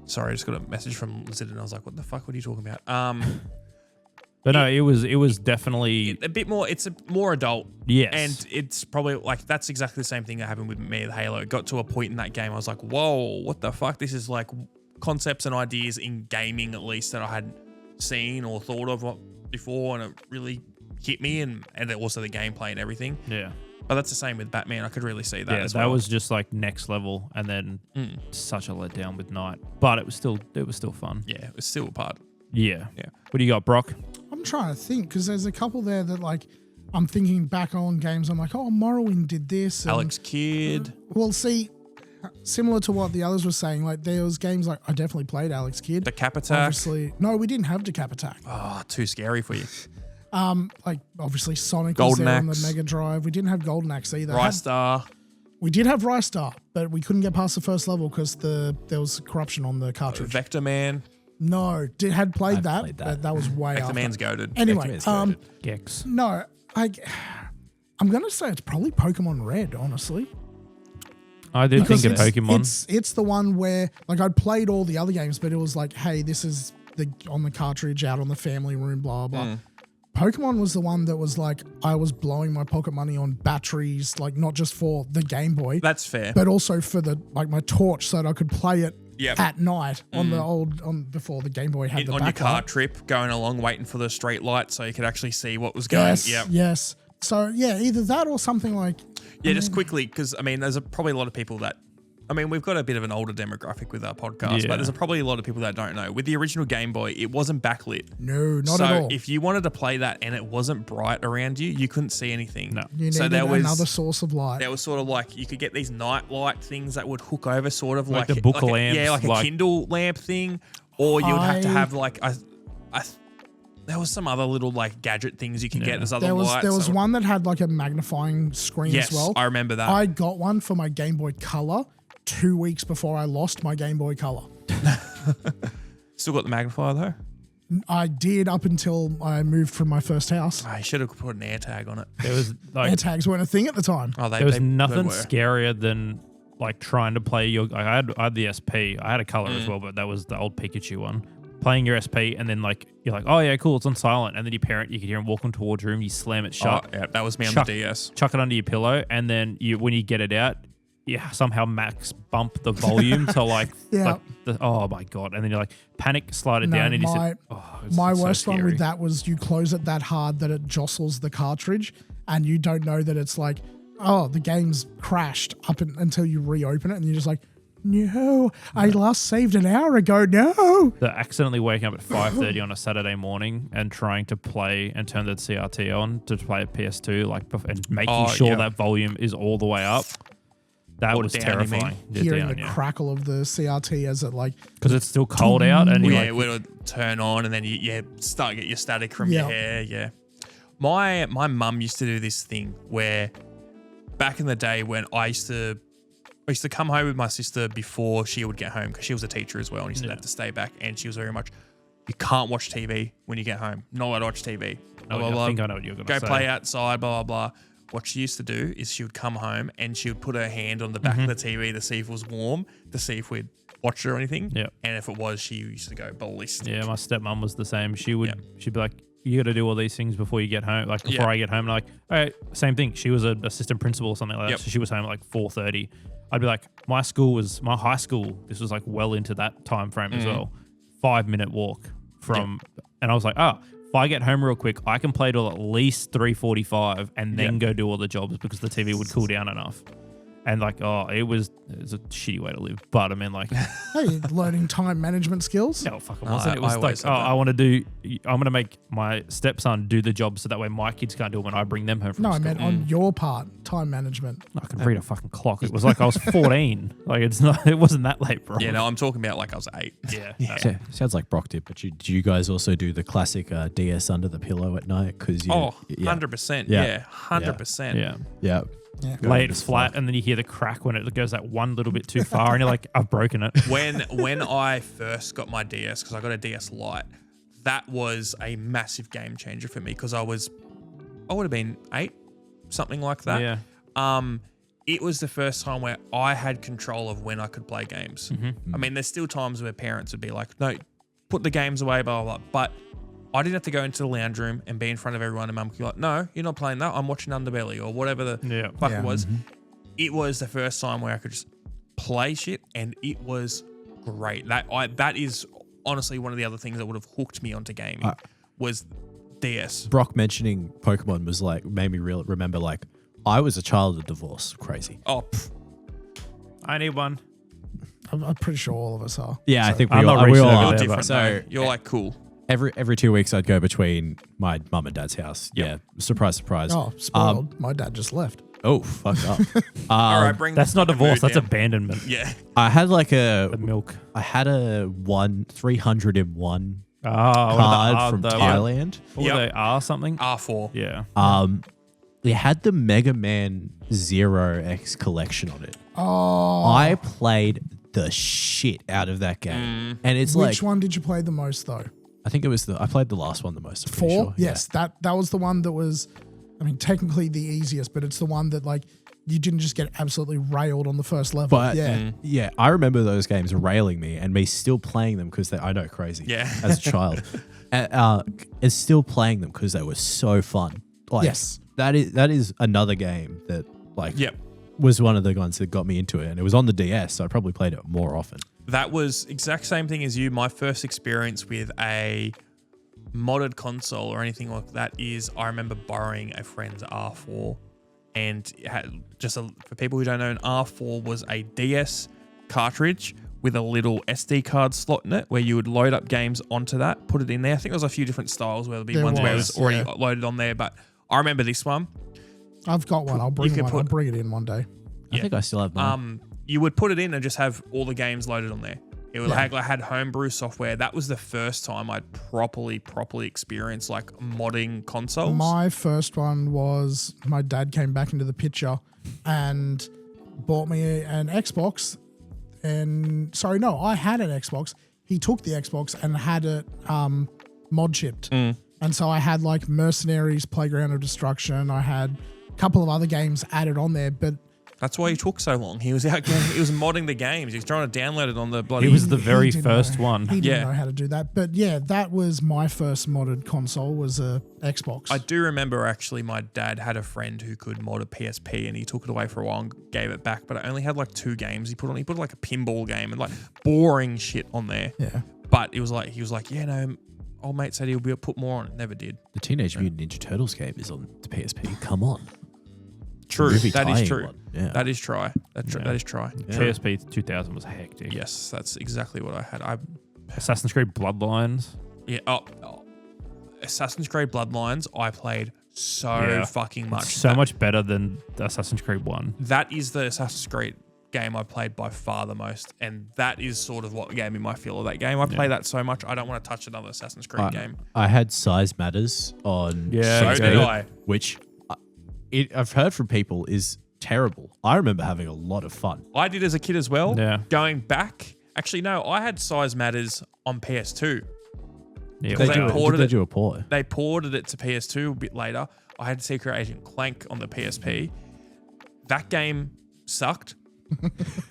Sorry, I just got a message from Lizard and I was like, "What the fuck? What are you talking about?" But no, it was definitely a bit more. It's a more adult. Yes, and it's probably like that's exactly the same thing that happened with me with Halo. It got to a point in that game I was like, "Whoa, what the fuck? This is like concepts and ideas in gaming at least that I hadn't seen or thought of before, and it really hit me, and also the gameplay and everything." Yeah, but that's the same with Batman. I could really see that. Yeah, as well. That was just like next level, and then such a letdown with Night. But it was still fun. Yeah, it was still a part. Yeah. What do you got, Brock? I'm trying to think because there's a couple there that like I'm thinking back on games. I'm like, oh, Morrowind did this. And, Alex Kidd. Well, see, similar to what the others were saying, like there was games like I definitely played Alex Kidd. Decap Attack. Obviously, no, we didn't have Decap Attack. Oh, too scary for you. Like obviously Sonic Golden was there on Axe. the Mega Drive. We didn't have Golden Axe either. Rystar. We did have Rystar, but we couldn't get past the first level because there was corruption on the cartridge. Vector Man. No, had played that, played that. but that was way Vector after. Man's goated. Anyway, Gex. no, I'm gonna say it's probably Pokemon Red, honestly. I did think of Because Pokemon. It's the one where like I'd played all the other games, but it was like, hey, this is on the cartridge out on the family room, blah blah. Pokemon was the one that was like I was blowing my pocket money on batteries, like not just for the Game Boy, That's fair. but also for the like my torch so that I could play it at night on the old before the Game Boy had the on your backlight. car trip, going along, waiting for the street light so you could actually see what was going. Yes. So yeah, either that or something like Just quickly, because I mean, there's probably a lot of people that. I mean, we've got a bit of an older demographic with our podcast, but there's probably a lot of people that don't know. With the original Game Boy, it wasn't backlit. No, not so at all. if you wanted to play that and it wasn't bright around you, you couldn't see anything. No. You so needed there was another source of light. There was sort of like you could get these night light things that would hook over, sort of Like like the book like lamps, like a Kindle lamp thing, or you would have to I- have like there was some other little like gadget things you can get as other lights. There was one that had like a magnifying screen Yes, as well. I remember that. I got one for my Game Boy Color 2 weeks before I lost my Game Boy Color. Still got the magnifier though. I did up until I moved from my first house. I should have put an air tag on it. There was like Air tags weren't a thing at the time. Oh, there was nothing were. scarier than like trying to play your. I had the SP. I had a color as well, but that was the old Pikachu one. Playing your SP and then like you're like, oh yeah, cool, it's on silent, and then your parent, you could hear him walking towards your room, you slam it shut. Oh, yeah, that was me on Chuck- the DS. Chuck it under your pillow, and then when you get it out, somehow max bump the volume to like, Yeah. oh my god, and then you're like panic, slide it No, down, and you my- said, it's My so worst one scary. with that was you close it that hard that it jostles the cartridge and you don't know that it's like, oh, the game's crashed until you reopen it and you're just like, no, I last saved an hour ago. No. The accidentally waking up at 5:30 on a Saturday morning and trying to play and turn the CRT on to play a PS2, like, and making sure that volume is all the way up. That Or was down, you mean? terrifying. Hearing the crackle of the CRT as it like, because it's still cold out, and Well, you're yeah, it would turn on and then you start to get your static from your hair. Yeah. My mum used to do this thing where back in the day when I used to come home with my sister before she would get home because she was a teacher as well and used to have to stay back, and she was very much, you can't watch TV when you get home. Not allowed to watch TV. Blah, blah, I blah. think I know what you're going to Go say. play outside, blah, blah, blah. What she used to do is she would come home and she would put her hand on the back of the TV to see if it was warm, to see if we'd watched it or anything. Yep. And if it was, she used to go ballistic. Yeah, my stepmom was the same. She'd be like, you got to do all these things before you get home. Like before I get home, and like, all right, same thing. She was an assistant principal or something like that. So she was home at like 4:30. I'd be like, my high school. This was like well into that time frame as well. 5-minute walk from, and I was like, if I get home real quick, I can play till at least 3:45 and then go do all the jobs because the TV would cool down enough. And like, it was a shitty way to live. But I mean, like, Hey, learning time management skills. no, it fucking No, wasn't. It was I like, always said that. I'm going to make my stepson do the job so that way my kids can't do it when I bring them home from No, I school. meant on your part, time management. I could read a fucking clock. It was like I was 14. Like, it wasn't that late, bro. Yeah, no, I'm talking about like I was 8. Yeah. Yeah. So, sounds like Brock did, but do you guys also do the classic DS under the pillow at night? Because 100%. Yeah. Yeah, 100%. Yeah. yeah. Yeah. Go Lay to it this flat, and then you hear the crack when it goes that one little bit too far, and you're like, I've broken it. When I first got my DS, because I got a DS Lite, that was a massive game changer for me because I would have been 8, something like that. Yeah. It was the first time where I had control of when I could play games. I mean, there's still times where parents would be like, no, put the games away, blah, blah, blah. But I didn't have to go into the lounge room and be in front of everyone and mum could be like, no, you're not playing that. I'm watching Underbelly or whatever the fuck Yeah. it was. It was the first time where I could just play shit and it was great. That is honestly one of the other things that would have hooked me onto gaming was DS. Brock mentioning Pokemon was like made me remember like I was a child of divorce. Crazy. Oh, I need one. I'm pretty sure all of us are. Yeah, I think we I'm all, not we reaching all over are. you're there, different. So So you're like cool. every 2 weeks I'd go between my mum and dad's house. Yep. Yeah, surprise, surprise. Oh, spoiled. My dad just left. Oh, fucked up. All right, bring That's the not fucking divorce. mood That's down. abandonment. Yeah. I had like The milk. I had a 301 Oh, card from what Thailand. were Yep. they? R something? R4. Yeah. It had the Mega Man Zero X collection on it. Oh, I played the shit out of that game, and it's which like one did you play the most though? I think it was I played the last one the most. I'm pretty 4? sure. Yes, that was the one that was, I mean, technically the easiest, but it's the one that like you didn't just get absolutely railed on the first level. But yeah, yeah, I remember those games railing me and me still playing them because I know crazy. Yeah. as a child, and still playing them because they were so fun. Like, Yes. that is another game that like Yep. was one of the ones that got me into it, and it was on the DS, so I probably played it more often. That was exact same thing as you. My first experience with a modded console or anything like that is I remember borrowing a friend's R4, and it had for people who don't know, an R4 was a DS cartridge with a little SD card slot in it where you would load up games onto that, put it in there. I think there was a few different styles where there'd be There ones where it was, was already yeah. loaded on there, but I remember this one. I've got one. I'll bring could one. I'll put- bring it in one day. I Yeah. think I still have mine. You would put it in and just have all the games loaded on there. It would I had homebrew software. That was the first time I'd properly experienced like modding consoles. My first one was my dad came back into the picture and bought me an Xbox. And sorry, no, I had an Xbox. He took the Xbox and had it mod chipped. And so I had like Mercenaries, Playground of Destruction. I had a couple of other games added on there, but That's why he took so long. He was out. He was modding the games. He was trying to download it on the bloody. He was the very didn't first know. one. He didn't Yeah. know how to do that. But yeah, that was my first modded console was a Xbox. I do remember actually my dad had a friend who could mod a PSP and he took it away for a while and gave it back, but it only had like 2 games he put on. He put like a pinball game and like boring shit on there. Yeah. But it was like, he was like, yeah, no, old mate said he'll put more on it. Never did. The Teenage Mutant Ninja Turtles game is on the PSP. Come on. True. Movie That is tie-in true. one. Yeah. That is try. That Yeah. is try. Yeah. PSP 2000 was hectic. Yes, that's exactly what I had. Assassin's Creed Bloodlines. Yeah. Assassin's Creed Bloodlines, I played so Yeah. fucking much. So much better than the Assassin's Creed 1. That is the Assassin's Creed game I played by far the most, and that is sort of what gave me my feel of that game. I play that so much, I don't want to touch another Assassin's Creed game. I had Size Matters on Yeah, So PSP, did I. which I've heard from people is terrible. I remember having a lot of fun. I did as a kid as well. Yeah. Going back, actually, no, I had Size Matters on PS2. Yeah, They Did do they ported it. do a port? They ported it to PS2 a bit later. I had Secret Agent Clank on the PSP. That game sucked,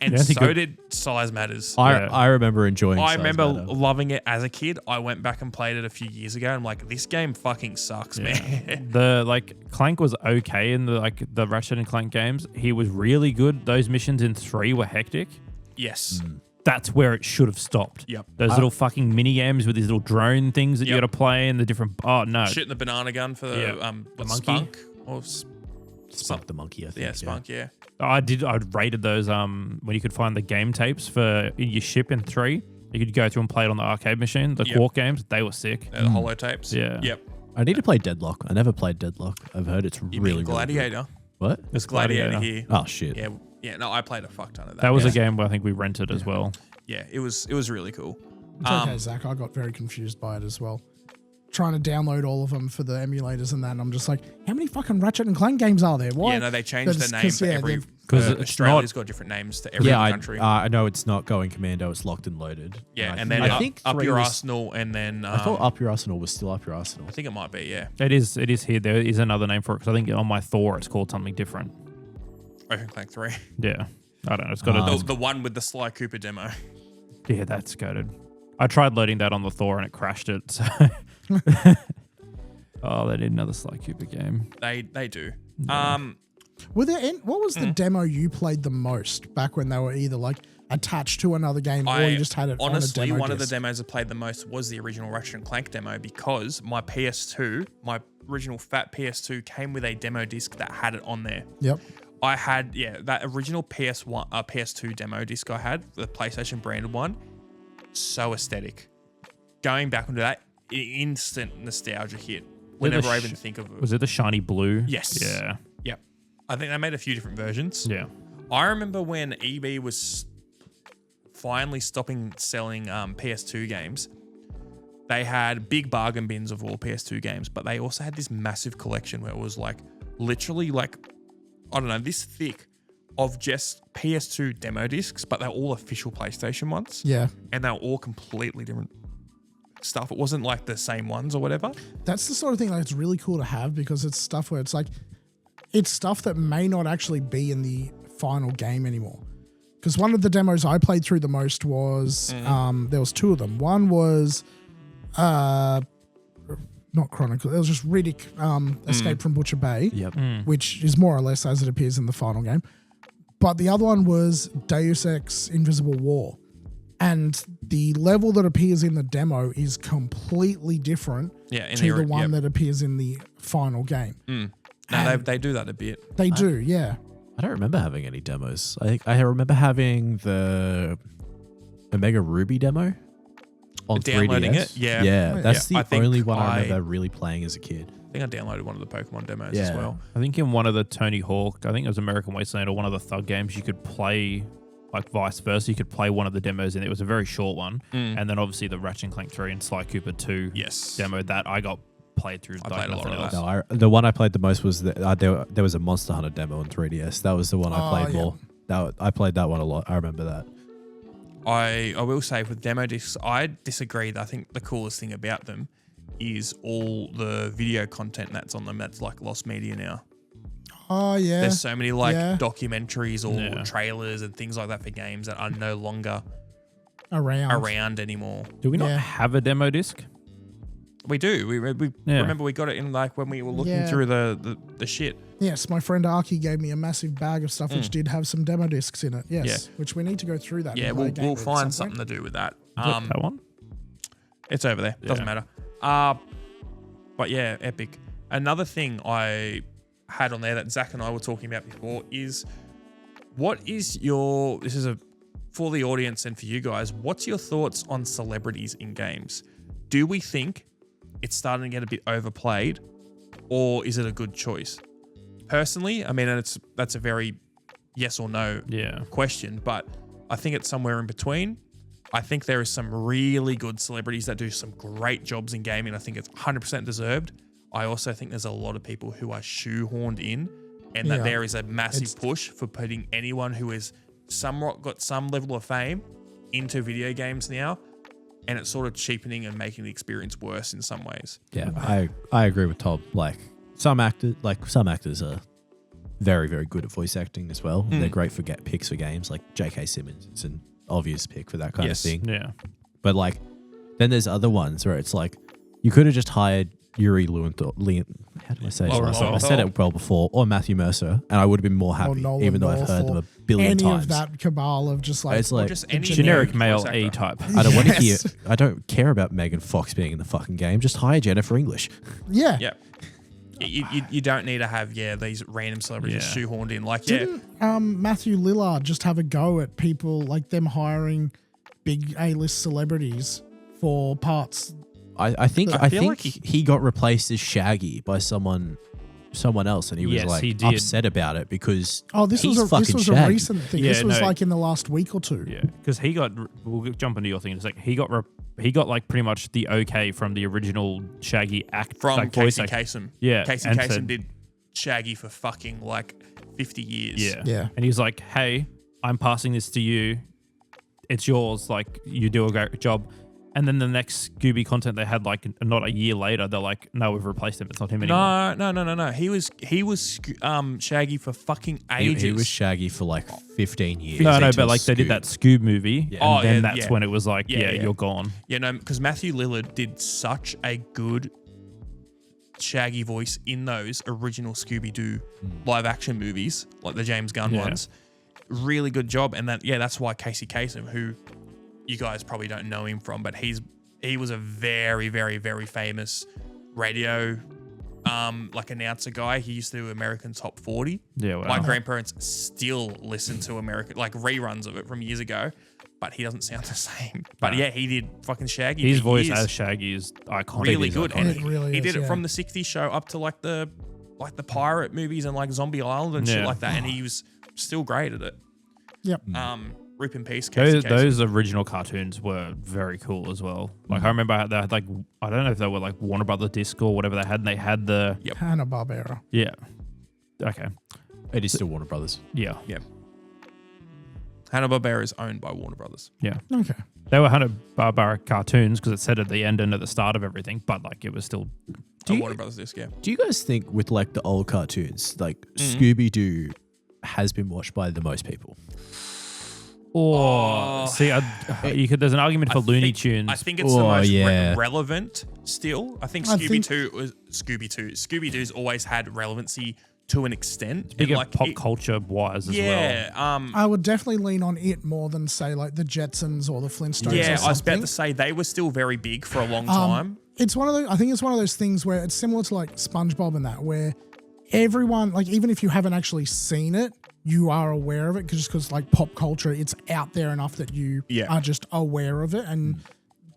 and Yeah, I think so it- did Size Matters. I remember enjoying. I Size remember Matter. loving it as a kid. I went back and played it a few years ago. And I'm like, this game fucking sucks, man. The Clank was okay in the Ratchet and Clank games. He was really good. Those missions in 3 were hectic. Yes. That's where it should have stopped. Yep. Those little fucking mini games with these little drone things that you Yep. got to play and the different. Oh no. Shooting the banana gun for the Yeah. the monkey? spunk. Spunk the Monkey, I think. Yeah, Spunk. Yeah. I rated those when you could find the game tapes for in your ship in 3. You could go through and play it on the arcade machine. The Quark games, they were sick. The holotapes. Yeah. Yep. I need to play Deadlock. I never played Deadlock. I've heard it's You really, mean Gladiator? really good. What? There's Gladiator Gladiator. here. Oh, shit. Yeah. Yeah. No, I played a fuck ton of that. That was yeah. a game where I think we rented as well. Yeah. It was really cool. It's okay, Zach. I got very confused by it as well. Trying to download all of them for the emulators and that, and I'm just like, how many fucking Ratchet and Clank games are there? Why? Yeah, no, they changed the But name it's for 'cause, yeah, every. they've- Because it's Australia's got different names to every country. I know it's not going commando. It's locked and loaded. Yeah, and I then think up 3 your was- arsenal, and then I thought Up Your Arsenal was still Up Your Arsenal. I think it might be. Yeah, It is here. There is another name for it because I think on my Thor it's called something different. Ratchet Clank 3. Yeah. I don't know. It's got a The one with the Sly Cooper demo. yeah, that's goated. I tried loading that on the Thor and it crashed it. So. Oh, they need another Sly Cooper game. They do. Were there what was the demo you played the most back when they were either like attached to another game or you just had it honestly, on a demo one of the disc? demos I played the most was the original Ratchet and Clank demo because my PS2, my original fat PS2, came with a demo disc that had it on there. Yep. I had that original PS2 demo disc I had, the PlayStation branded one, so aesthetic. Going back into that, instant nostalgia hit whenever I even think of it. Was it the shiny blue? Yes. Yeah. Yep. I think they made a few different versions. Yeah. I remember when EB was finally stopping selling PS2 games. They had big bargain bins of all PS2 games, but they also had this massive collection where it was like literally like, I don't know, this thick of just PS2 demo discs, but they're all official PlayStation ones. Yeah. And they're all completely different stuff. It wasn't like the same ones or whatever. That's the sort of thing that's really cool to have because it's stuff where it's like, it's stuff that may not actually be in the final game anymore. Because one of the demos I played through the most was, there was 2 of them. One was, not Chronicle, it was just Riddick, Escape from Butcher Bay, Yep. which is more or less as it appears in the final game. But the other one was Deus Ex Invisible War. And the level that appears in the demo is completely different in to the one that appears in the final game. No, they do that a bit. They do, yeah. I don't remember having any demos. I remember having the Omega Ruby demo on Downloading 3DS. it, yeah. Yeah, that's Yeah, I the think only one I I- remember really playing as a kid. I think I downloaded one of the Pokemon demos as Yeah. well. I think in one of the Tony Hawk, I think it was American Wasteland or one of the Thug games, you could play like vice versa. You could play one of the demos and it was a very short one. And then obviously the Ratchet and Clank 3 and Sly Cooper 2 Yes. demo that I got played through. I played a lot of else. that. No, the one I played the most was there was a Monster Hunter demo on 3DS. That was the one I played yeah. more. I played that one a lot. I remember that. I will say with demo discs, I disagree. I think the coolest thing about them is all the video content that's on them. That's like lost media now. Oh, yeah. There's so many like Yeah. documentaries or Yeah. trailers and things like that for games that are no longer Around. around anymore. Do we not Yeah. have a demo disc? We do. We Yeah. remember we got it in like when we were looking Yeah. through the shit. Yes, my friend Arky gave me a massive bag of stuff which did have some demo discs in it. Yes, Yeah. which we need to go through that. Yeah, and play a game we'll with at find some point. something to do with that. That one? It's over there. Doesn't matter. But yeah, epic. Another thing I had on there that Zach and I were talking about before is this is for the audience and for you guys, what's your thoughts on celebrities in games? Do we think it's starting to get a bit overplayed or is it a good choice? Personally, I mean, that's a very yes or no Yeah. question, but I think it's somewhere in between. I think there is some really good celebrities that do some great jobs in gaming. I think it's 100% deserved. I also think there's a lot of people who are shoehorned in and that Yeah. there is a massive push for putting anyone who is somewhat got some level of fame into video games now, and it's sort of cheapening and making the experience worse in some ways. Yeah, I agree with Tom. Like some actors are very, very good at voice acting as well. They're great for picks for games. Like J.K. Simmons is an obvious pick for that kind Yes. of thing. Yeah. But like, then there's other ones where it's like you could have just hired Yuri Lowenthal. How do I say his last name? I said it well before, or Matthew Mercer, and I would have been more happy, Nolan even though I've heard North, them or a billion any times. of that cabal of just like It's like Just any Generic voice male actor. A type. I don't want to hear. Yes. I don't care about Megan Fox being in the fucking game. Just hire Jennifer English. yeah. Yeah. You don't need to have these random celebrities shoehorned in. Like Didn't Matthew Lillard just have a go at people like them hiring big A-list celebrities for parts? I think feel like he got replaced as Shaggy by someone else, and he was Yes, he did. upset about it because This he's was fucking a Shaggy. recent thing. Yeah, this was no. like in the last week or two. Yeah, because he got. We'll jump into your thing in a second. He got like pretty much the okay from the original Shaggy act from like, voice Casey act- Kasem. Yeah, Casey and Kasem said- did Shaggy for fucking like 50 years. Yeah, Yeah. And he's like, "Hey, I'm passing this to you. It's yours. Like, you do a great job." And then the next Scooby content they had, like not a year later, they're like, "No, we've replaced him. It's not him anymore." No. He was Shaggy for fucking ages. He was Shaggy for like 15 years. No, until but like they did Scoob. that Scoob movie, Yeah. and Oh, then yeah, that's yeah. when it was like, Yeah, yeah. you're gone. Yeah, no, because Matthew Lillard did such a good Shaggy voice in those original Scooby-Doo live action movies, like the James Gunn Yeah. ones. Really good job. And that's why Casey Kasem, who you guys probably don't know him from, but he was a very, very, very famous radio like announcer guy. He used to do American Top 40. Yeah, wow. My grandparents still listen to American, like reruns of it from years ago, but he doesn't sound the same. But No. yeah, he did fucking Shaggy. His for voice years. as Shaggy is iconic. Really He's good. iconic. And It really he is, did it yeah. from the 60s show up to like the pirate movies and like Zombie Island and shit Yeah. like that. And he was still great at it. Yep. Rip in peace, Casey Kasem. Those original cartoons were very cool as well. Like I remember they had like, I don't know if they were like Warner Brothers disc or whatever they had, and they had the Yep. Hanna-Barbera. yeah. Okay. It is still Warner Brothers. Yeah. Yeah. Hanna-Barbera is owned by Warner Brothers. Yeah. Okay. They were Hanna-Barbera cartoons because it said at the end and at the start of everything, but like it was still Warner Brothers disc, yeah. Do you guys think with like the old cartoons, like Scooby-Doo has been watched by the most people? or see you could there's an argument for Looney Tunes. I think it's the most yeah. relevant still. I think I think- Scooby-Doo's always had relevancy to an extent. Bigger And, like, pop it- culture wise as well. Yeah. I would definitely lean on it more than say like the Jetsons or the Flintstones. or Yeah, I was about something. to say they were still very big for a long time. It's one of those. I think it's one of those things where it's similar to like SpongeBob and that, where everyone, like even if you haven't actually seen it, you are aware of it because like pop culture, it's out there enough that you Yeah. are just aware of it. And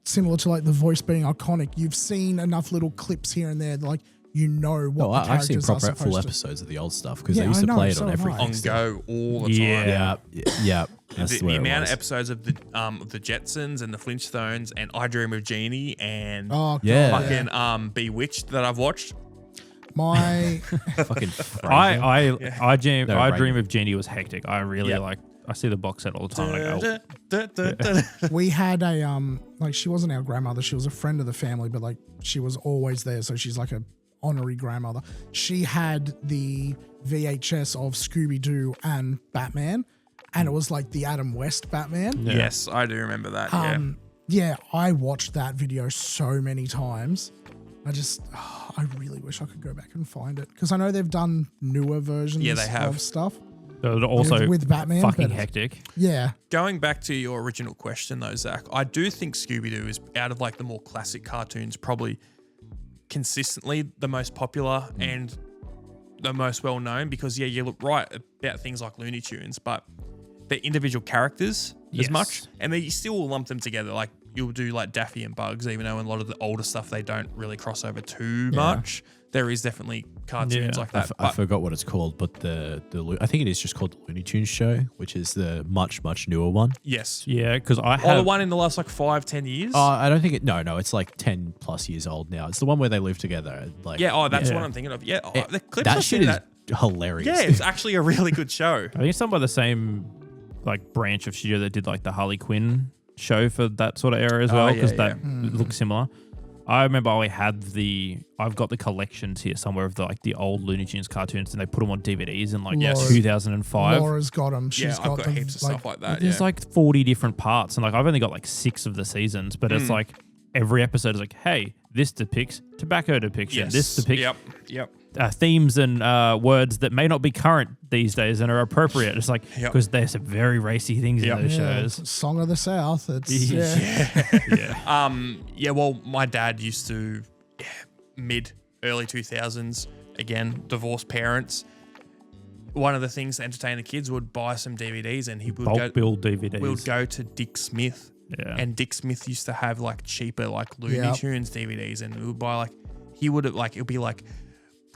similar to like the voice being iconic, you've seen enough little clips here and there, that, like you know what Oh, the I've seen characters are proper full supposed to. episodes of the old stuff because Yeah, they used I to know, play it so on have I. everything. On go all the time. Yeah. Yeah. That's The where it amount was. of episodes of the Jetsons and the Flintstones and I Dream of Jeannie and Oh, God, Yeah. fucking Bewitched that I've watched. My fucking I dream No, right. Dream of Genie was hectic. I really Yep. like I see the box set all the time. I go, we had a like she wasn't our grandmother, she was a friend of the family, but like she was always there, so she's like a honorary grandmother. She had the VHS of Scooby-Doo and Batman, and it was like the Adam West Batman. Yeah. Yes, I do remember that. Yeah. Yeah, I watched that video so many times. I really wish I could go back and find it because I know they've done newer versions Yeah, they have. of stuff. they're also with Batman, fucking but- hectic. Yeah, Going back to your original question though, Zach, I do think Scooby-Doo is out of like the more classic cartoons probably consistently the most popular and the most well known because you look right about things like Looney Tunes, but they're individual characters Yes. as much, and they still lump them together. Like you'll do like Daffy and Bugs, even though in a lot of the older stuff they don't really cross over too much. There is definitely cartoons Yeah. like that. I forgot what it's called, but I think it is just called the Looney Tunes Show, which is the much newer one. Yes. Yeah, because I Oh, the have one in the last like 5-10 years. I don't think it. No, it's like 10 plus years old now. It's the one where they live together. Like Yeah, that's Yeah. what I'm thinking of. Yeah, it- the clips that I've shit seen is that. hilarious. Yeah, it's actually a really good show. I think it's done by the same like branch of studio that did like the Harley Quinn show for that sort of era as well, yeah, because yeah. that looks similar. I remember I've got the collections here somewhere of the old Looney Tunes cartoons, and they put them on DVDs in like Yes. 2005. Laura's got them. She's Yeah, got I've got them, heaps of stuff like that. There's Yeah. like 40 different parts, and like I've only got like 6 of the seasons, but it's like every episode is like, hey, this depicts tobacco depiction. Yes. This depicts Yep. themes and words that may not be current these days and are appropriate. It's like Yep. because there's some very racy things in those Yeah, shows. it's Song of the South. It's Yeah. Yeah, well, my dad used to mid early 2000s again, divorced parents. One of the things to entertain the kids would buy some DVDs, and he would Bulk bill DVDs. We would go to Dick Smith, and Dick Smith used to have like cheaper like Looney Tunes DVDs, and we would buy like it would be like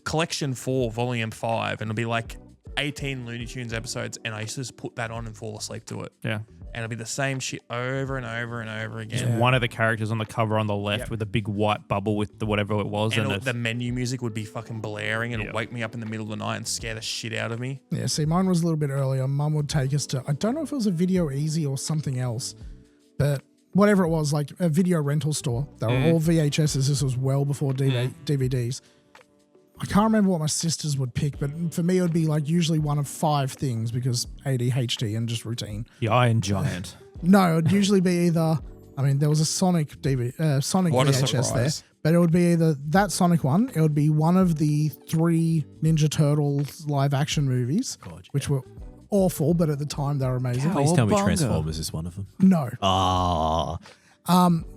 Collection 4, Volume 5, and it'll be like 18 Looney Tunes episodes, and I used to just put that on and fall asleep to it. Yeah. And it'll be the same shit over and over and over again. Just one of the characters on the cover on the left with a big white bubble with the whatever it was. And the menu music would be fucking blaring, and it'd wake me up in the middle of the night and scare the shit out of me. Yeah, see, mine was a little bit earlier. Mum would take us to, I don't know if it was a Video Easy or something else, but whatever it was, like a video rental store. They were all VHSs. This was well before DVDs. I can't remember what my sisters would pick, but for me, it would be like usually one of 5 things because ADHD and just routine. The Iron Giant. No, it would usually be either, I mean, there was a Sonic Sonic What a VHS there, surprise. but it would be either that Sonic one, it would be one of the 3 Ninja Turtles live action movies, which were awful, but at the time they were amazing. Please tell me Transformers is one of them. No. Ah.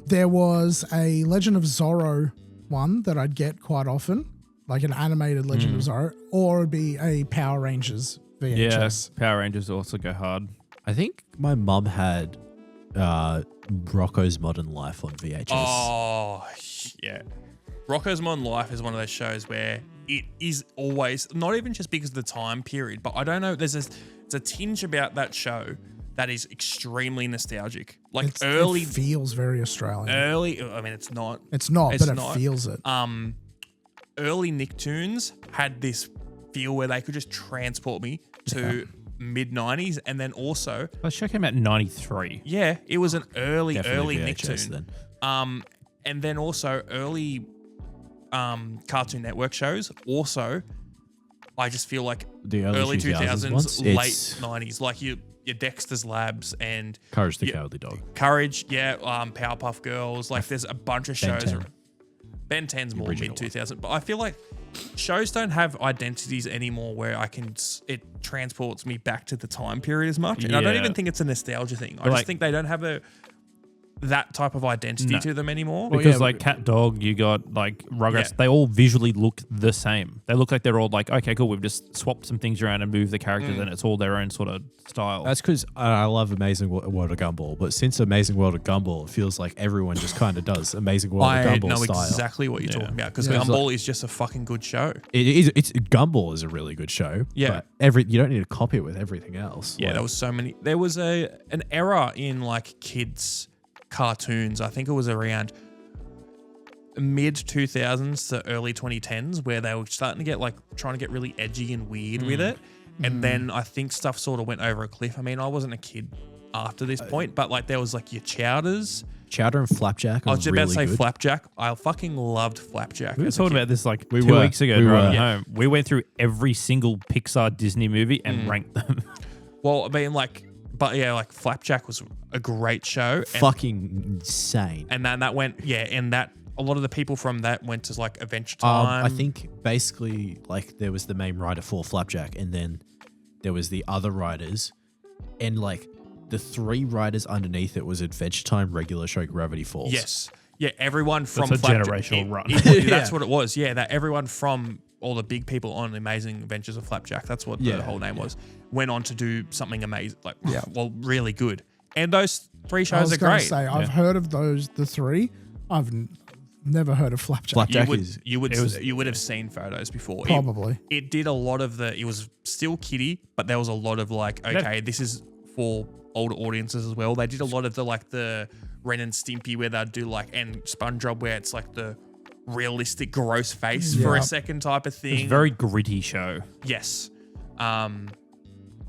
There was a Legend of Zorro one that I'd get quite often, like an animated Legend of Zorro, or it'd be a Power Rangers VHS. Yes. Power Rangers also go hard. I think my mum had Rocco's Modern Life on VHS. Oh, yeah. Rocco's Modern Life is one of those shows where it is always, not even just because of the time period, but I don't know, there's a tinge about that show that is extremely nostalgic. Like It feels very Australian. I mean, it's not. It's not, but it feels it. Early Nicktoons had this feel where they could just transport me to mid-90s, and then also... That show came out in 93. Yeah, it was an early Definitely Nicktoon. VHS then. And then also early Cartoon Network shows. Also, I just feel like The early 2000s, ones? late It's 90s, like your Dexter's Labs and Courage the Cowardly Dog. Courage, Powerpuff Girls. Like there's a bunch of shows. 10. Ben 10's more original mid 2000, but I feel like shows don't have identities anymore where it transports me back to the time period as much. And I don't Yeah. even think it's a nostalgia thing. I Like- just think they don't have that type of identity No. to them anymore. Because like Cat Dog, you got like Rugrats, Yeah. they all visually look the same. They look like they're all like, okay, cool, we've just swapped some things around and moved the characters and it's all their own sort of style. That's because I love Amazing World of Gumball, but since Amazing World of Gumball, it feels like everyone just kind of does Amazing World of I Gumball know style. exactly what you're talking about because Yeah. Gumball is just a fucking good show. It's Gumball is a really good show. Yeah. but you don't need to copy it with everything else. Yeah, Like, there was so many. There was an era in like kids cartoons. I think it was around mid 2000s to early 2010s where they were starting to get like trying to get really edgy and weird with it. And then I think stuff sort of went over a cliff. I mean, I wasn't a kid after this point, but like there was like your Chowders. Chowder and Flapjack. I was just really about to say good. Flapjack. I fucking loved Flapjack. We were as a talking kid. about this like We 2 were. weeks ago We driving were. home. We went through every single Pixar Disney movie and ranked them. Well, I mean, like Flapjack was a great show. And Fucking insane. And then that went, and that a lot of the people from that went to like Adventure Time. I think basically like there was the main writer for Flapjack, and then there was the other writers, and like the 3 writers underneath it was Adventure Time, Regular Show, Gravity Falls. Yes. Yeah, everyone from That's a Flapjack. generational run. That's what it was. Yeah, that everyone from all the big people on The Amazing Adventures of Flapjack, that's what the whole name was, went on to do something amazing, like, really good. And those 3 I shows was are going great. to say, I've heard of the 3. I've never heard of Flapjack. Flapjack You would have seen photos before. Probably. It did a lot of it was still kiddie, but there was a lot of like, okay, this is for older audiences as well. They did a lot of the Ren and Stimpy where they'd do like, and SpongeBob where it's like the realistic gross face for a second type of It was thing. a very gritty show. Yes. I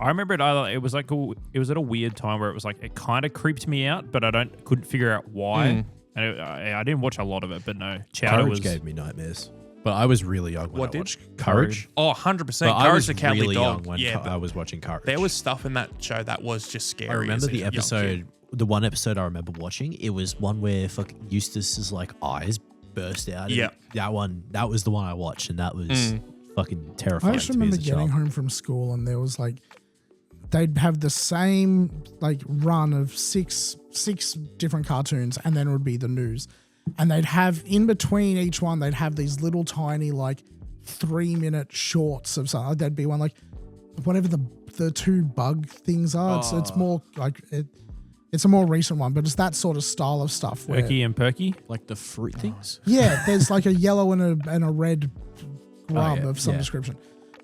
remember it was like it was at a weird time where it was like it kind of creeped me out, but couldn't figure out why. And I didn't watch a lot of it, but no, Chowder Courage was gave me nightmares. But I was really young when What I did? watched Courage. Oh, 100%. But I Courage was the Cowardly really young Dog. when Yeah, I was watching Courage. there was stuff in that show that was just scary. I remember as a the young kid. episode, the one episode I remember watching, it was one where fucking Eustace's like eyes burst out. Yeah. That was the one I watched, and that was fucking terrifying. I just to me remember as a getting child. home from school and there was like, they'd have the same like run of six different cartoons, and then it would be the news. And they'd have in between each one, they'd have these little tiny like 3-minute shorts of something. That'd be one like whatever the two bug things are. It's more like it's a more recent one, but it's that sort of style of stuff. Where, Perky and Perky. Like the fruit things? yeah, there's like a yellow and a red grub of some yeah. description.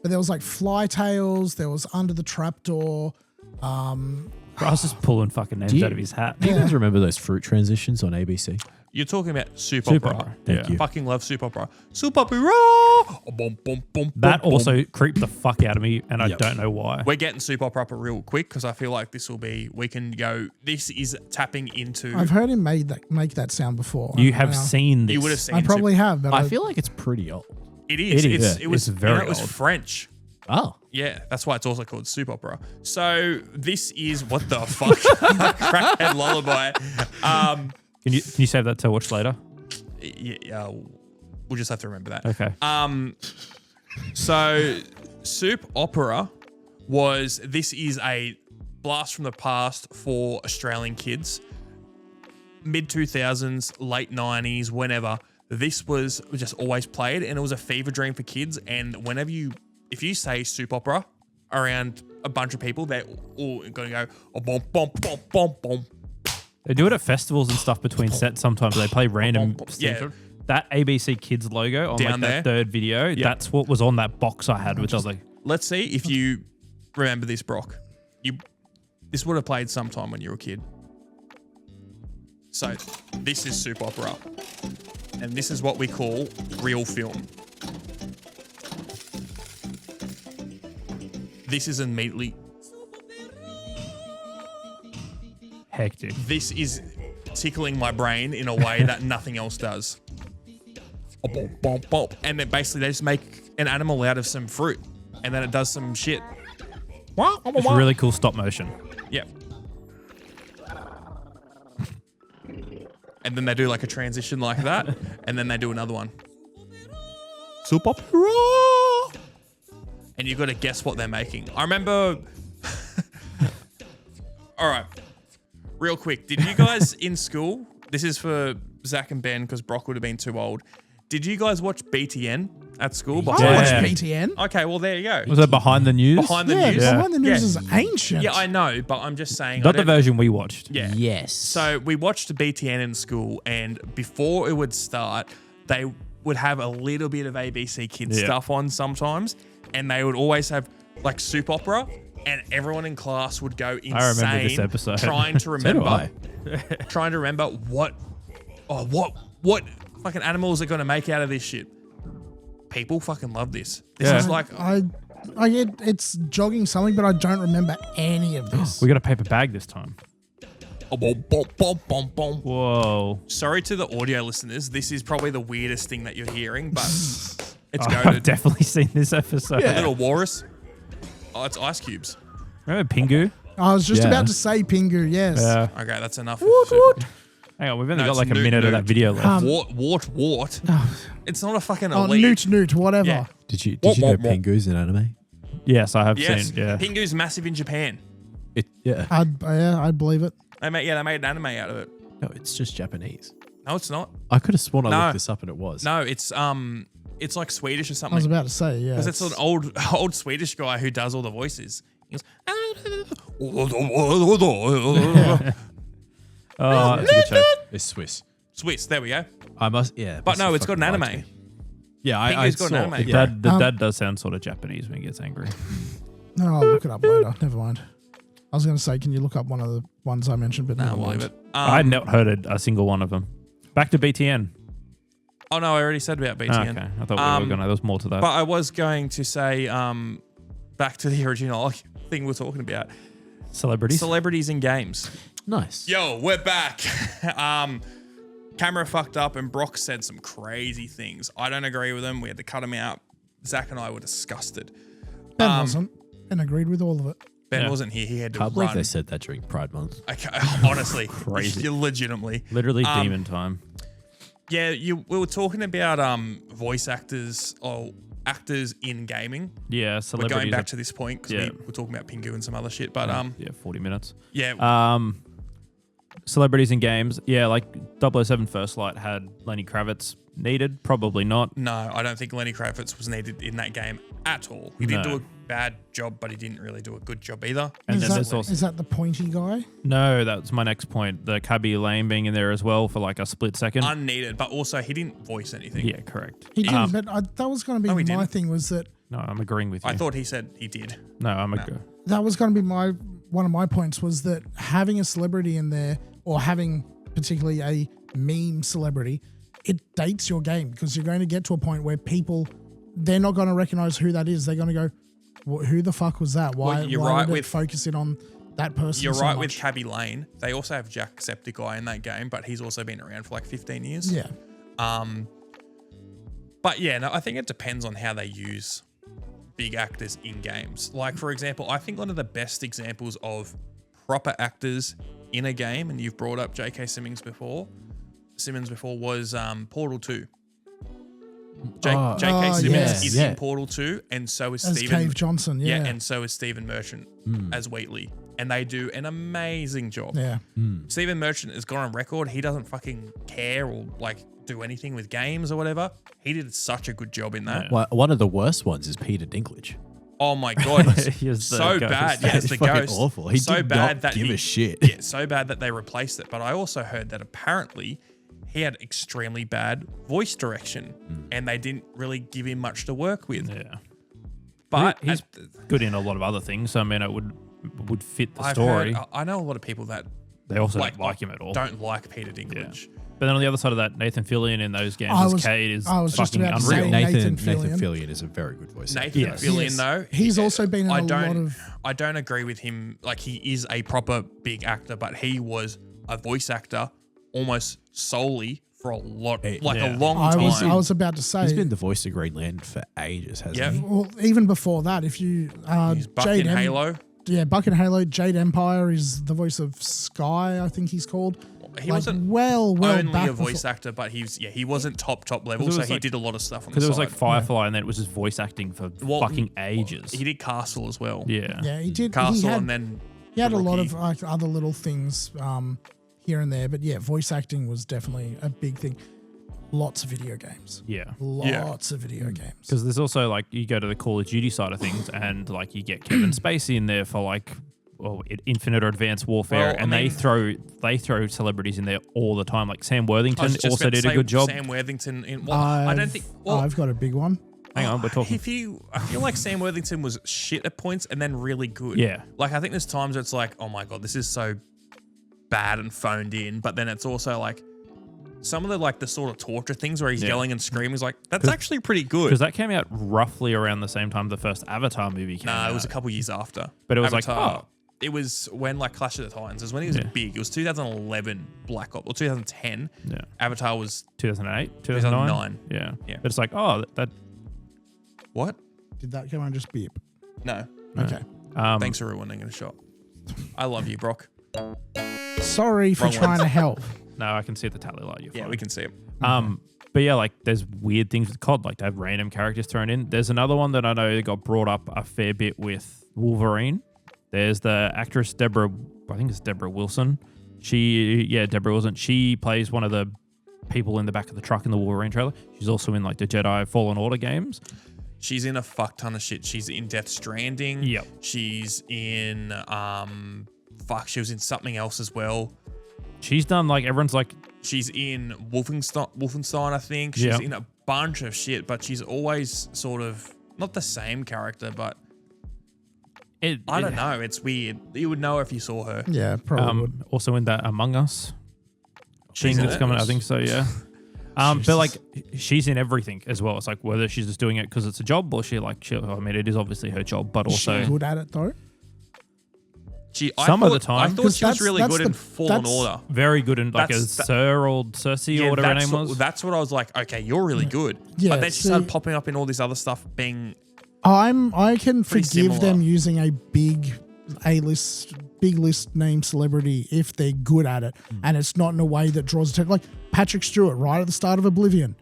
But there was like fly tails. There was under the trapdoor. Bryce is pulling fucking names out of his hat. Do you guys remember those fruit transitions on ABC? You're talking about Soup Super Opera. Opera. Thank you. Fucking love Soup Opera. Soup Opera. Oh, boom, boom, boom, That boom, also boom. creeped the fuck out of me, and I Yep. don't know why. We're getting Soup Opera up real quick because I feel like this will be. We can go. This is tapping into. I've heard him make that sound before. You have Now, seen this. You would have seen. I probably have, but I feel like it's pretty old. It is. It is. It was It's very It was old. French. Oh. Yeah, that's why it's also called Soup Opera. So this is what the fuck, Crackhead Lullaby. Can you save that to watch later? Yeah, we'll just have to remember that. Okay. So Soup Opera this is a blast from the past for Australian kids. Mid 2000s, late 90s, whenever. This was just always played, and it was a fever dream for kids. And if you say Soup Opera around a bunch of people, they're all going to go, oh, boom, boom, boom, boom, boom. They do it at festivals and stuff between sets sometimes. They play random Yeah. things. That ABC Kids logo on Down like that there. third video, that's what was on that box I had, which I was like, Let's see if you remember this, Brock. This would have played sometime when you were a kid. So this is Soup Opera. And this is what we call real film. This is immediately... hectic. This is tickling my brain in a way that nothing else does. And then basically they just make an animal out of some fruit. And then it does some shit. It's really cool stop motion. Yep. And then they do like a transition like that. And then they do another one. Soup Opera. And you've got to guess what they're making. I remember... All right. Real quick. Did you guys in school... This is for Zach and Ben because Brock would have been too old. Did you guys watch BTN at school? I Yeah. watched BTN. Okay, well, there you go. Was that behind the news? Behind the Yeah, news. Behind the News Yeah. is ancient. Yeah, I know, but I'm just saying. I Not the don't- version we watched. Yeah. Yes. So we watched BTN in school, and before it would start, they would have a little bit of ABC Kids Yeah. stuff on sometimes, and they would always have like Soup Opera, and everyone in class would go insane. I remember this episode. Trying to remember, I. trying to remember what fucking animals are going to make out of this shit. People fucking love this. This Yeah. is like I get it's jogging something, but I don't remember any of this. We got a paper bag this time. boom, boom, boom, boom, boom. Whoa. Sorry to the audio listeners. This is probably the weirdest thing that you're hearing, but it's I've goated. definitely seen this episode. A little walrus. Oh, it's ice cubes. Remember Pingu? I was just Yeah. about to say Pingu. Yes. Yeah. Okay, that's enough. Hang on, we've only No, got it's like a Newt, minute of that Newt. video left. Wart. It's not a fucking Oh, elite. Newt, whatever. Yeah. Did you know Pingu's in anime? Yes, I have Yes, seen. Yeah. Pingu's massive in Japan. Yeah. I'd believe it. They made an anime out of it. No, it's just Japanese. No, it's not. I could have sworn I No. looked this up and it was. No, it's like Swedish or I was something. about to say, yeah. Because it's an old Swedish guy who does all the voices. He goes, Oh, It's a good show. It's Swiss. Swiss. There we go. I must, yeah. But must no, have it's got an fucking lied to anime. me. Yeah, I Pingu's got an saw. anime. Yeah. The dad does sound sort of Japanese when he gets angry. No, I'll look it up later. Never mind. I was going to say, can you look up one of the ones I mentioned? But No, never we'll mind. leave it. I had not heard a single one of them. Back to BTN. Oh no, I already said about Oh, BTN. okay, I thought we were gonna. There was more to that. But I was going to say, back to the original thing we're talking about. Celebrities. Celebrities in games. Nice. Yo, we're back. Camera fucked up and Brock said some crazy things. I don't agree with him. We had to cut him out. Zach and I were disgusted. Ben wasn't and agreed with all of it. Ben Yeah. wasn't here. He had to Can't believe run. they said that during Pride Month. Okay, honestly, Crazy. legitimately. Literally demon time. Yeah, we were talking about voice actors or actors in gaming. Yeah, We're celebrities. going back to this point because Yeah. we were talking about Pingu and some other shit. But yeah, 40 minutes. yeah, celebrities in games, yeah, like 007 First Light had Lenny Kravitz needed, probably not. No, I don't think Lenny Kravitz was needed in that game at all. He didn't No. do a bad job, but he didn't really do a good job either. And Is then that, there's also is that the pointy guy? no, that was my next point. The Kaby Lane being in there as well for like a split second. Unneeded, but also he didn't voice anything. Yeah, correct. He didn't, but that was going to No, he be my didn't. thing was that No, I'm agreeing with you. I thought he said he did. no, I'm that was going to be one of my points was that having a celebrity in there or having particularly a meme celebrity, it dates your game because you're going to get to a point where people, they're not going to recognize who that is. They're going to go, who the fuck was that? Why, Well, you're why right would it with- focus in on that person You're so right with much? Kaby Lane. They also have Jacksepticeye in that game, but he's also been around for like 15 years. Yeah. But yeah, no, I think it depends on how they use big actors in games. Like, for example, I think one of the best examples of proper actors in a game, and you've brought up J.K. Simmons before, was Portal 2. J.K. Simmons yes. is Yeah. in Portal 2, and so is As Stephen. Cave Johnson, yeah. and so is Stephen Merchant as Wheatley. And they do an amazing job. Yeah. Stephen Merchant has gone on record. He doesn't fucking care or like do anything with games or whatever. He did such a good job in that. Well, one of the worst ones is Peter Dinklage. Oh my god, he's He is the so ghost. bad. Yeah, it's He's the fucking ghost. awful. He so did bad not that give he, a shit. Yeah, so bad that they replaced it. But I also heard that apparently he had extremely bad voice direction, and they didn't really give him much to work with. Yeah. But He's good in a lot of other things. So, I mean, it would fit the I've story. heard, I know a lot of people that They also don't like him at all. Don't like Peter Yeah. Dinklage. But then on the other side of that, Nathan Fillion in those games I as was- Cade is I was just fucking about to say unreal. Nathan Nathan Fillion. Fillion is a very good voice actor. Nathan Yes. Fillion, Yes. though, He's also been in I a don't, lot of. I don't agree with him. Like, he is a proper big actor, but he was a voice actor almost solely for a lot, like Yeah. a long I time. was about to say. He's been the voice of Green Lantern for ages, hasn't Yeah. he? Well, even before that, if you He's Buck Jade in Em- Halo. yeah, Buck in Halo, Jade Empire is the voice of Sky, I think he's called. He Like, wasn't well only back a voice before- actor, but he wasn't top level, Because it so was he like- did a lot of stuff on the Because side. it was like Firefly, and then it was just voice acting for fucking ages. He did Castle as well. Yeah. Yeah, he did. Castle, he had, and then he had a The lot Rookie. of like other little things here and there, but yeah, voice acting was definitely a big thing. Lots of video games. Yeah. Lots of video games. Because there's also like you go to the Call of Duty side of things, and like you get Kevin Spacey in there for like Infinite or Advanced Warfare, Well, I and mean- they throw celebrities in there all the time. Like Sam I Worthington was just also about to did a say good job. Sam Worthington in I don't think. Well, I've got a big one. Hang on, we're talking. I feel like Sam Worthington was shit at points and then really good. Yeah. Like I think there's times where it's like, oh my god, this is so bad and phoned in, but then it's also like some of the like the sort of torture things where he's yelling and screaming is like that's actually pretty good. Because that came out roughly around the same time the first Avatar movie came out. Nah, it was a couple years after. But it was like, Avatar. oh. It was when like Clash of the Titans. It was when he was Yeah. big. It was 2011 Black Ops or 2010. Yeah. Avatar was 2008, 2009. 2009. Yeah. Yeah. But it's like, oh, that. what? Did that come on just beep? No. Okay. Thanks for ruining a shot. I love you, Brock. Sorry for Wrong trying one. to help. No, I can see the tally light. You're Yeah, fine. we can see it. But yeah, like there's weird things with COD, like they have random characters thrown in. There's another one that I know that got brought up a fair bit with Wolverine. There's the actress Deborah, I think it's Deborah Wilson. Deborah Wilson. She plays one of the people in the back of the truck in the Wolverine trailer. She's also in like the Jedi Fallen Order games. She's in a fuck ton of shit. She's in Death Stranding. Yep. She's in she was in something else as well. She's done like everyone's like, She's in Wolfenstein, I think. She's Yep. in a bunch of shit, but she's always sort of not the same character, but I don't know. It's weird. You would know if you saw her. Yeah, probably would. Also in that Among Us She's thing in that's it? coming. I think so. Yeah. But like she's in everything as well. It's like whether she's just doing it because it's a job or I mean, it is obviously her job, but Is she also good at it though? Some of the time. I thought 'Cause she was that's- really that's good in the- Fallen that's- Order. very good in like a That's- that- Sir or Cersei or whatever her that's name what, was. That's what I was like, okay, you're really good. Yeah, but then she see- started popping up in all this other stuff being I can Pretty forgive them similar. using a big list name celebrity if they're good at it, and it's not in a way that draws attention. Like Patrick Stewart, right at the start of Oblivion,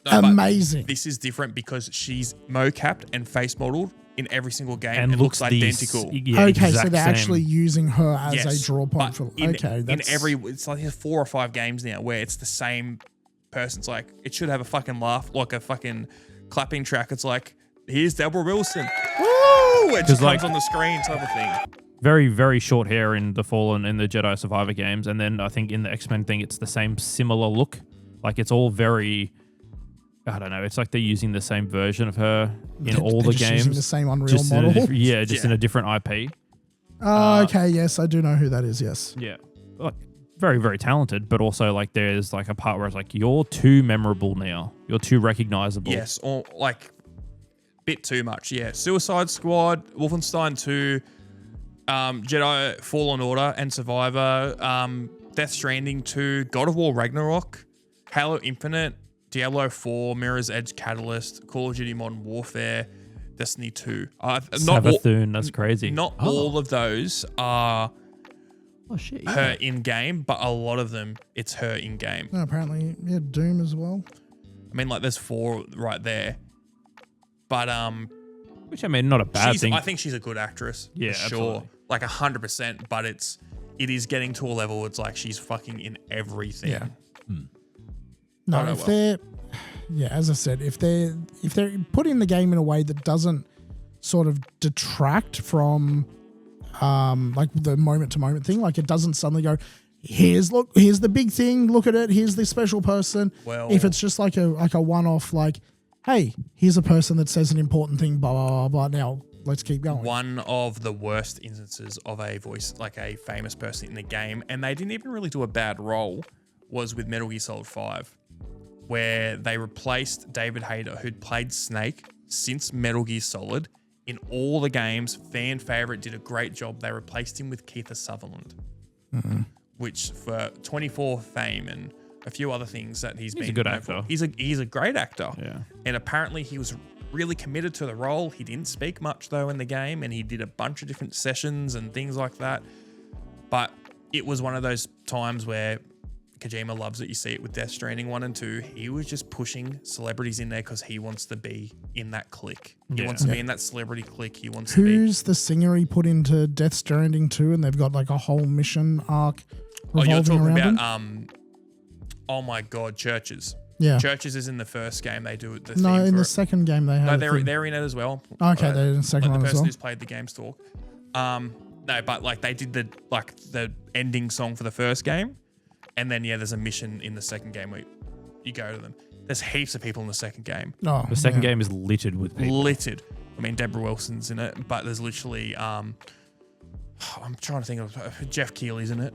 No, but amazing. This is different because she's mo-capped and face modeled in every single game and and looks identical. Yeah, Okay, so exact they're same. actually using her as Yes, a draw point but for. in, Okay, in that's every, it's like 4 or 5 games now where it's the same person. It's like it should have a fucking laugh, like a fucking clapping track. It's like, here's Deborah Wilson. Woo! It just comes on the screen, type of thing. Very, very short hair in the Fallen and the Jedi Survivor games, and then I think in the X-Men thing, it's the same similar look. Like it's all very, I don't know. It's like they're using the same version of her in all the just games. using the same Unreal just in a model. in a different IP. Okay, yes, I do know who that is. Yes. Yeah, like very, very talented, but also like there's like a part where it's like you're too memorable now. You're too recognizable. Yes, or like bit too much. Yeah, Suicide Squad, Wolfenstein 2, Jedi Fallen Order and Survivor, Death Stranding 2, God of War Ragnarok, Halo Infinite, Diablo 4, Mirror's Edge Catalyst, Call of Duty Modern Warfare, Destiny 2. Savathun, that's crazy. Not all of those are Oh shit. her in game, but a lot of them it's her in game. No, apparently, yeah, Doom as well. I mean, like there's 4 right there, but Which I mean, not a bad thing. I think she's a good actress. Yeah, for sure, absolutely. like 100%. But it is getting to a level. It's like she's fucking in everything. Yeah. No, Oh, if well. they're, yeah, as I said, if they're putting the game in a way that doesn't sort of detract from, like the moment to moment thing, like it doesn't suddenly go, here's the big thing, look at it, here's the special person. Well- if it's just like a one off, like, hey, here's a person that says an important thing, blah blah blah. blah. Now let's keep going. One of the worst instances of a voice, like a famous person in the game, and they didn't even really do a bad role, was with Metal Gear Solid 5, where they replaced David Hayter, who'd played Snake since Metal Gear Solid in all the games, fan favorite, did a great job. They replaced him with Kiefer Sutherland, which for 24 fame and a few other things that he's been a good known for. actor. He's a great actor. Yeah. And apparently he was really committed to the role. He didn't speak much though in the game, and he did a bunch of different sessions and things like that. But it was one of those times where Kojima loves it. You see it with Death Stranding 1 and 2. He was just pushing celebrities in there because he wants to be in that clique. He Yeah. wants to be in that celebrity clique. He wants to be. Who's the singer he put into Death Stranding 2, and they've got like a whole mission arc Oh, you're revolving talking around about him? oh my god, Churches. Yeah. Churches is in the first game. They do it. The No, theme in for the it. second game they had. No, a they're thing. they're in it as well. Okay, they're in the second like one the as person well. who's played the games talk. No, but like they did the ending song for the first game, and then yeah, there's a mission in the second game where you go to them. There's heaps of people in the second game. Oh, The second yeah. game is littered with people. Littered. I mean, Deborah Wilson's in it, but there's literally I'm trying to think of Jeff Keighley's in it.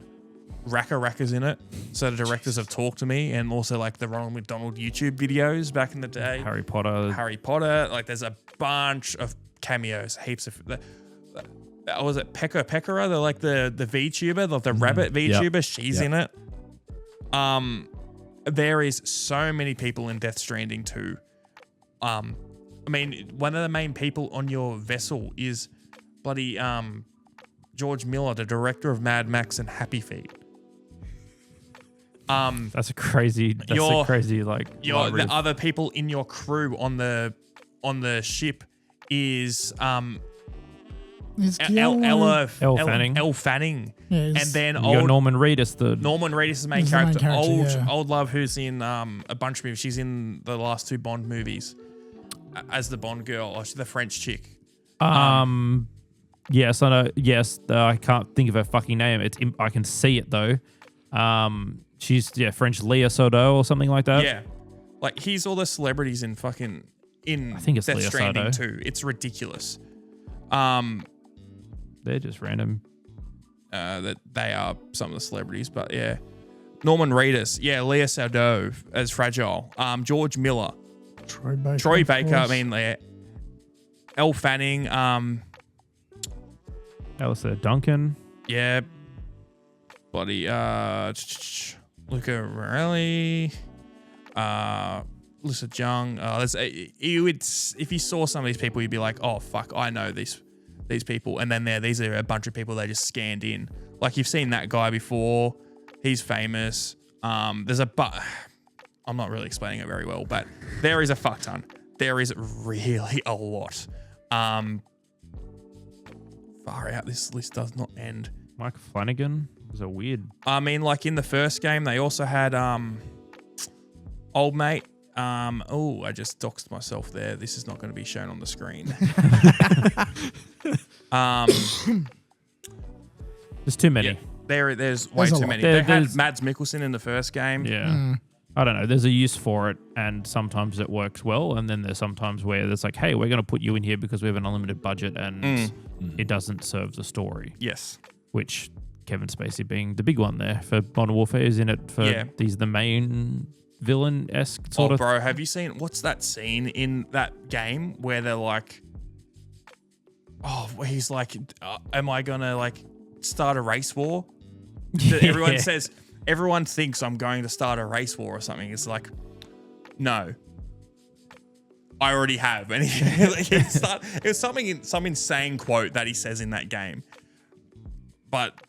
Racker's in it. So the directors have talked to me, and also like the Ronald McDonald YouTube videos back in the day. Harry Potter. Like there's a bunch of cameos, heaps of. Was it Pekka Pekara? They're like the VTuber, like the rabbit VTuber. She's in it. There is so many people in Death Stranding 2. I mean, one of the main people on your vessel is bloody George Miller, the director of Mad Max and Happy Feet. That's a crazy. That's a crazy like. The other people in your crew on the ship is It's Elle Fanning. Elle Fanning. Yeah, And it's- then You got Norman Reedus, Norman Reedus is the main He's the main character. character, yeah. Old love who's in a bunch of movies. She's in the last 2 Bond movies as the Bond girl. Or she's the French chick. Yes, I know. Yes, I can't think of her fucking name. I can see it though. She's French Leah Sodot or something like that. Yeah. Like he's all the celebrities in fucking I think it's Death Lea Stranding Seydoux. too. It's ridiculous. They're just random. That they are some of the celebrities, but yeah. Norman Reedus, Leah Seydoux as Fragile. George Miller, Troy of Baker. I course. mean, Elle Fanning. Alistair Duncan. Yeah, bloody Luca Morelli, Lisa Jung. If you saw some of these people, you'd be like, oh fuck, I know these people. And then these are a bunch of people they just scanned in. Like you've seen that guy before. He's famous. I'm not really explaining it very well, but there is a fuck ton. There is really a lot Far out. This list does not end. Mike Flanagan was a weird. I mean, like in the first game, they also had old mate. I just doxed myself there. This is not going to be shown on the screen. There's too many. Yeah, there's way There's a too lot. many. There- They had there's- Mads Mikkelsen in the first game. Yeah. I don't know. There's a use for it, and sometimes it works well, and then there's sometimes where it's like, hey, we're going to put you in here because we have an unlimited budget, and it doesn't serve the story. Yes. Which Kevin Spacey being the big one there for Modern Warfare is in it for. Yeah. He's the main villain-esque sort Oh, of. bro, have you seen what's that scene in that game where they're like, he's like, am I gonna like start a race war? Everyone says, everyone thinks I'm going to start a race war or something. It's like, no, I already have. And it was some insane quote that he says in that game. But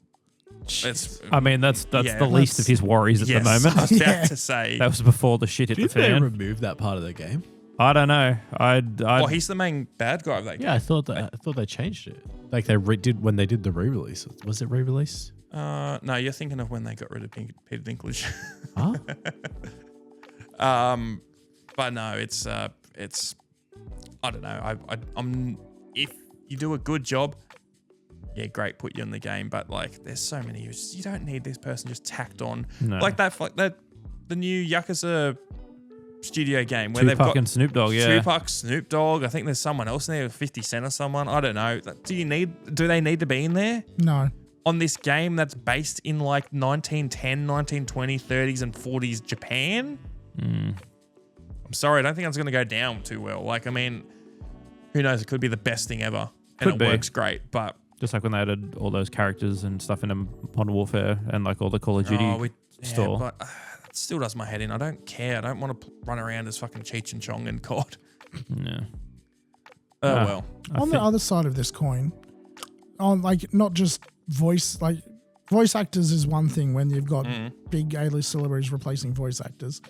it's, I mean, that's Yeah. the least of his worries at the moment. I was about Yeah. to say. That was before the shit hit the Did they fan. remove that part of the game? I don't know. Well, he's the main bad guy of that game. Yeah, I thought they changed it. Like they did when they did the re-release. Was it re-release? No, you're thinking of when they got rid of Peter Dinklage. Huh? But no, it's I don't know. I'm if you do a good job, yeah, great, put you in the game. But like, there's so many. You don't need this person just tacked on No. like that. The new Yakuza studio game where Tupac they've got and Snoop Dogg, yeah. Tupac, Snoop Dogg. I think there's someone else in there, 50 Cent or someone. I don't know. Do they need to be in there? No. On this game that's based in like 1910, 1920, 30s and 40s Japan? I'm sorry, I don't think that's going to go down too well. Like, I mean, who knows? It could be the best thing ever. And Could be. it works great, but... Just like when they added all those characters and stuff in Modern Warfare and like all the Call of Duty store. But it still does my head in. I don't care. I don't want to run around as fucking Cheech and Chong and COD. Yeah. Well. On the other side of this coin, on like not just voice actors is one thing when you've got big A-list celebrities replacing voice actors.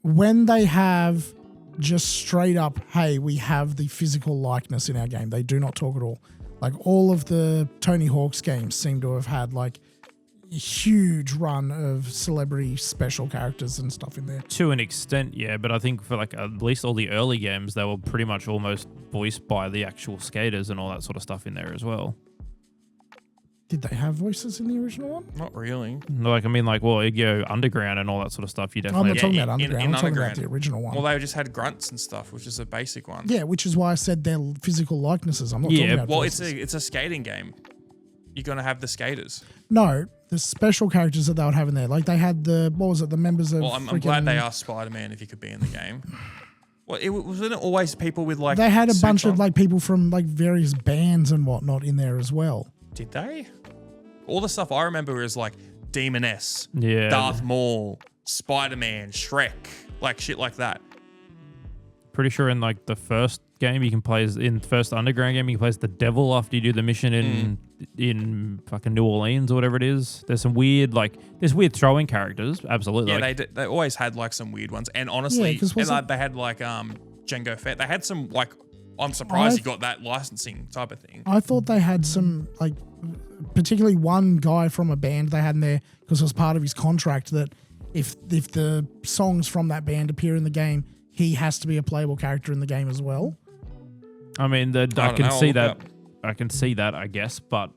When they have just straight up, hey, we have the physical likeness in our game. They do not talk at all. Like all of the Tony Hawk's games seem to have had like a huge run of celebrity special characters and stuff in there. To an extent, yeah, but I think for like at least all the early games, they were pretty much almost voiced by the actual skaters and all that sort of stuff in there as well. Did they have voices in the original one? Not really. Like, I mean, like, well, you go Underground and all that sort of stuff, you I'm definitely... not talking in- about Underground. in I'm talking about Underground. the original one. Well, they just had grunts and stuff, which is a basic one. Yeah, which is why I said they're physical likenesses. I'm not talking about Well, voices. it's a skating game. You're going to have the skaters. No, the special characters that they would have in there. Like they had the members of Well, I'm glad they asked Spider-Man if he could be in the game. Well, wasn't it always people with like... They had a suits bunch of on? like people from like various bands and whatnot in there as well. Did they? All the stuff I remember is like Demoness, Yeah. Darth Maul, Spider-Man, Shrek, like shit like that. Pretty sure in like the first game you can play in the first Underground game you can play as the devil after you do the mission in fucking New Orleans or whatever it is. There's some weird there's weird throwing characters, absolutely. Yeah, like, they always had like some weird ones. And honestly, Yeah, 'cause and, wasn't- they had like Django Fett. They had some like, I'm surprised he got that licensing type of thing. I thought they had some like, particularly one guy from a band they had in there because it was part of his contract that if the songs from that band appear in the game, he has to be a playable character in the game as well. I mean, I don't can know, see I'll that. look I can see that, I guess, but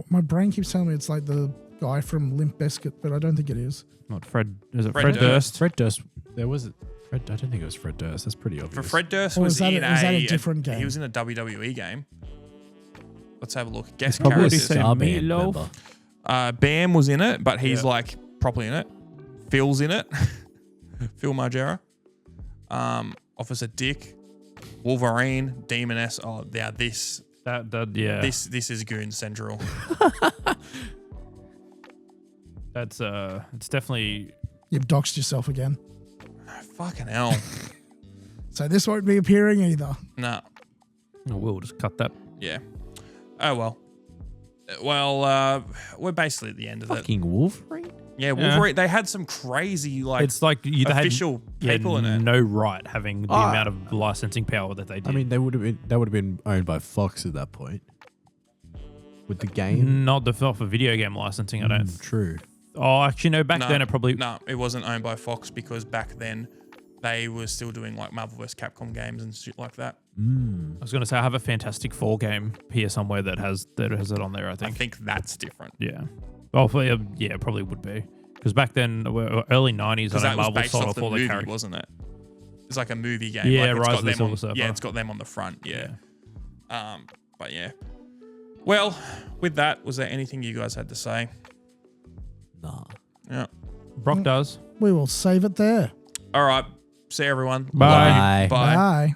My brain keeps telling me it's like the guy from Limp Bizkit, but I don't think it is. not Fred. Is it Fred Fred Durst. Durst? Fred Durst. There was Fred. I don't think it was Fred Durst. That's pretty obvious. For Fred Durst Or was is that in a different game? He was in a WWE game. Let's have a look. Guess Probably characters. say Starband Meatloaf. member. Bam was in it, but he's Yeah. like properly in it. Phil's in it. Phil Margera. Officer Dick. Wolverine. Demoness. Oh, yeah, this Yeah. this is Goon Central. That's it's definitely You've doxed yourself again. Fucking hell. So this won't be appearing either. Nah. we'll just cut that. Yeah. Oh well. Well, we're basically at the end of it. Fucking Wolverine. Yeah, Wolverine. They had some crazy it's like you official people in it. no right having the amount of licensing power that they did. I mean, they would have been owned by Fox at that point. With the game, not for video game licensing. I don't. True. Oh, actually, no. Back then, it probably it wasn't owned by Fox because back then they were still doing like Marvel vs. Capcom games and shit like that. I was going to say I have a Fantastic Four game here somewhere that has it on there. I think that's different. Yeah. Well, yeah, it probably would be because back then, early '90s, I know Marvel sold off all the characters, wasn't it? It's like a movie game. Yeah, like Rise of the Silver Surfer. Yeah, it's got them on the front. Yeah. But yeah. Well, with that, was there anything you guys had to say? Nah. Yeah. Brock does. We will save it there. All right. See everyone. Bye. Bye. Bye.